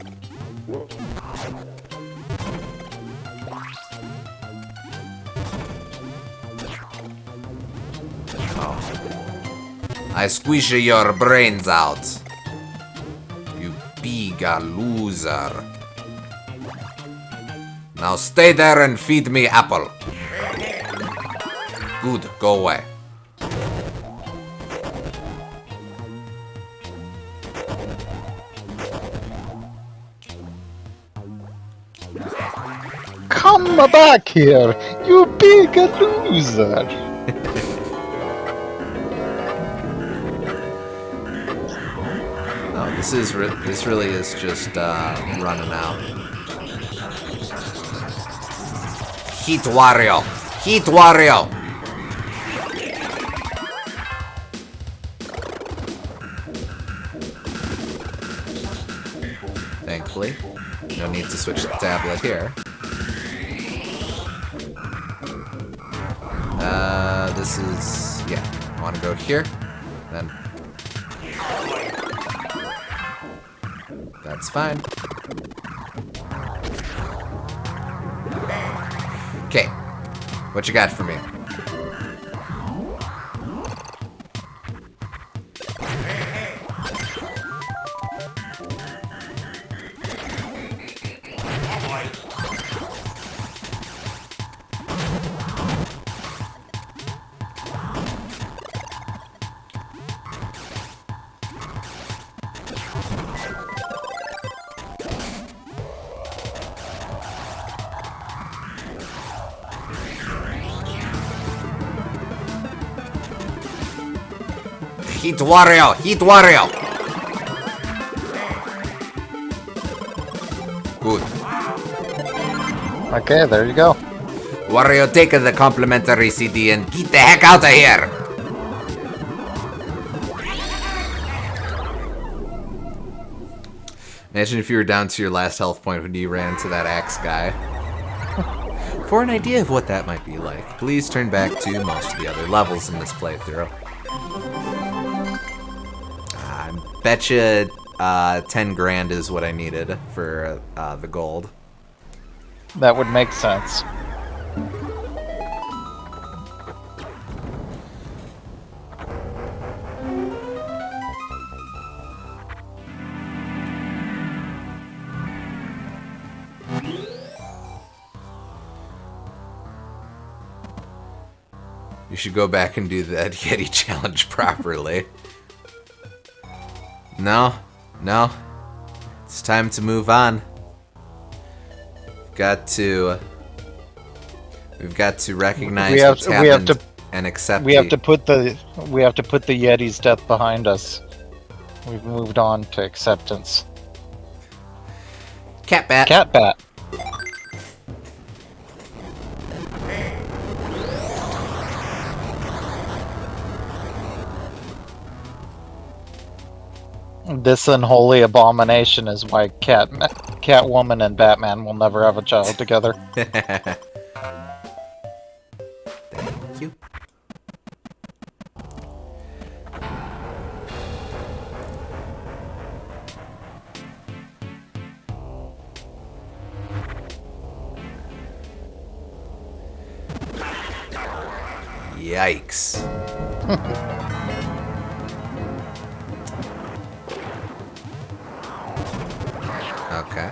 I squish your brains out. You big loser. Now stay there and feed me apple. Good, go away. Come back here, you big loser. This really is just running out. Heat Wario! Heat Wario! Thankfully, no need to switch the tablet here. This is, yeah, I want to go here, then. That's fine. Okay, what you got for me? Heat Wario! Heat Wario! Good. Okay, there you go. Wario, take the complimentary CD and get the heck out of here! Imagine if you were down to your last health point when you ran into that axe guy. For an idea of what that might be like, please turn back to most of the other levels in this playthrough. I betcha 10 grand is what I needed for the gold. That would make sense. You should go back and do that Yeti challenge properly. No. It's time to move on. We've got to recognize what's happened and accept. We have to put the Yeti's death behind us. We've moved on to acceptance. Cat bat. Cat bat. This unholy abomination is why Catwoman and Batman will never have a child together. Thank you. Yikes. Okay.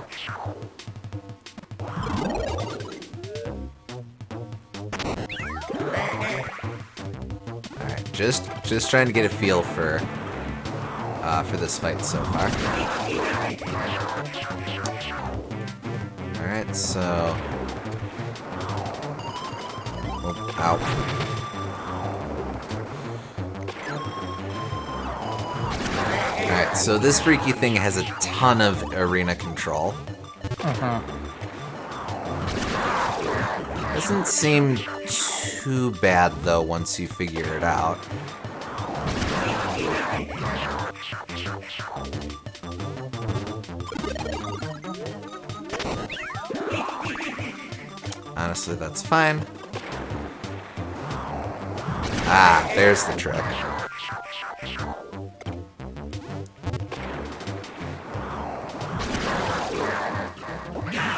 Alright, just trying to get a feel for this fight so far. Alright, so oh, ow. Alright, so this freaky thing has a ton of arena control. Doesn't seem too bad, though, once you figure it out. Honestly, that's fine. Ah, there's the trick.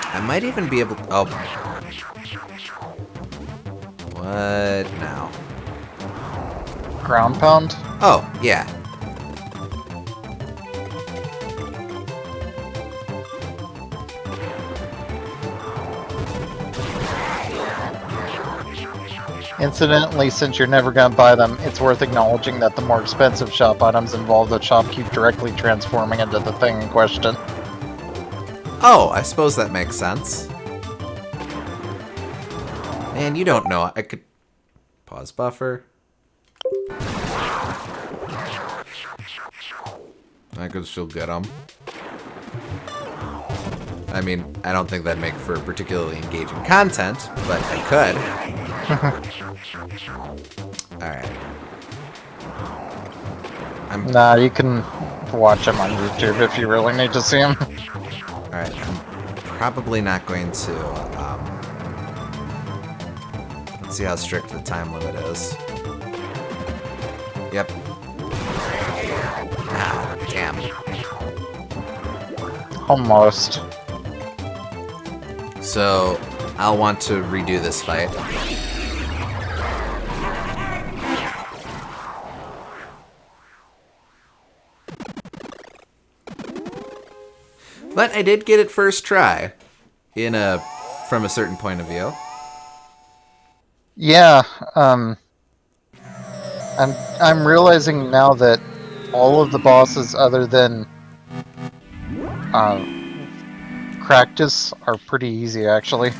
I might even be able to... Oh. What now? Ground pound? Oh, yeah. Incidentally, since you're never gonna buy them, it's worth acknowledging that the more expensive shop items involve the shopkeep directly transforming into the thing in question. Oh, I suppose that makes sense. Man, you don't know. I could... Pause buffer. I could still get them. I mean, I don't think that'd make for particularly engaging content, but I could. Alright. Nah, you can watch them on YouTube if you really need to see them. Alright, I'm probably not going to, let's see how strict the time limit is. Yep. Ah, damn. Almost. So, I'll want to redo this fight. But I did get it first try, from a certain point of view. Yeah, I'm realizing now that all of the bosses other than Cractus are pretty easy, actually.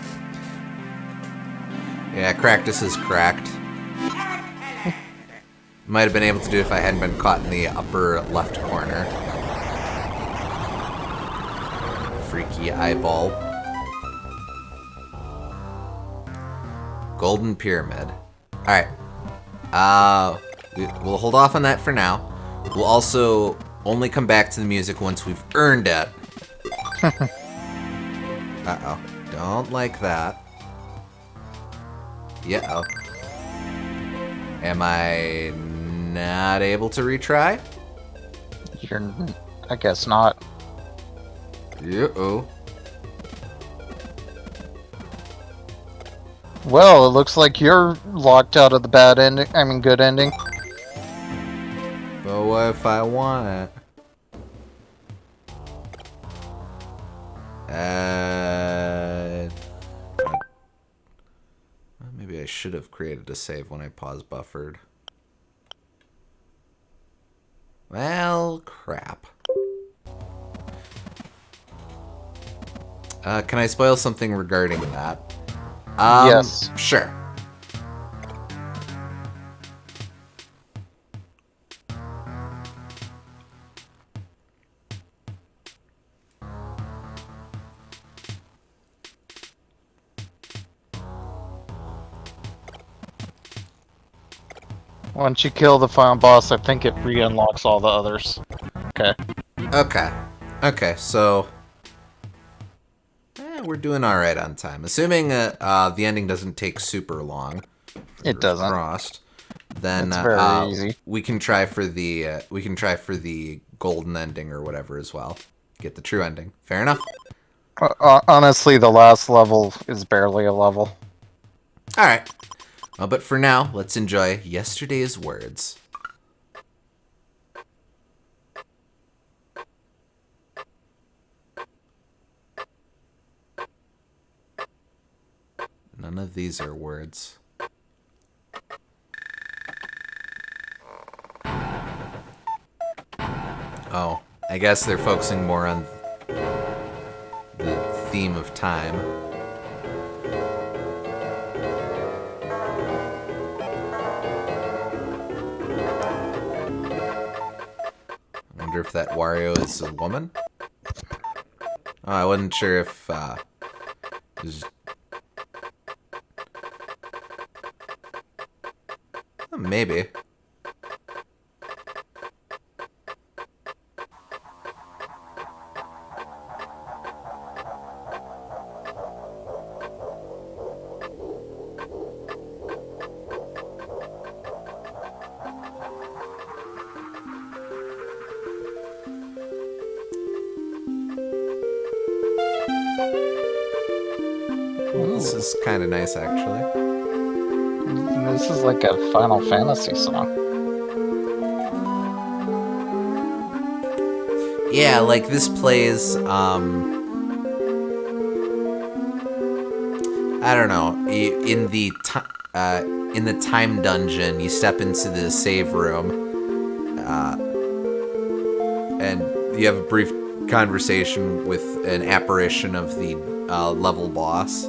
Yeah, Cractus is cracked. Might have been able to do it if I hadn't been caught in the upper left corner. Freaky eyeball. Golden Pyramid. Alright. We'll hold off on that for now. We'll also only come back to the music once we've earned it. Uh-oh. Don't like that. Yeah-oh. Am I not able to retry? I guess not. Uh-oh. Well, it looks like you're locked out of the bad ending. I mean, good ending. But what if I want it? Maybe I should have created a save when I pause buffered. Well, crap. Can I spoil something regarding that? Yes. Sure. Once you kill the final boss, I think it re-unlocks all the others. Okay. Okay, so... we're doing alright on time. Assuming the ending doesn't take super long. It doesn't. Crossed. Then it's very easy. we can try for the golden ending or whatever as well. Get the true ending. Fair enough? Honestly, the last level is barely a level. Alright. But for now, let's enjoy yesterday's words. None of these are words. Oh, I guess they're focusing more on the theme of time. I wonder if that Wario is a woman? Oh, I wasn't sure if it was... Oh, maybe. This is kind of nice, actually. This is like a Final Fantasy song. Yeah, like this plays, I don't know, in the time dungeon, you step into the save room, and you have a brief conversation with an apparition of the level boss.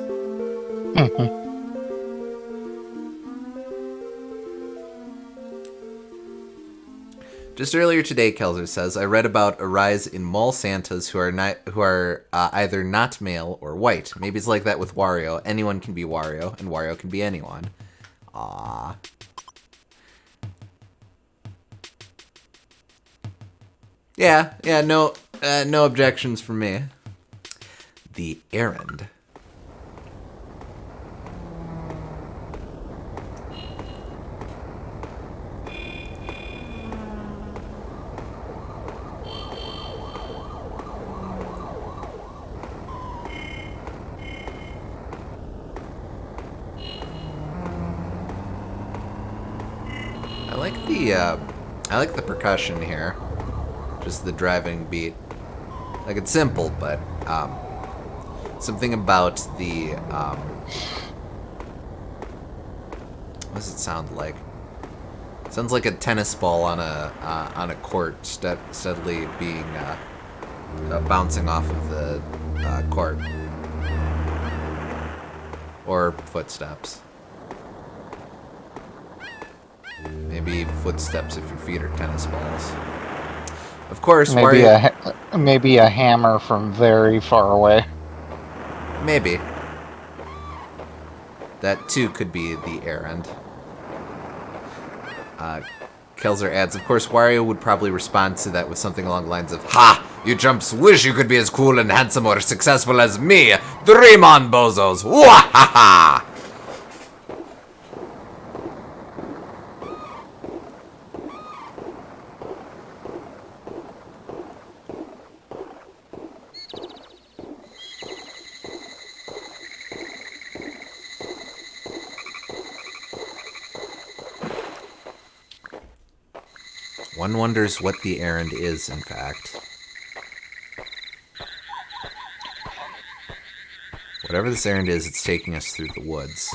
Just earlier today, Kelzer says, I read about a rise in mall Santas who are either not male or white. Maybe it's like that with Wario. Anyone can be Wario, and Wario can be anyone. Aww. Yeah, no objections from me. The errand. I like the percussion here. Just the driving beat. Like, it's simple, but something about the what does it sound like? It sounds like a tennis ball on a court steadily being bouncing off of the court, or footsteps. Maybe footsteps if your feet are tennis balls. Of course, maybe a hammer from very far away. Maybe. That too could be the errand. Kelzer adds, of course, Wario would probably respond to that with something along the lines of, "Ha! You chumps wish you could be as cool and handsome or successful as me. Dream on, bozos. Wahaha! One wonders what the errand is, in fact. Whatever this errand is, it's taking us through the woods.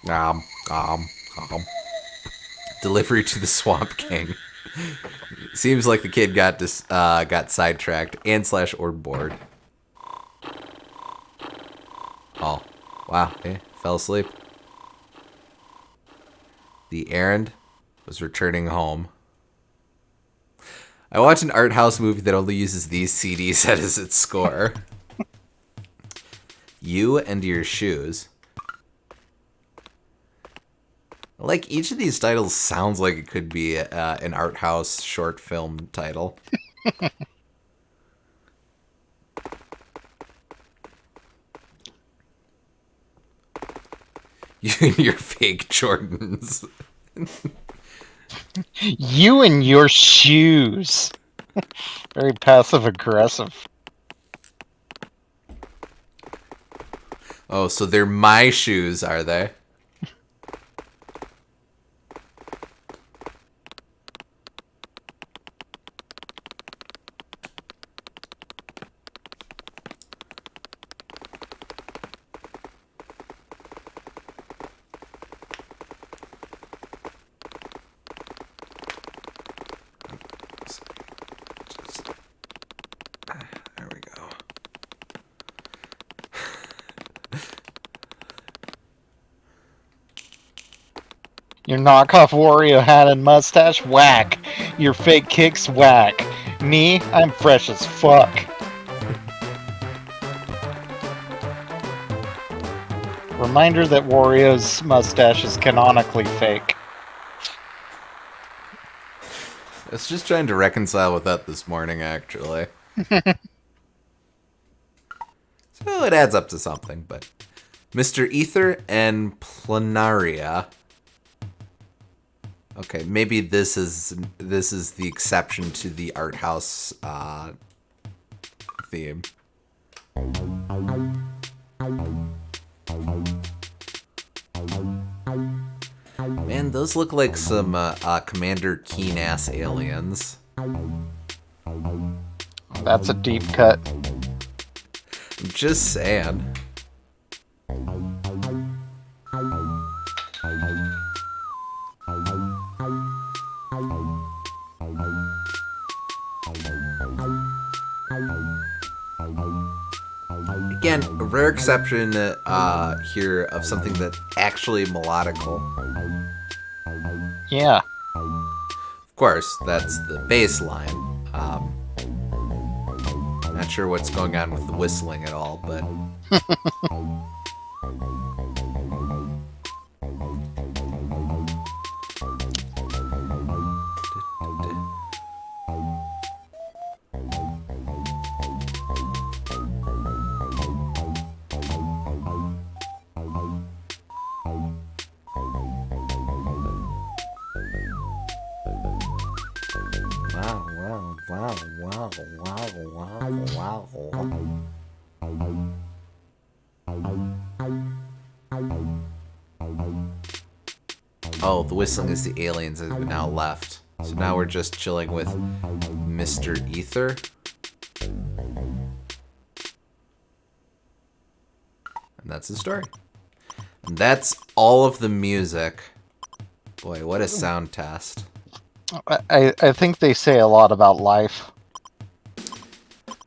Um. Delivery to the Swamp King. Seems like the kid got sidetracked and / or bored. Oh. Wow, hey, fell asleep. The errand was returning home. I watched an art house movie that only uses these CDs as its score. You and Your Shoes. Like, each of these titles sounds like it could be an art house short film title. You and your fake Jordans. You and your shoes. Very passive aggressive. Oh, so they're my shoes, are they? There we go. Your knockoff Wario hat and mustache, whack. Your fake kicks, whack. Me, I'm fresh as fuck. Reminder that Wario's mustache is canonically fake. I was just trying to reconcile with that this morning, actually. So it adds up to something, but... Mr. Ether and Planaria. Okay, maybe this is the exception to the art house theme. Man, those look like some Commander Keen-ass aliens. That's a deep cut. I'm just saying. Again, a rare exception here of something that's actually melodical. Yeah. Of course, that's the bass line. Not sure what's going on with the whistling at all, but... Oh, the whistling is the aliens that have now left. So now we're just chilling with Mr. Ether. And that's the story. And that's all of the music. Boy, what a sound test. I think they say a lot about life.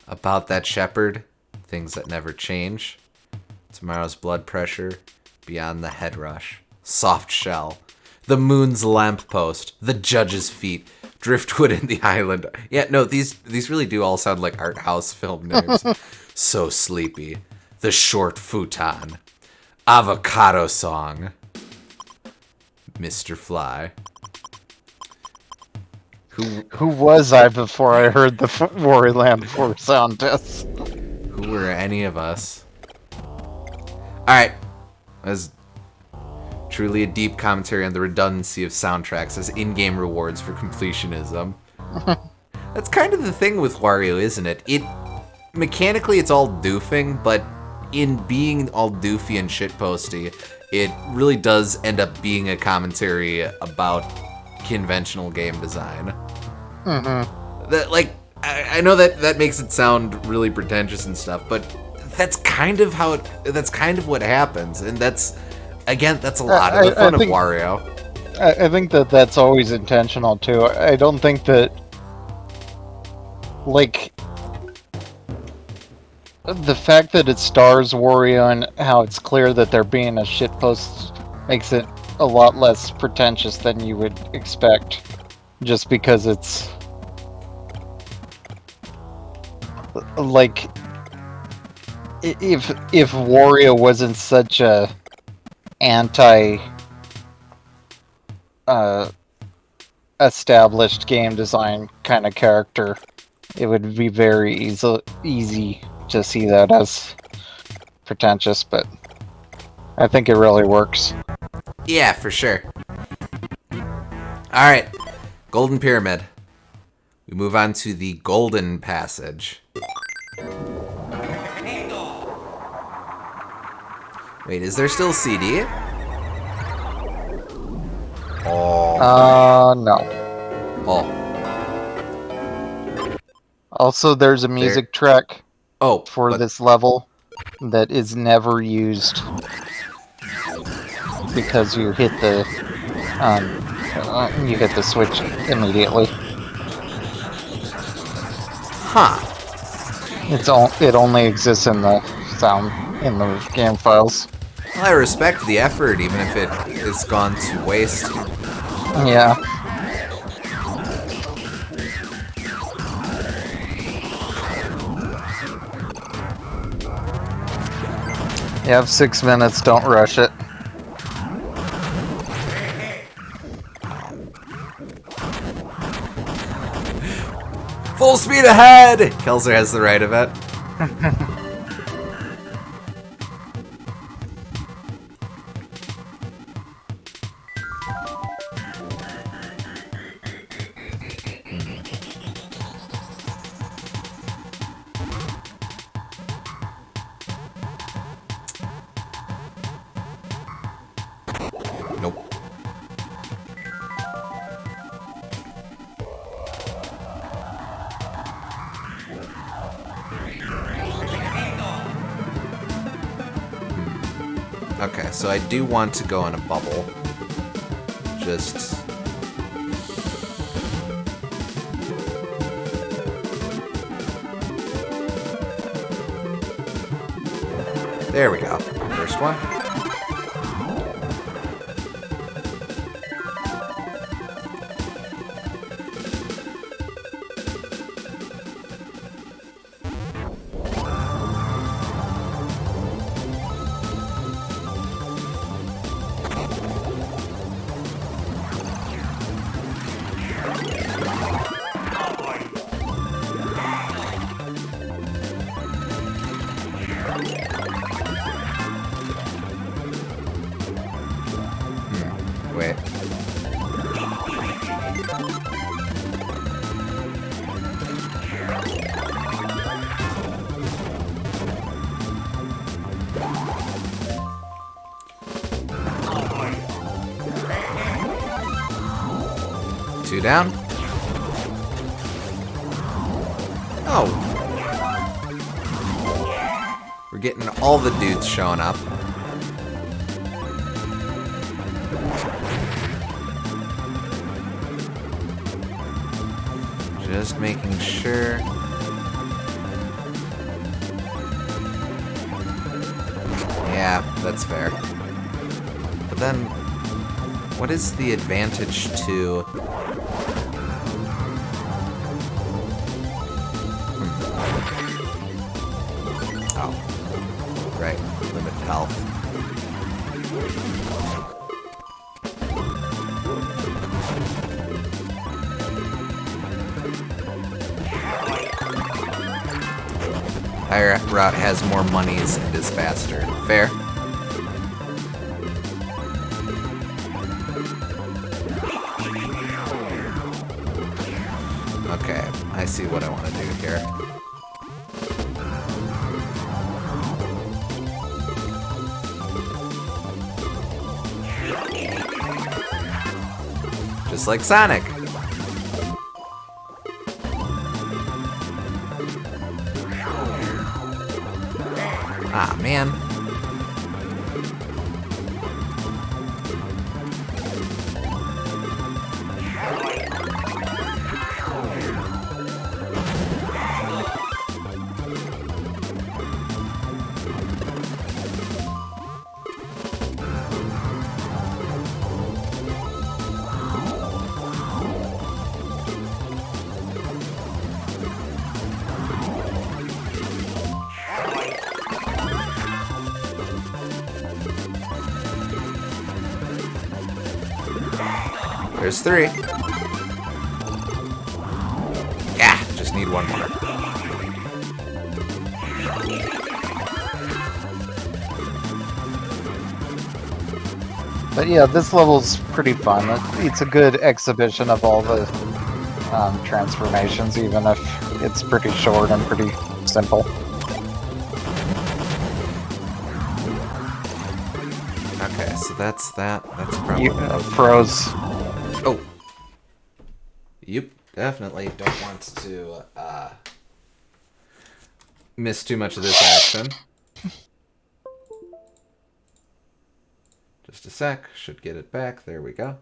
About that shepherd, things that never change. Tomorrow's blood pressure, beyond the head rush. Soft shell. The moon's lamppost. The judge's feet. Driftwood in the island. Yeah, no, these really do all sound like art house film names. So sleepy. The short futon. Avocado song. Mr. Fly. Who was I before I heard the Wario Land 4 sound tests? Who were any of us? Alright. That was truly a deep commentary on the redundancy of soundtracks as in-game rewards for completionism. That's kind of the thing with Wario, isn't it? Mechanically, it's all doofing, but in being all doofy and shitposty, it really does end up being a commentary about conventional game design. That, like, I know that makes it sound really pretentious and stuff, but that's kind of what happens, and that's a lot of the fun of Wario. I think that's always intentional too. I don't think that, like, the fact that it stars Wario and how it's clear that they're being a shitpost makes it a lot less pretentious than you would expect, just because it's like, if Wario wasn't such a anti established game design kind of character, it would be very easy to see that as pretentious, but I think it really works. Yeah, for sure. Alright, Golden Pyramid. We move on to the Golden Passage. Wait, is there still CD? Oh. No. Oh. Also, there's a music track for but this level that is never used because you hit the switch immediately. Huh. It only exists in the game files. Well, I respect the effort, even if it is gone to waste. Yeah. You have 6 minutes, don't rush it. Full speed ahead! Kelzer has the right of it. Nope. Okay, so I do want to go in a bubble. Just... There we go. First one. Wait. Two down. Oh. We're getting all the dudes showing up. Just making sure. Yeah, that's fair. But then, what is the advantage to... Oh. Right, limited health. Higher route has more monies and is faster. Fair. Okay, I see what I want to do here. Just like Sonic. Ah, man. There's 3. Yeah, just need 1 more. But yeah, this level's pretty fun. It's a good exhibition of all the transformations, even if it's pretty short and pretty simple. Okay, so that's that. That's probably... Froze. Oh. Yep, definitely don't want to miss too much of this action. Just a sec. Should get it back. There we go.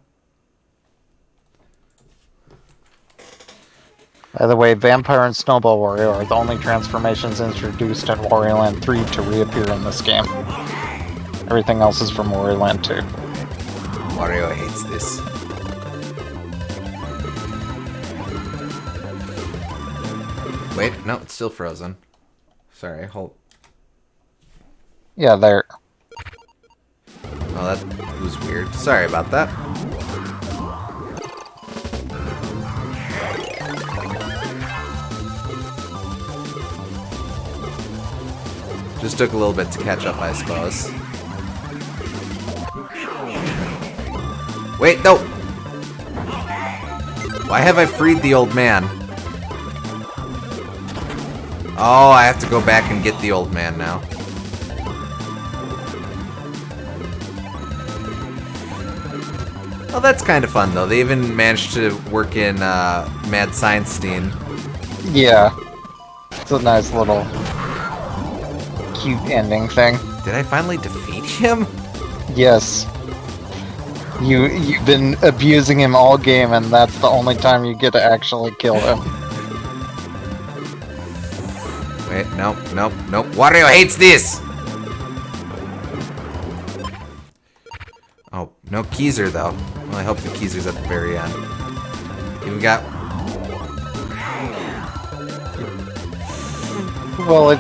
By the way, Vampire and Snowball Wario are the only transformations introduced in Wario Land 3 to reappear in this game. Everything else is from Wario Land 2. Wario hates this. Wait, no, it's still frozen. Sorry, hold. Yeah, there. Oh, that was weird. Sorry about that. Just took a little bit to catch up, I suppose. Wait, no! Why have I freed the old man? Oh, I have to go back and get the old man now. Well, that's kind of fun, though. They even managed to work in Mad Science-Stein. Yeah. It's a nice little cute ending thing. Did I finally defeat him? Yes. You've been abusing him all game, and that's the only time you get to actually kill him. Wait, nope, nope, nope. Wario hates this! Oh, no Keyser, though. Well, I hope the Keyser's at the very end. Even got... Well,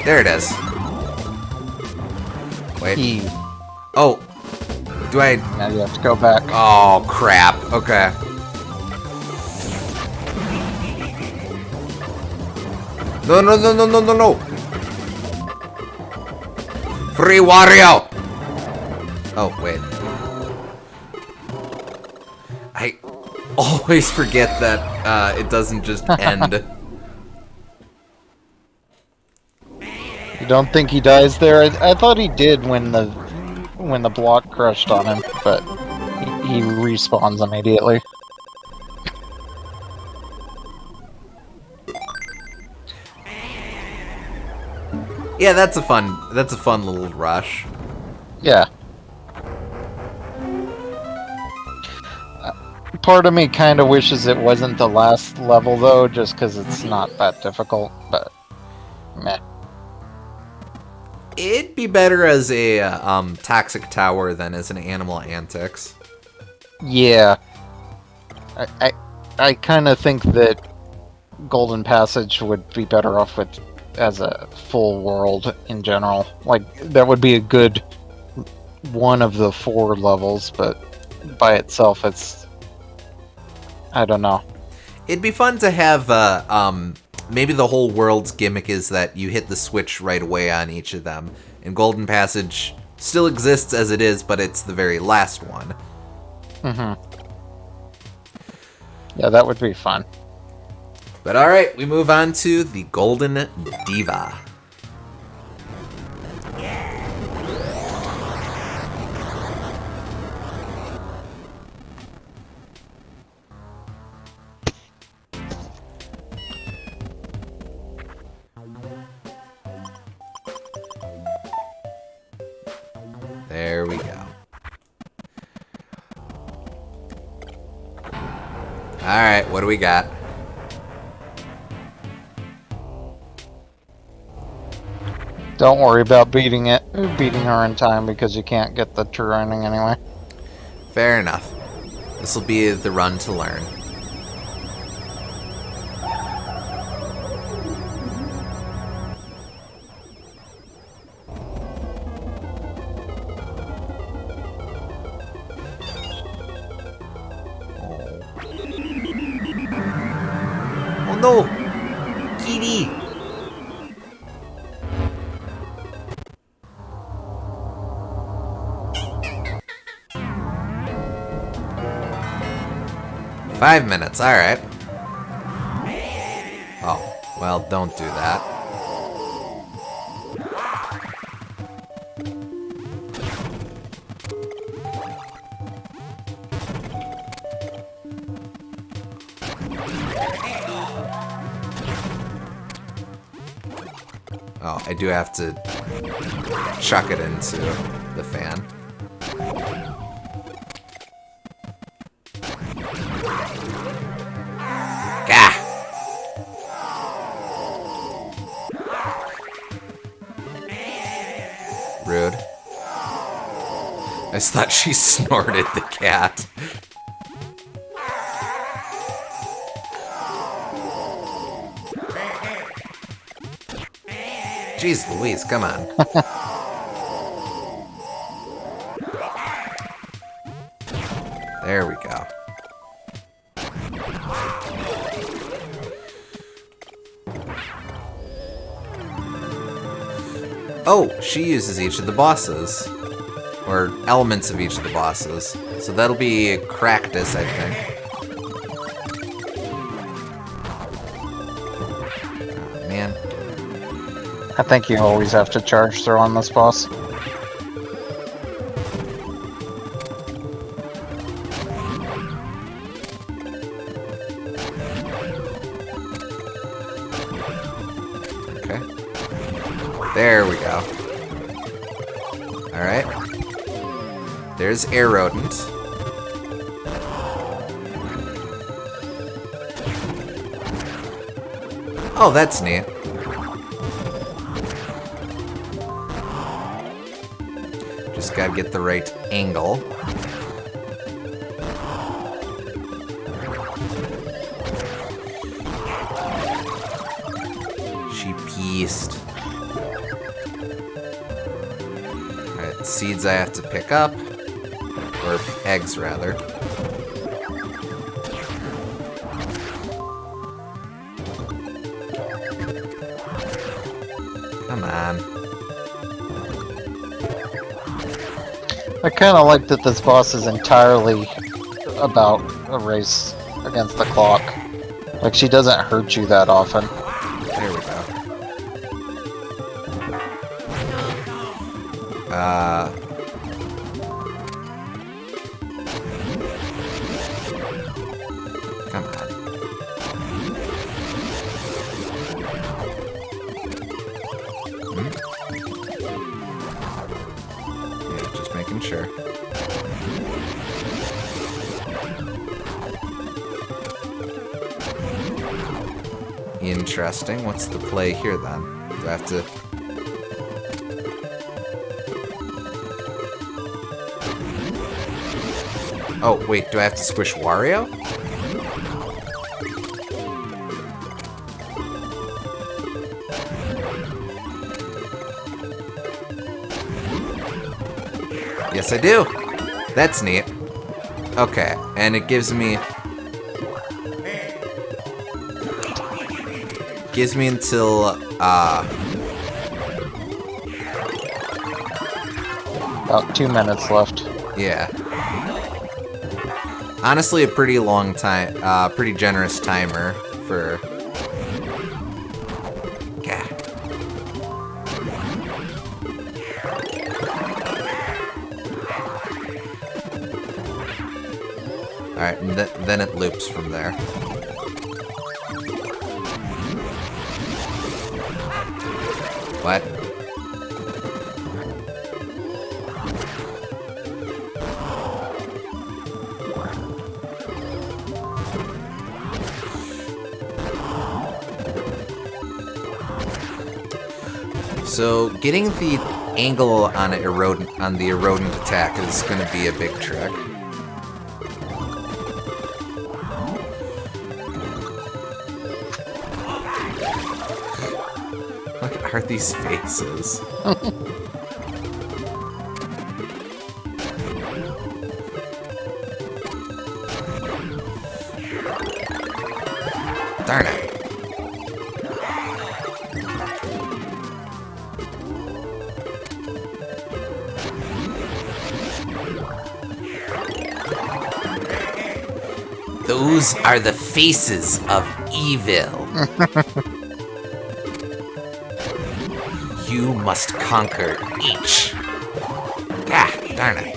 There it is. Wait. E. Oh. Do I... Now you have to go back. Oh, crap. Okay. No, no, no, no, no, no, no. Free Wario! Oh, wait. I always forget that it doesn't just end. You don't think he dies there? I thought he did when the block crushed on him, but he respawns immediately. Yeah, that's a fun little rush. Yeah. Part of me kind of wishes it wasn't the last level, though, just because it's not that difficult, but meh. It'd be better as a toxic tower than as an Animal Antics. Yeah. I kind of think that Golden Passage would be better off with as a full world in general. Like, that would be a good one of the 4 levels, but by itself it's... I don't know. It'd be fun to have maybe the whole world's gimmick is that you hit the switch right away on each of them. And Golden Passage still exists as it is, but it's the very last one. Mm-hmm. Yeah, that would be fun. But alright, we move on to the Golden Diva. There we go. Alright, what do we got? Don't worry about beating her in time because you can't get the true ending anyway. Fair enough. This will be the run to learn. Oh no! Kitty! Five minutes, alright. Oh, well, don't do that. Oh, I do have to chuck it into the fan. Rude. I just thought she snorted the cat. Jeez Louise, come on. There we go. Oh, she uses each of the bosses. Or elements of each of the bosses. So that'll be Cractus, I think. Oh, man. I think you always have to charge through on this boss. Okay. There we go. Alright. There's Air Rodent. Oh, that's neat. Just gotta get the right angle. She pieced. Alright, seeds I have to pick up. Or eggs, rather. Come on. I kind of like that this boss is entirely about a race against the clock. Like, she doesn't hurt you that often. There we go. Come on. Yeah, just making sure. Interesting. What's the play here then? Do I have to... Oh, wait, do I have to squish Wario? Yes, I do. That's neat. Okay, and it gives me... gives me until, About 2 minutes left. yeah. Honestly, a pretty long time, pretty generous timer for... Yeah. Alright, and then it loops from there. What? So getting the angle on the erodent attack is going to be a big trick. What are these faces? Darn it. Those are the faces of evil. You must conquer each. Ah, darn it.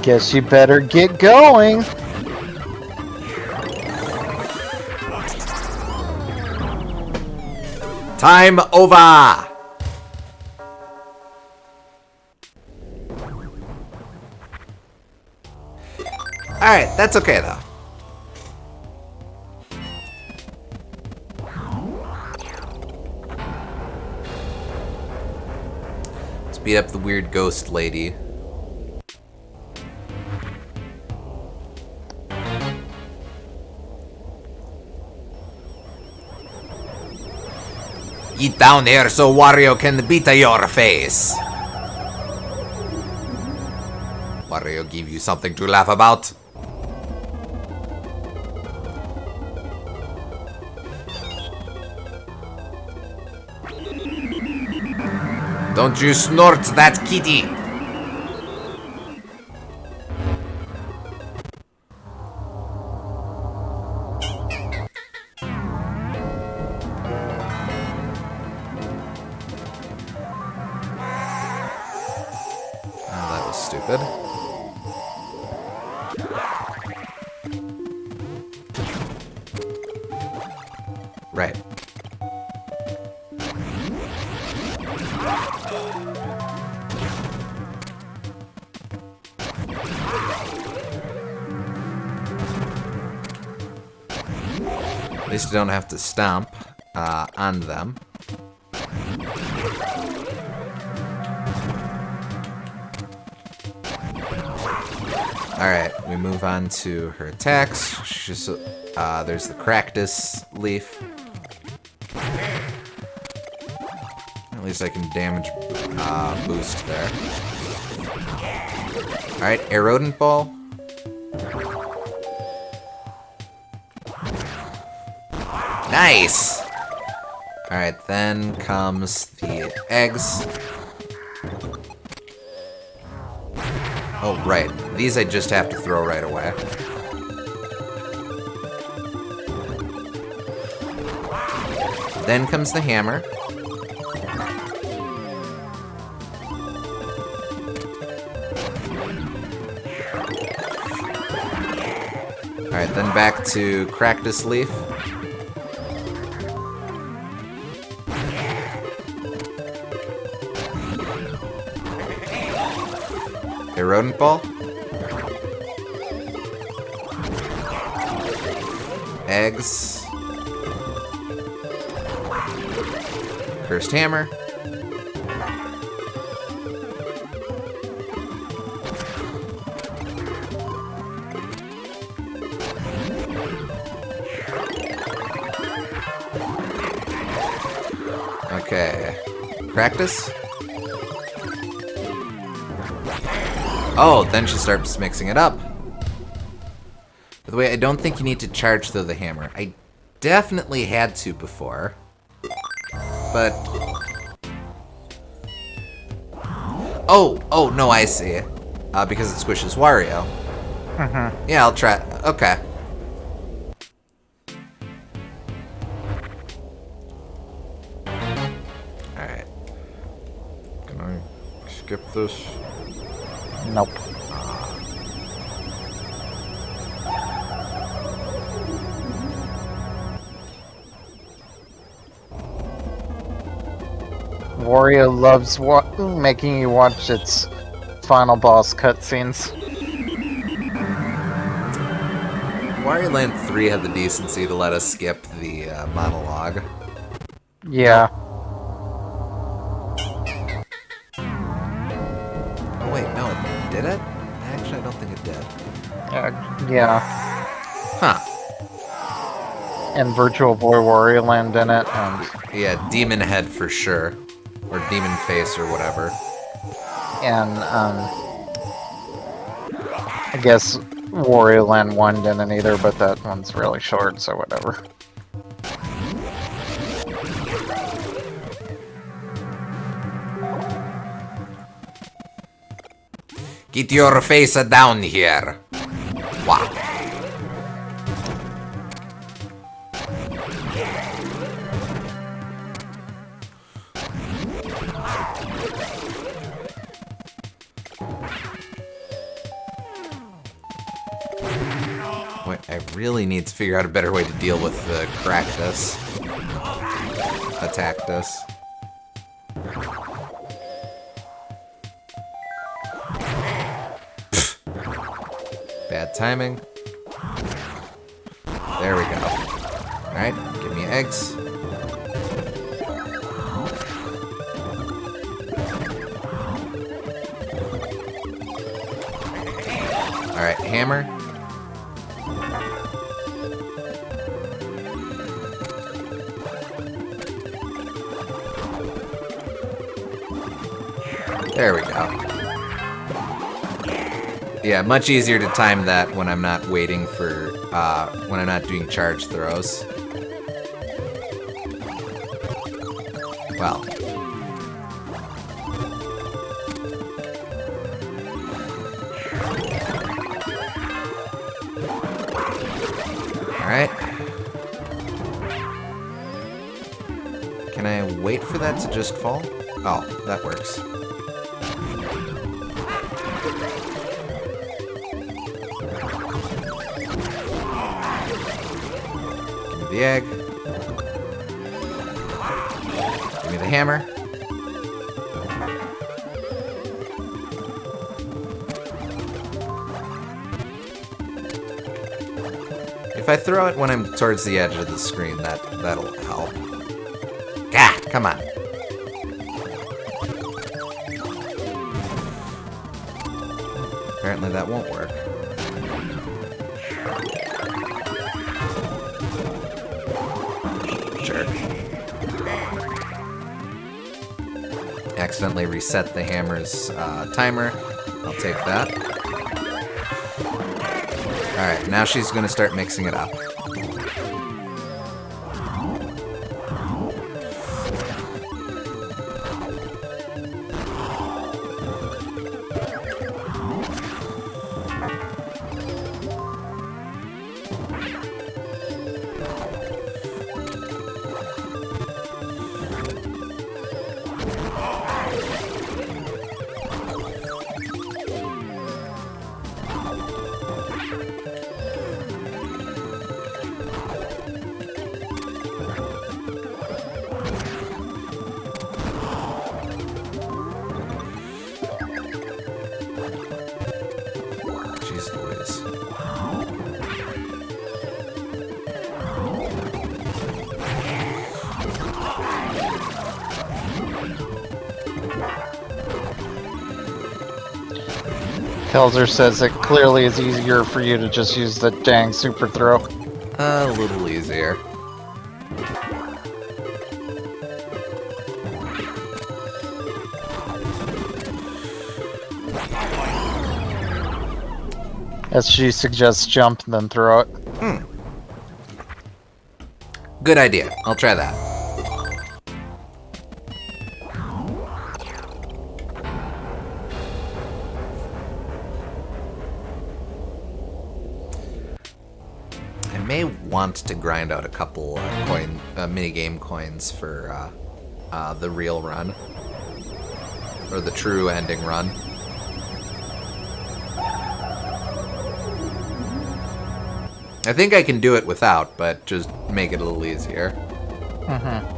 Guess you better get going. Time over! Alright, that's okay though. Let's beat up the weird ghost lady. Get down here so Wario can beat your face. Wario give you something to laugh about. Don't you snort that kitty! Oh, that was stupid. Right. At least you don't have to stomp on them. Alright, we move on to her attacks. She's, there's the Cactus Leaf. At least I can damage boost there. Alright, Erodent Ball. Nice! Alright, then comes the eggs. Oh, right. These I just have to throw right away. Then comes the hammer. Alright, then back to Cactus Leaf. Erodent Ball. Eggs. Cursed Hammer. Okay. Practice. Oh, then she starts mixing it up. By the way, I don't think you need to charge through the hammer. I definitely had to before. But... Oh, no, I see. Because it squishes Wario. Yeah, I'll try. Okay. Alright. Can I skip this? Nope. Wario loves making you watch its final boss cutscenes. Wario Land 3 had the decency to let us skip the monologue. Yeah. Oh wait, no, it did it? Actually, I don't think it did. Yeah. Huh. And Virtual Boy Wario Land in it, and... Yeah, Demon Head for sure. Or Demon Face or whatever. And, I guess Wario Land 1 didn't either, but that one's really short, so whatever. Get your face down here. Wow. Wait, I really need to figure out a better way to deal with the Cractus. Attack-tus. Bad timing. There we go. Alright, give me eggs. Alright, hammer. There we go. Yeah, much easier to time that when I'm not waiting for, when I'm not doing charge throws. Well. Alright. Can I wait for that to just fall? Oh, that works. The egg. Give me the hammer. If I throw it when I'm towards the edge of the screen, that'll help. Gah! Come on. Apparently that won't work. Accidentally reset the hammer's timer. I'll take that. Alright, now she's gonna start mixing it up. Kelzer says it clearly is easier for you to just use the dang super throw. A little easier. As she suggests, jump and then throw it. Good idea. I'll try that. I may want to grind out a couple minigame coins for the real run. Or the true ending run. I think I can do it without, but just make it a little easier. Mm-hmm.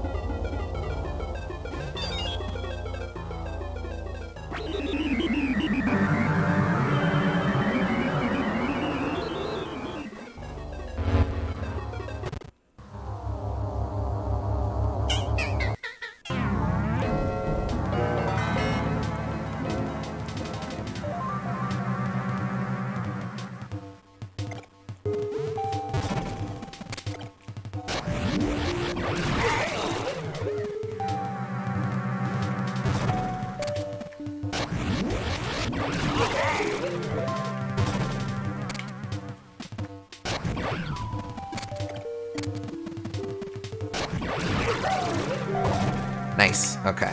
Nice. Okay.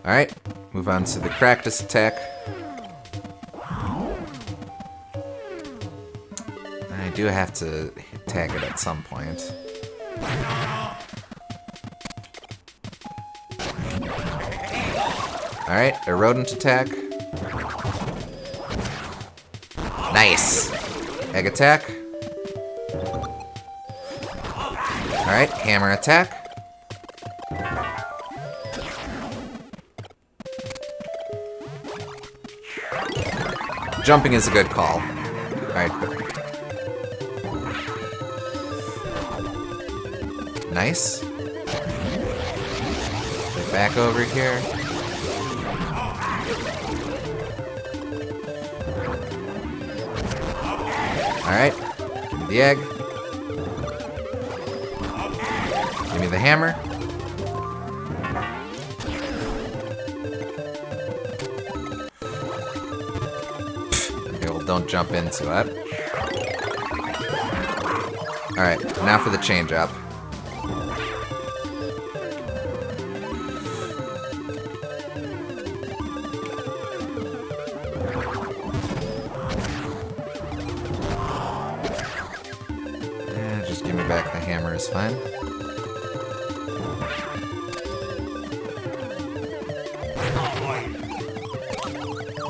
Alright. Move on to the practice attack. I do have to tag it at some point. Alright, a rodent attack. Nice! Egg attack. Alright, hammer attack. Jumping is a good call. Alright. Nice. Get back over here. Alright. Give me the egg. Give me the hammer. Okay, well, don't jump into it. Alright, now for the change up. Just give me back the hammer is fine.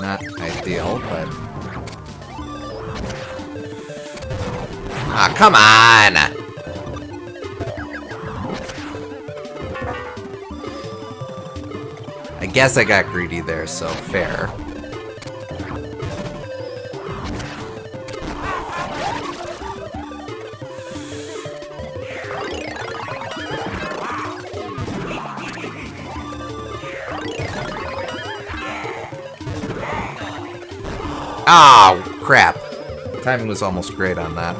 Not ideal, but... Ah, come on! I guess I got greedy there, so fair. Oh, crap. Timing was almost great on that.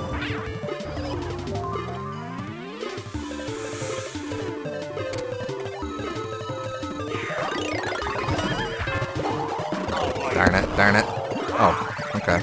Darn it, darn it. Oh, okay.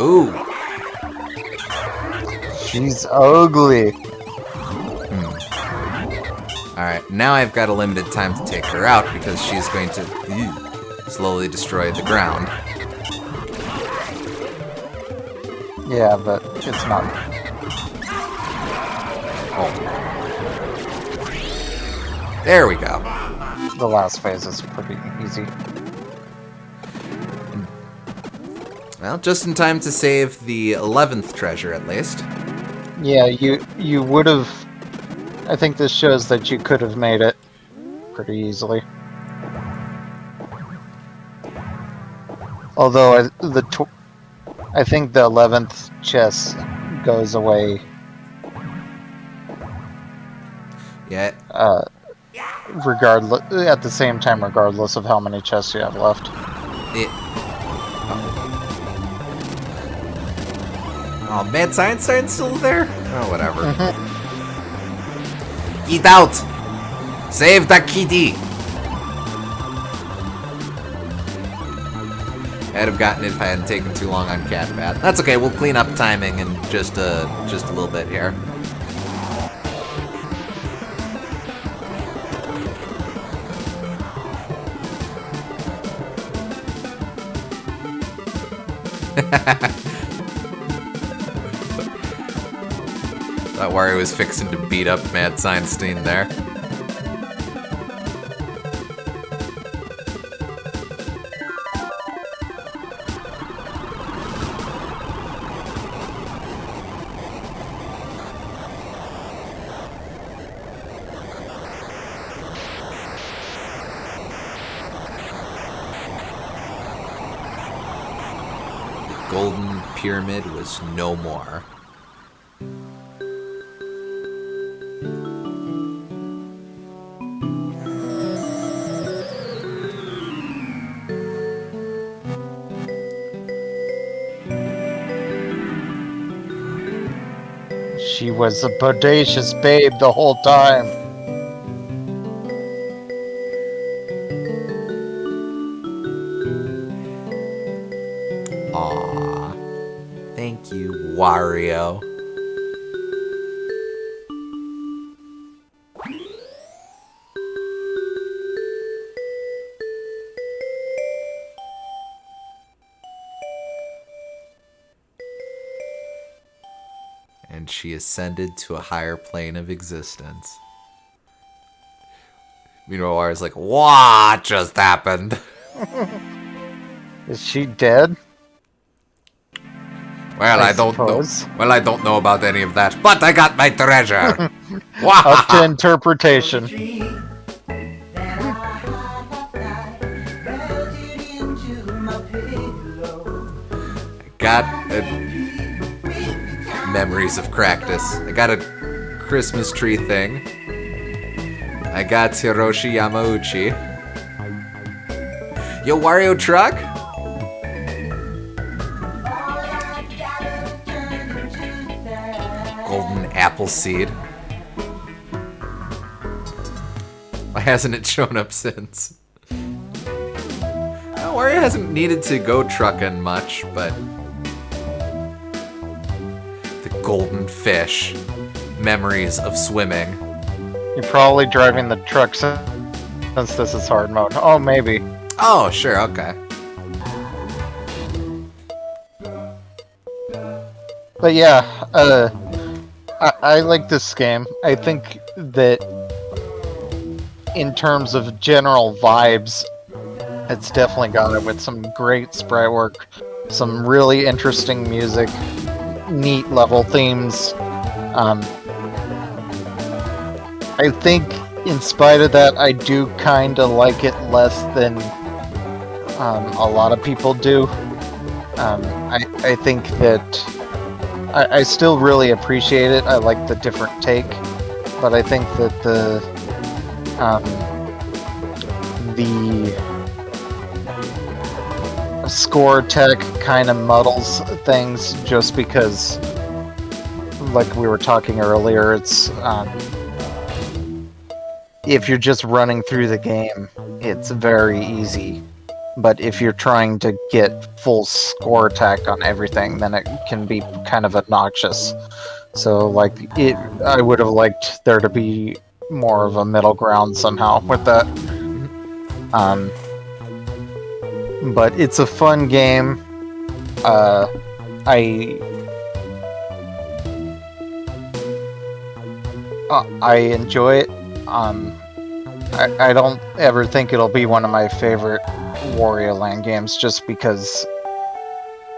Ooh. She's ugly. Alright, now I've got a limited time to take her out because she's going to slowly destroy the ground. Yeah, but it's not. Oh. There we go. The last phase is pretty easy. Well, just in time to save the 11th treasure, at least. Yeah, you would have... I think this shows that you could have made it pretty easily. Although I think the 11th chest goes away. Yeah. regardless, at the same time, regardless of how many chests you have left. Oh, Mad Science still there? Oh, whatever. Get out! Save the kitty! I'd have gotten it if I hadn't taken too long on Cat Bath. That's okay, we'll clean up timing in just a little bit here. Thought Wario was fixing to beat up Mad Seinstein there. Golden Pyramid was no more. She was a bodacious babe the whole time. Aww. Thank you, Wario. And she ascended to a higher plane of existence. Meanwhile, Wario's like, what just happened? Is she dead? Well, I don't know. Well, I don't know about any of that, but I got my treasure. Up to interpretation. I got memories of Cractus. I got a Christmas tree thing. I got Hiroshi Yamauchi. Yo, Wario truck? Golden apple seed. Why hasn't it shown up since? Well, Wario hasn't needed to go trucking much, but the golden fish. Memories of swimming. You're probably driving the truck since this is hard mode. Oh, maybe. Oh, sure, okay. But yeah, I like this game. I think that in terms of general vibes, it's definitely got it with some great sprite work, some really interesting music, neat level themes. I think in spite of that, I do kind of like it less than a lot of people do. I think that I still really appreciate it. I like the different take, but I think that the score tech kind of muddles things just because, like we were talking earlier, it's if you're just running through the game, it's very easy. But if you're trying to get full score attack on everything, then it can be kind of obnoxious. So, like, I would have liked there to be more of a middle ground somehow with that. But it's a fun game. I enjoy it. I don't ever think it'll be one of my favorite Wario Land games just because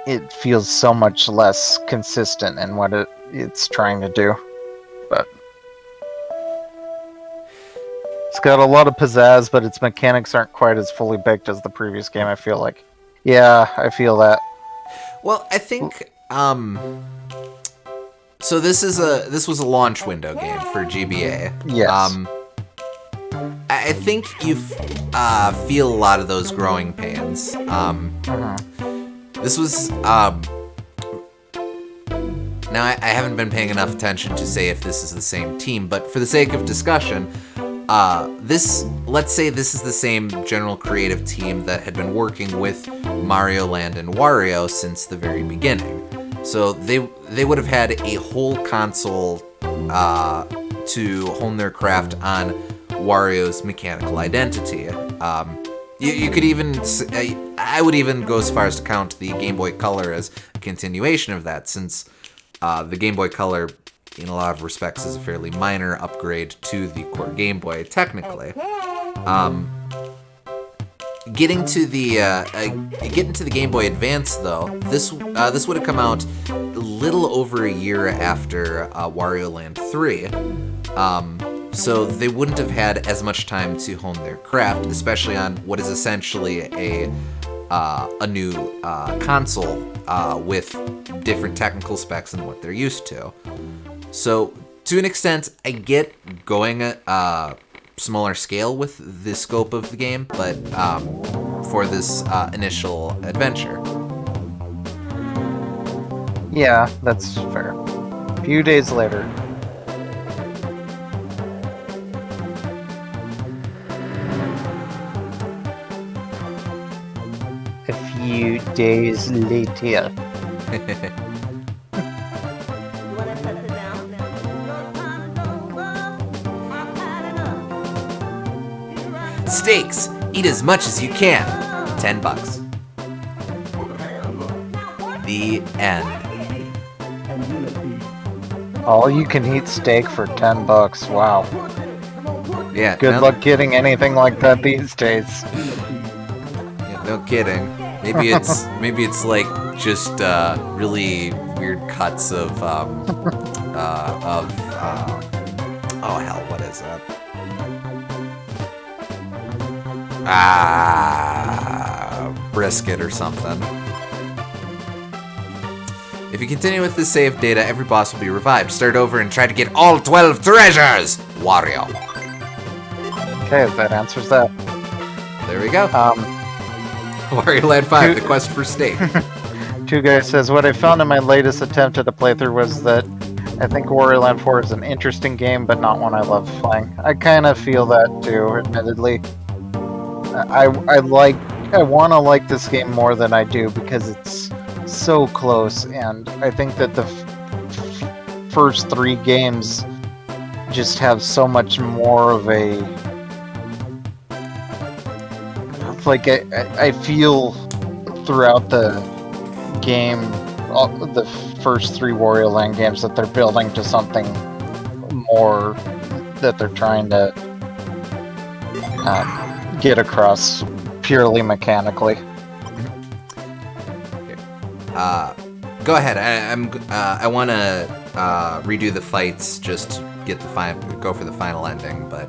it feels so much less consistent in what it's trying to do. But it's got a lot of pizzazz, but its mechanics aren't quite as fully baked as the previous game, I feel like. Yeah, I feel that. Well, I think so this was a launch window game for GBA. Yes. I think you feel a lot of those growing pains. This was now I haven't been paying enough attention to say if this is the same team, but for the sake of discussion, let's say this is the same general creative team that had been working with Mario Land and Wario since the very beginning. So they would have had a whole console to hone their craft on Wario's mechanical identity. You could even, I would even go as far as to count the Game Boy Color as a continuation of that, since the Game Boy Color, in a lot of respects, is a fairly minor upgrade to the core Game Boy, technically. Getting to the Game Boy Advance, though, this would have come out a little over a year after Wario Land 3. So they wouldn't have had as much time to hone their craft, especially on what is essentially a new console with different technical specs than what they're used to. So to an extent, I get going at smaller scale with the scope of the game, but for this initial adventure. Yeah, that's fair. A few days later. A few days later. Steaks! Eat as much as you can. $10. The end. All you can eat steak for $10. Wow. Yeah. Good luck getting anything like that these days. Yeah, no kidding. Maybe it's like just really weird cuts of oh hell, what is that? Brisket or something. If you continue with the save data, every boss will be revived. Start over and try to get all 12 treasures! Wario. Okay, that answers that. There we go. Wario Land 5, the quest for steak. Two Guys says, what I found in my latest attempt at a playthrough was that I think Wario Land 4 is an interesting game, but not one I love playing. I kind of feel that too, admittedly. I want to like this game more than I do because it's so close, and I think that the first three games just have so much more of a... Like, I feel throughout the game, the first three Wario Land games, that they're building to something more that they're trying to get across purely mechanically. Go ahead. I want to redo the fights just to get go for the final ending, but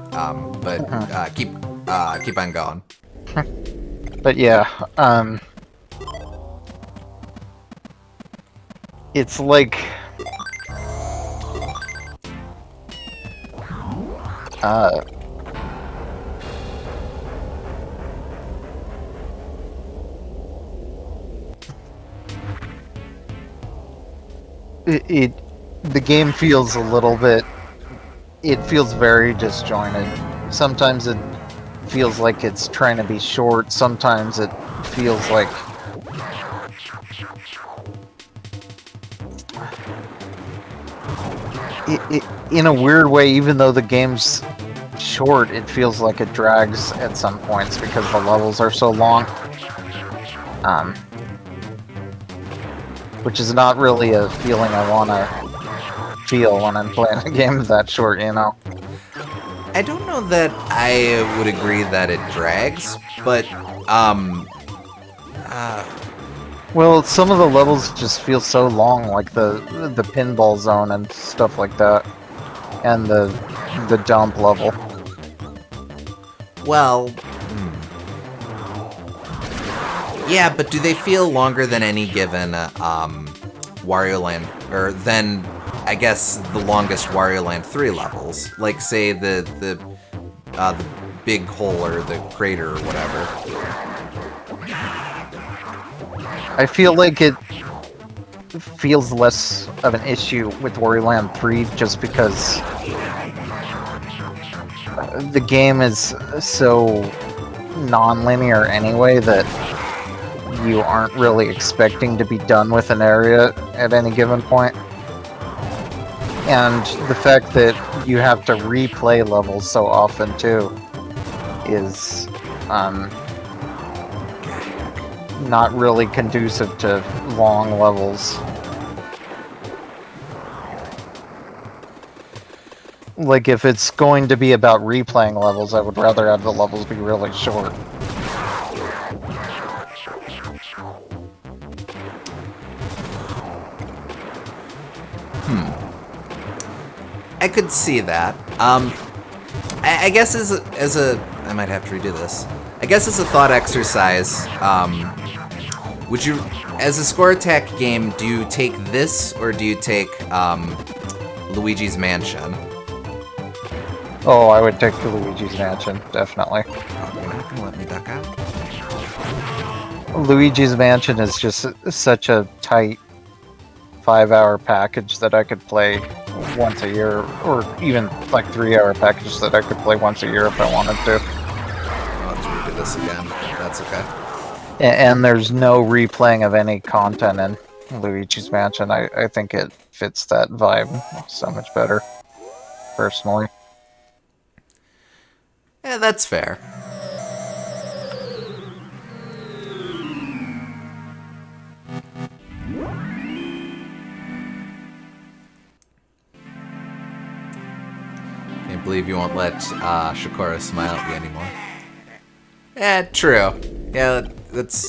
keep on going. But yeah, it's like the game feels a little bit, it feels very disjointed. Sometimes it feels like it's trying to be short, sometimes it feels like in a weird way, even though the game's short, it feels like it drags at some points because the levels are so long. Which is not really a feeling I want to feel when I'm playing a game that short, you know? I don't know that I would agree that it drags, but, Well, some of the levels just feel so long, like the pinball zone and stuff like that, and the dump level. well... Yeah, but do they feel longer than any given Wario Land, or than, I guess, the longest Wario Land 3 levels? Like, say, the big hole or the crater or whatever. I feel like it feels less of an issue with Wario Land 3 just because the game is so non-linear anyway that you aren't really expecting to be done with an area at any given point. And the fact that you have to replay levels so often too is not really conducive to long levels. Like, if it's going to be about replaying levels, I would rather have the levels be really short. I could see that. I guess as a I might have to redo this. I guess as a thought exercise, would you, as a score attack game, do you take this or do you take Luigi's Mansion? Oh, I would take the Luigi's Mansion, definitely. Oh, you're not gonna let me duck out? Luigi's Mansion is just such a tight 5-hour package that I could play once a year, or even like 3-hour package that I could play once a year if I wanted to. I'll have to redo this again. That's okay. And there's no replaying of any content in Luigi's Mansion. I think it fits that vibe so much better, personally. Yeah, that's fair. Can't believe you won't let Shakura smile at you anymore. Yeah, true. Yeah, that's...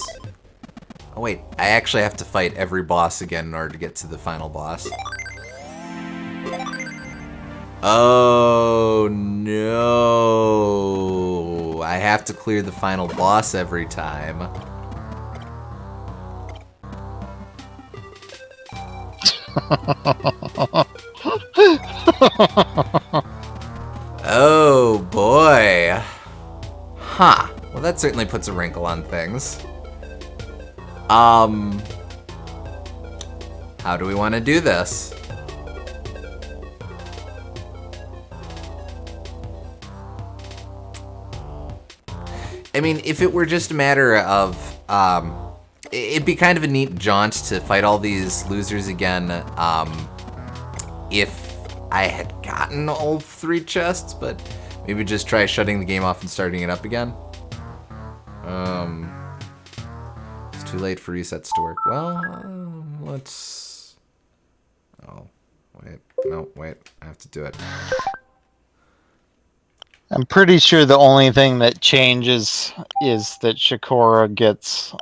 Oh wait, I actually have to fight every boss again in order to get to the final boss. Oh no! I have to clear the final boss every time. Oh boy. Huh. Well, that certainly puts a wrinkle on things. How do we want to do this? I mean, if it were just a matter of, it'd be kind of a neat jaunt to fight all these losers again, if I had gotten all 3 chests, but maybe just try shutting the game off and starting it up again. It's too late for resets to work. Well, let's... Oh, wait. No, wait. I have to do it. I'm pretty sure the only thing that changes is that Shakura gets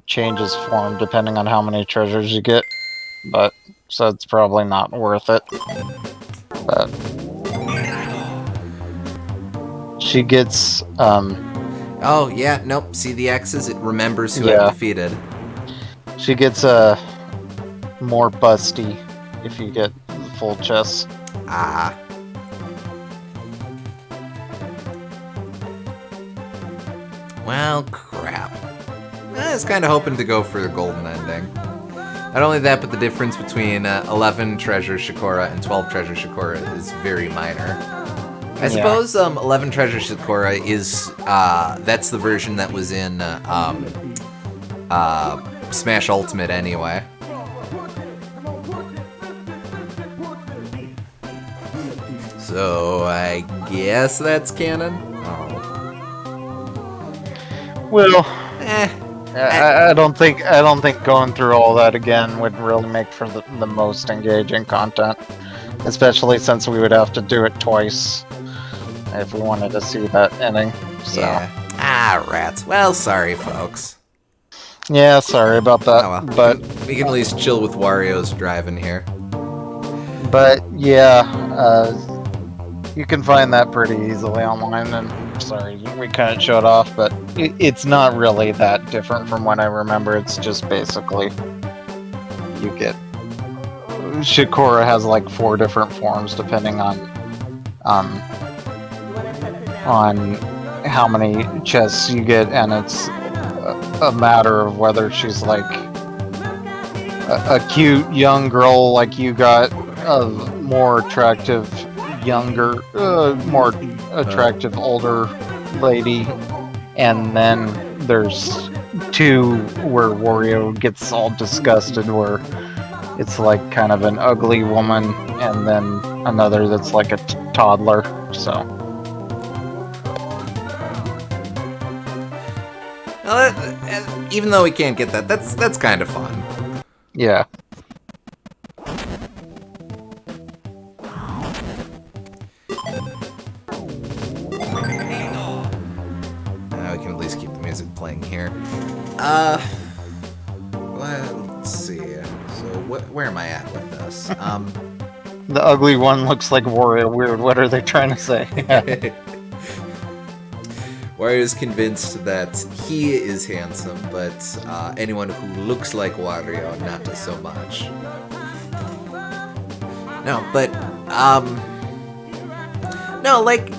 changes form depending on how many treasures you get, but so it's probably not worth it. But she gets Oh, yeah, nope. See the X's? It remembers who Yeah. I've defeated. she gets more busty if you get full chests. Ah. Well, crap. I was kind of hoping to go for the golden ending. Not only that, but the difference between 11 treasure Shakura and 12 treasure Shakura is very minor. I suppose 11 treasure Shakura is, that's the version that was in Smash Ultimate anyway. So I guess that's canon. Oh. Well, I don't think going through all that again would really make for the most engaging content, especially since we would have to do it twice if we wanted to see that ending. So. Yeah. Ah, rats. Well, sorry, folks. Yeah, sorry about that. Oh, well. But We can at least chill with Wario's driving here. yeah, you can find that pretty easily online. And sorry, we couldn't show it off, but it's not really that different from what I remember. It's just basically you get Shakura has like 4 different forms depending on on how many chests you get, and it's a matter of whether she's like a cute young girl like you got, a more attractive more attractive older lady, and then there's two where Wario gets all disgusted, where it's like kind of an ugly woman, and then another that's like a toddler. So well, even though we can't get that, that's kind of fun. yeah. Now we can at least keep the music playing here. Let's see. So where am I at with this? The ugly one looks like Wario. Weird. What are they trying to say? Wario is convinced that he is handsome, but anyone who looks like Wario, not so much. No, but no, like.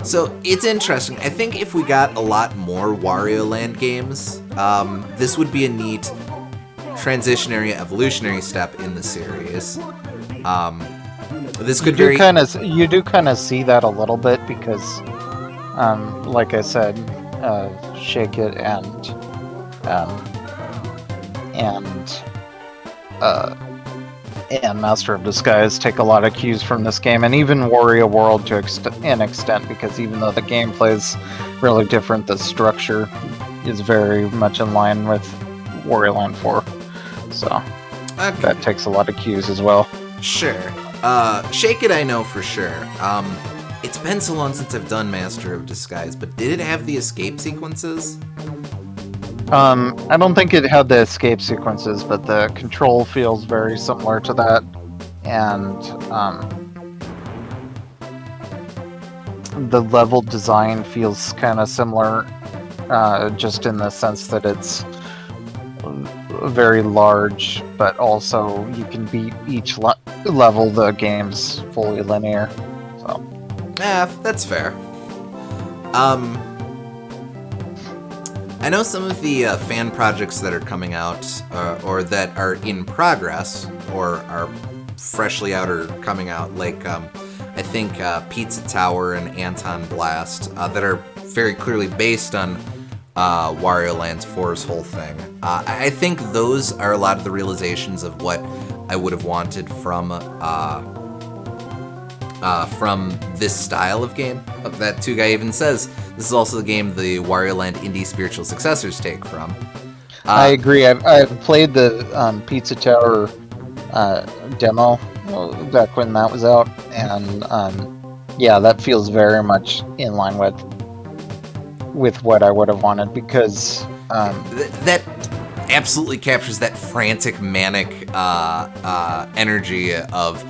So it's interesting. I think if we got a lot more Wario Land games, this would be a neat transitionary, evolutionary step in the series. This could you do kind of see that a little bit because, like I said, Shake It and Master of Disguise take a lot of cues from this game, and even Wario World to an extent, because even though the gameplay is really different, the structure is very much in line with Wario Land 4. So that takes a lot of cues as well. Sure. Shake It I know for sure. It's been so long since I've done Master of Disguise, but did it have the escape sequences? I don't think it had the escape sequences, but the control feels very similar to that, and the level design feels kind of similar, just in the sense that it's very large, but also you can beat each level. The game's fully linear, so. Yeah, that's fair. I know some of the fan projects that are coming out, or that are in progress, or are freshly out or coming out, like I think Pizza Tower and Anton Blast, that are very clearly based on Wario Land 4's whole thing. I think those are a lot of the realizations of what I would have wanted from this style of game. That Two-Guy even says this is also the game the Wario Land indie spiritual successors take from. I agree. I've played the Pizza Tower demo back when that was out, and yeah, that feels very much in line with what I would have wanted, because that absolutely captures that frantic, manic energy of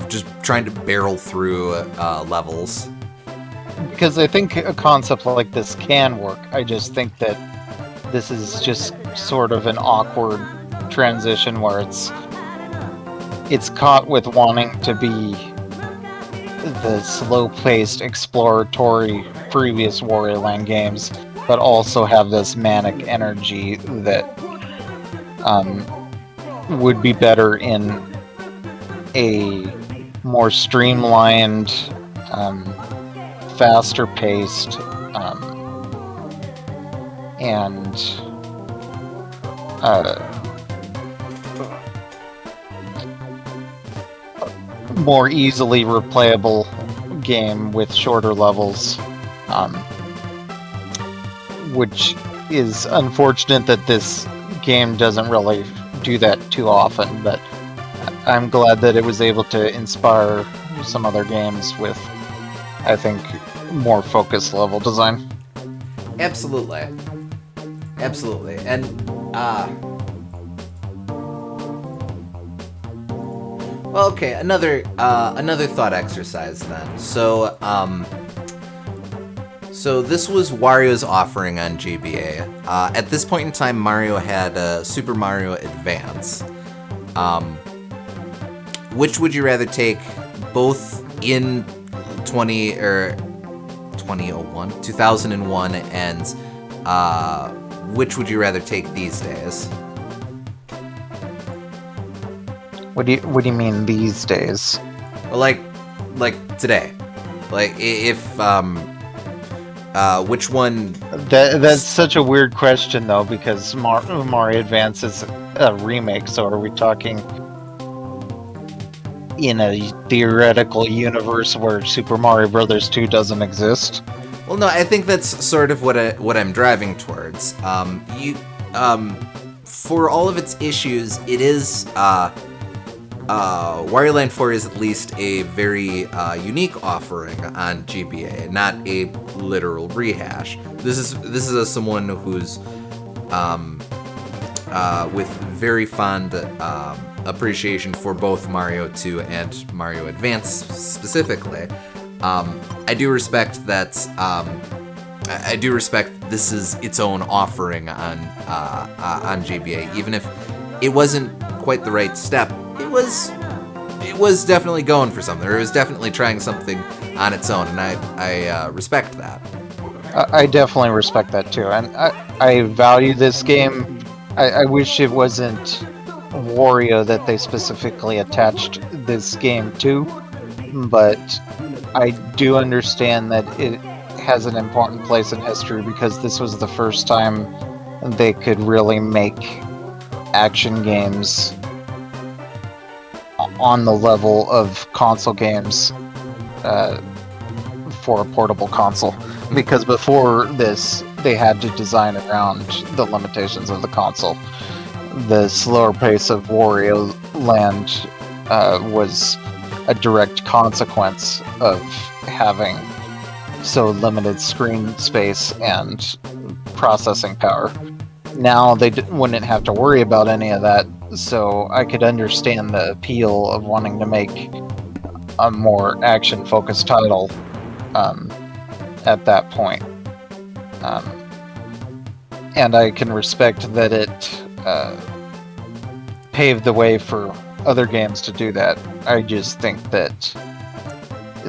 just trying to barrel through levels. Because I think a concept like this can work. I just think that this is just sort of an awkward transition where it's caught with wanting to be the slow-paced, exploratory previous Wario Land games, but also have this manic energy that would be better in a more streamlined, faster paced, and more easily replayable game with shorter levels, which is unfortunate that this game doesn't really do that too often, but I'm glad that it was able to inspire some other games with, I think, more focused level design. Absolutely. Absolutely. And, well, okay, another thought exercise then. So this was Wario's offering on GBA. At this point in time, Mario had Super Mario Advance. Which would you rather take, both in 2001, and which would you rather take these days? What do you mean these days? Like today. Like if which one? That's such a weird question though, because Mario Advance is a remake. So are we talking in a theoretical universe where Super Mario Brothers 2 doesn't exist? Well, no, I think that's sort of what I'm driving towards. For all of its issues, it is Wario Land 4 is at least a very unique offering on GBA, not a literal rehash. This is someone who's with very fond appreciation for both Mario 2 and Mario Advance specifically. I do respect that. I do respect this is its own offering on GBA, even if it wasn't quite the right step. It was definitely going for something. Or it was definitely trying something on its own, and I respect that. I definitely respect that too, and I value this game. I wish it wasn't Wario that they specifically attached this game to, but I do understand that it has an important place in history because this was the first time they could really make action games on the level of console games for a portable console. Because before this, they had to design around the limitations of the console. The slower pace of Wario Land was a direct consequence of having so limited screen space and processing power. Now they wouldn't have to worry about any of that, so I could understand the appeal of wanting to make a more action-focused title at that point. And I can respect that it paved the way for other games to do that. I just think that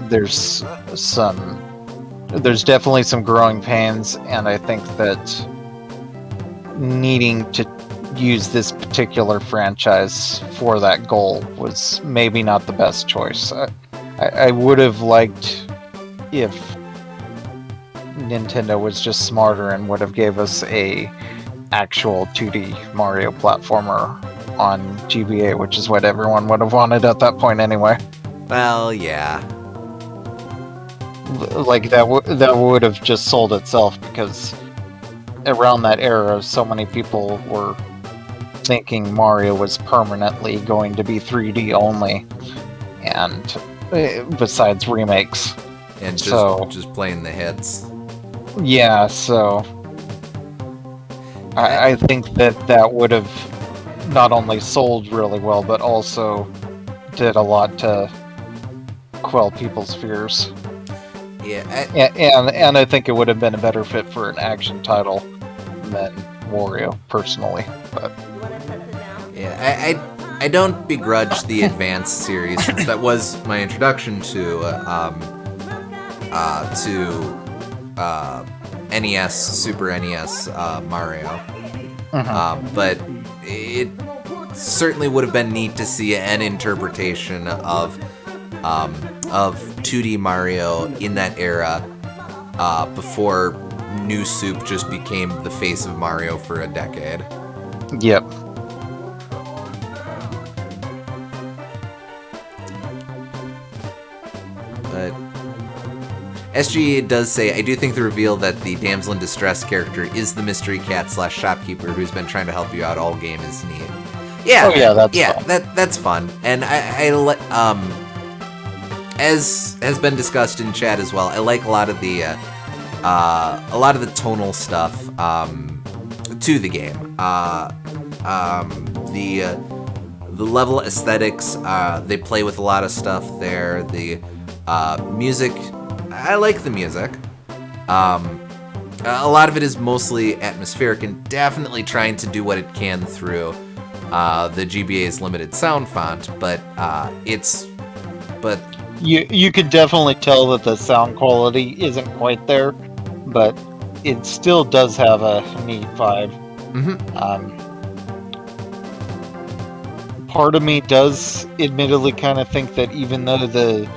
there's definitely some growing pains, and I think that needing to use this particular franchise for that goal was maybe not the best choice. I would have liked if Nintendo was just smarter and would have gave us a actual 2D Mario platformer on GBA, which is what everyone would have wanted at that point anyway. Well, yeah. Like that would have just sold itself, because around that era, so many people were thinking Mario was permanently going to be 3D only, and besides remakes. And just playing the hits. Yeah, so I think that would have not only sold really well, but also did a lot to quell people's fears. Yeah, and I think it would have been a better fit for an action title than Wario, personally. But yeah, I don't begrudge the Advance series, since that was my introduction to NES, Super NES Mario. But it certainly would have been neat to see an interpretation of 2D Mario in that era, before New Soup just became the face of Mario for a decade. Yep. But SGE does say, I do think the reveal that the damsel in distress character is the mystery cat / shopkeeper who's been trying to help you out all game is neat. Yeah, that's fun. And as has been discussed in chat as well, I like a lot of the tonal stuff to the game. The level aesthetics, they play with a lot of stuff there. The music, I like the music. A lot of it is mostly atmospheric and definitely trying to do what it can through the GBA's limited sound font, but You could definitely tell that the sound quality isn't quite there, but it still does have a neat vibe. Part of me does admittedly kind of think that even though the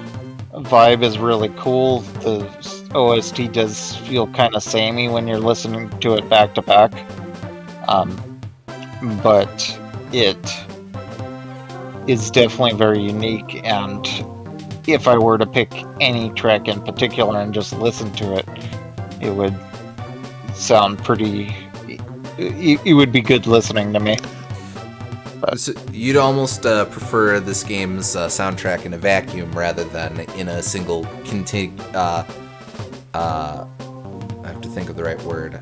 vibe is really cool, the OST does feel kind of samey when you're listening to it back to back. But it is definitely very unique, and if I were to pick any track in particular and just listen to it, it would sound pretty... It would be good listening to me. So you'd almost prefer this game's soundtrack in a vacuum rather than in a single I have to think of the right word.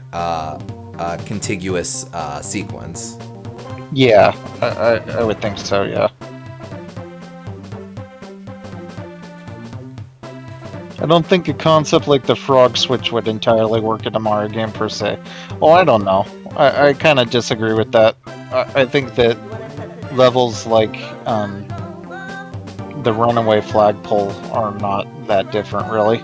Contiguous sequence. Yeah, I would think so, yeah. I don't think a concept like the frog switch would entirely work in a Mario game per se. Well, I don't know. I kind of disagree with that. I think that levels like the runaway flagpole are not that different, really.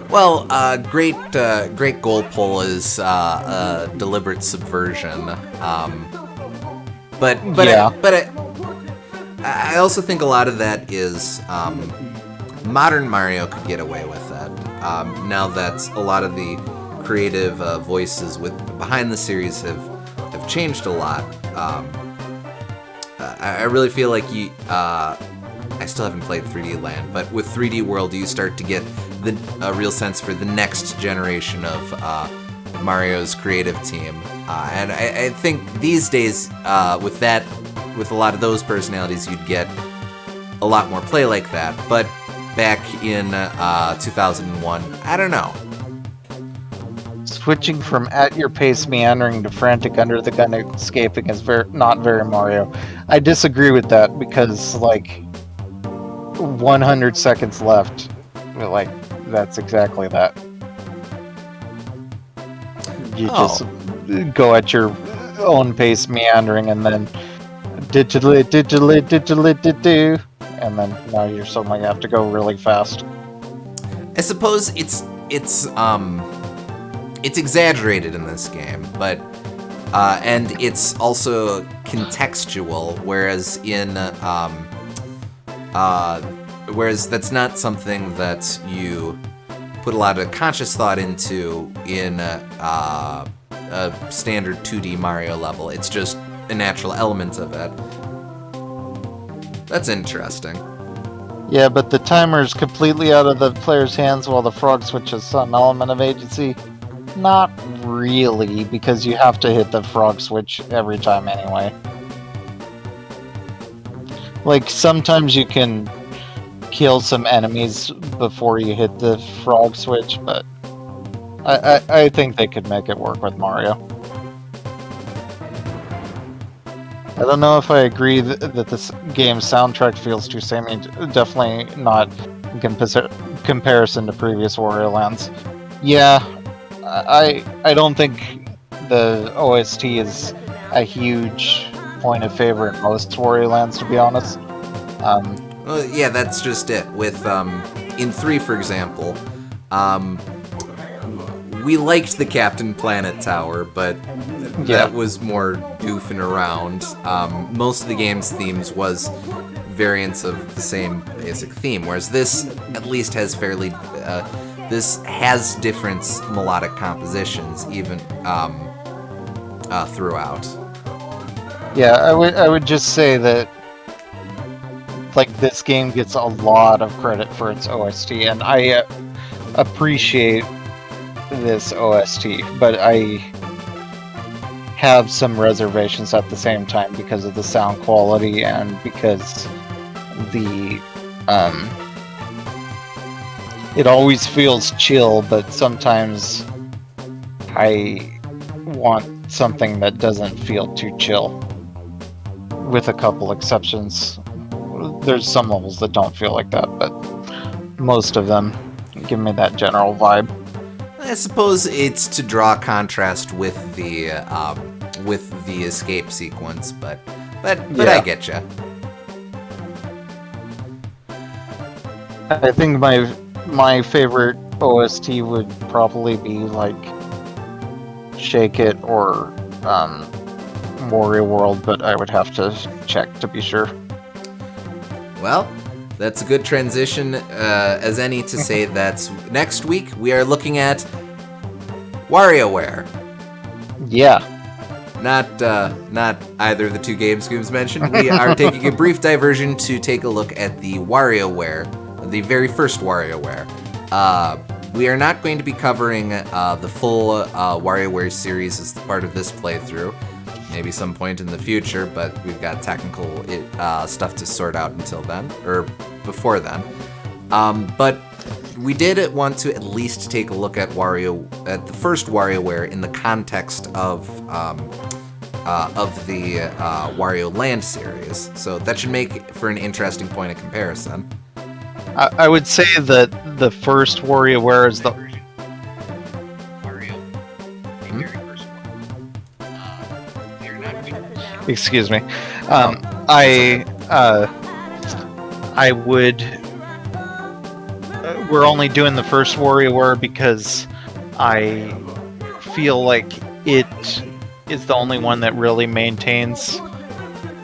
Well, great goal pull is a deliberate subversion. But Yeah. I also think a lot of that is modern Mario could get away with that. Now that a lot of the creative voices behind the series have changed a lot. I really feel like I still haven't played 3D Land, but with 3D World, you start to get a real sense for the next generation of Mario's creative team. And I think these days, with a lot of those personalities, you'd get a lot more play like that. But back in 2001, I don't know. Switching from at your pace meandering to frantic under the gun escaping is not very Mario. I disagree with that because, like, 100 seconds left. Like, that's exactly that. You just go at your own pace meandering and then digitally, and then now you're suddenly have to go really fast. I suppose it's exaggerated in this game, but and it's also contextual, whereas that's not something that you put a lot of conscious thought into in a standard 2D Mario level. It's just a natural element of it. That's interesting. Yeah, but the timer is completely out of the player's hands while the frog switch has some element of agency. Not really, because you have to hit the frog switch every time anyway. Like, sometimes you can kill some enemies before you hit the frog switch, but I think they could make it work with Mario. I don't know if I agree that this game's soundtrack feels too samey. Definitely not in comparison to previous Wario Lands. Yeah, I don't think the OST is a huge point of favor in most Wario Lands, to be honest. Well, yeah, that's just it. With in 3, for example, we liked the Captain Planet Tower, but that was more goofing around. Most of the game's themes was variants of the same basic theme, whereas this at least has this has different melodic compositions even throughout. Yeah, I would just say that, like, this game gets a lot of credit for its OST, and I appreciate this OST, but I have some reservations at the same time because of the sound quality and because the it always feels chill, but sometimes I want something that doesn't feel too chill, with a couple exceptions. There's some levels that don't feel like that, but most of them give me that general vibe. I suppose it's to draw contrast with the escape sequence, but Yeah. I get you. I think my favorite OST would probably be like Shake It or Wario World, but I would have to check to be sure. Well, that's a good transition as any to say that next week we are looking at WarioWare. Yeah. Not either of the two games Gooms mentioned. We are taking a brief diversion to take a look at the WarioWare, the very first WarioWare. We are not going to be covering the full WarioWare series as part of this playthrough. Maybe some point in the future, but we've got technical stuff to sort out until then, or before then. But we did want to at least take a look at the first WarioWare in the context of the Wario Land series. So that should make for an interesting point of comparison. I would say that the first WarioWare is the Excuse me. I would. We're only doing the first WarioWare because I feel like it is the only one that really maintains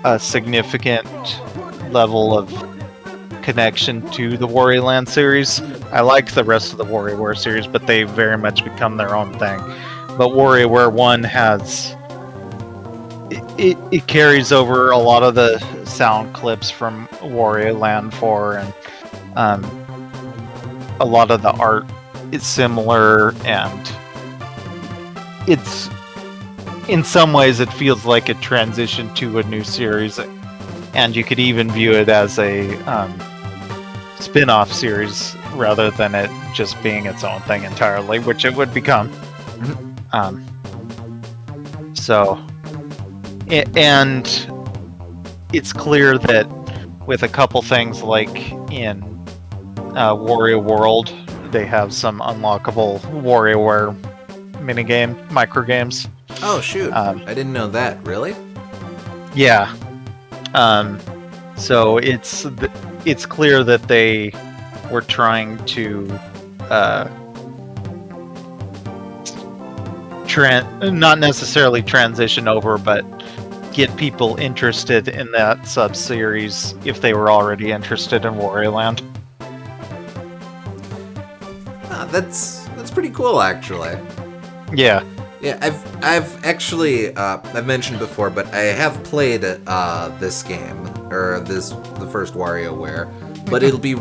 a significant level of connection to the Wario Land series. I like the rest of the WarioWare series, but they very much become their own thing. But WarioWare 1 has... It carries over a lot of the sound clips from Wario Land 4, and a lot of the art is similar, and it's... In some ways, it feels like a transition to a new series, and you could even view it as a spin-off series rather than it just being its own thing entirely, which it would become. And it's clear that with a couple things like in Wario World, they have some unlockable WarioWare microgames. Oh shoot! I didn't know that. Really? Yeah. So it's clear that they were trying to not necessarily transition over, but get people interested in that sub-series if they were already interested in Wario Land. That's pretty cool, actually. Yeah. Yeah, I've actually I've mentioned before, but I have played this game, or the first WarioWare. But it'll be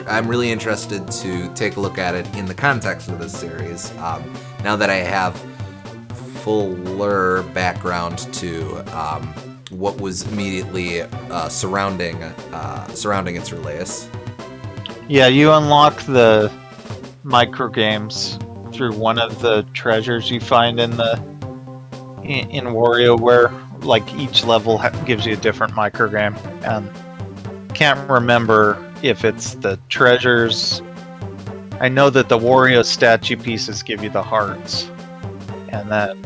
I'm really interested to take a look at it in the context of this series. Now that I have fuller background to what was immediately surrounding its release. Yeah, you unlock the microgames through one of the treasures you find in WarioWare. Like each level gives you a different microgame, and can't remember if it's the treasures. I know that the Wario statue pieces give you the hearts, and that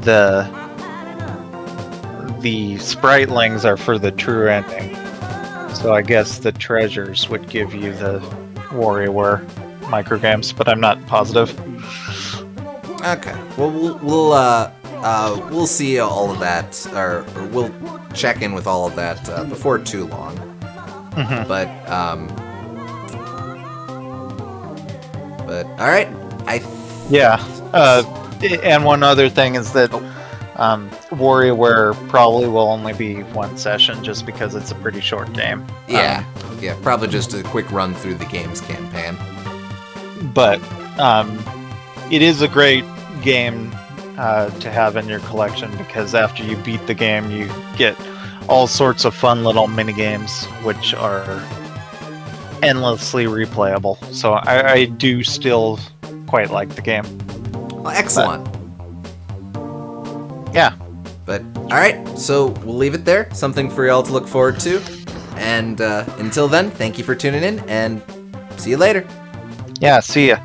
the spritelings are for the true ending. So I guess the treasures would give you the WarioWare microgames, but I'm not positive. Okay. Well, we'll see all of that, or we'll check in with all of that before too long. Mm-hmm. But all right. And one other thing is that WarioWare probably will only be one session just because it's a pretty short game. Yeah, probably just a quick run through the game's campaign. But it is a great game to have in your collection, because after you beat the game, you get all sorts of fun little mini games which are endlessly replayable. So I do still quite like the game. Well, excellent. Yeah. But all right, so we'll leave it there. Something for y'all to look forward to. And until then, thank you for tuning in, and see you later. Yeah, see ya.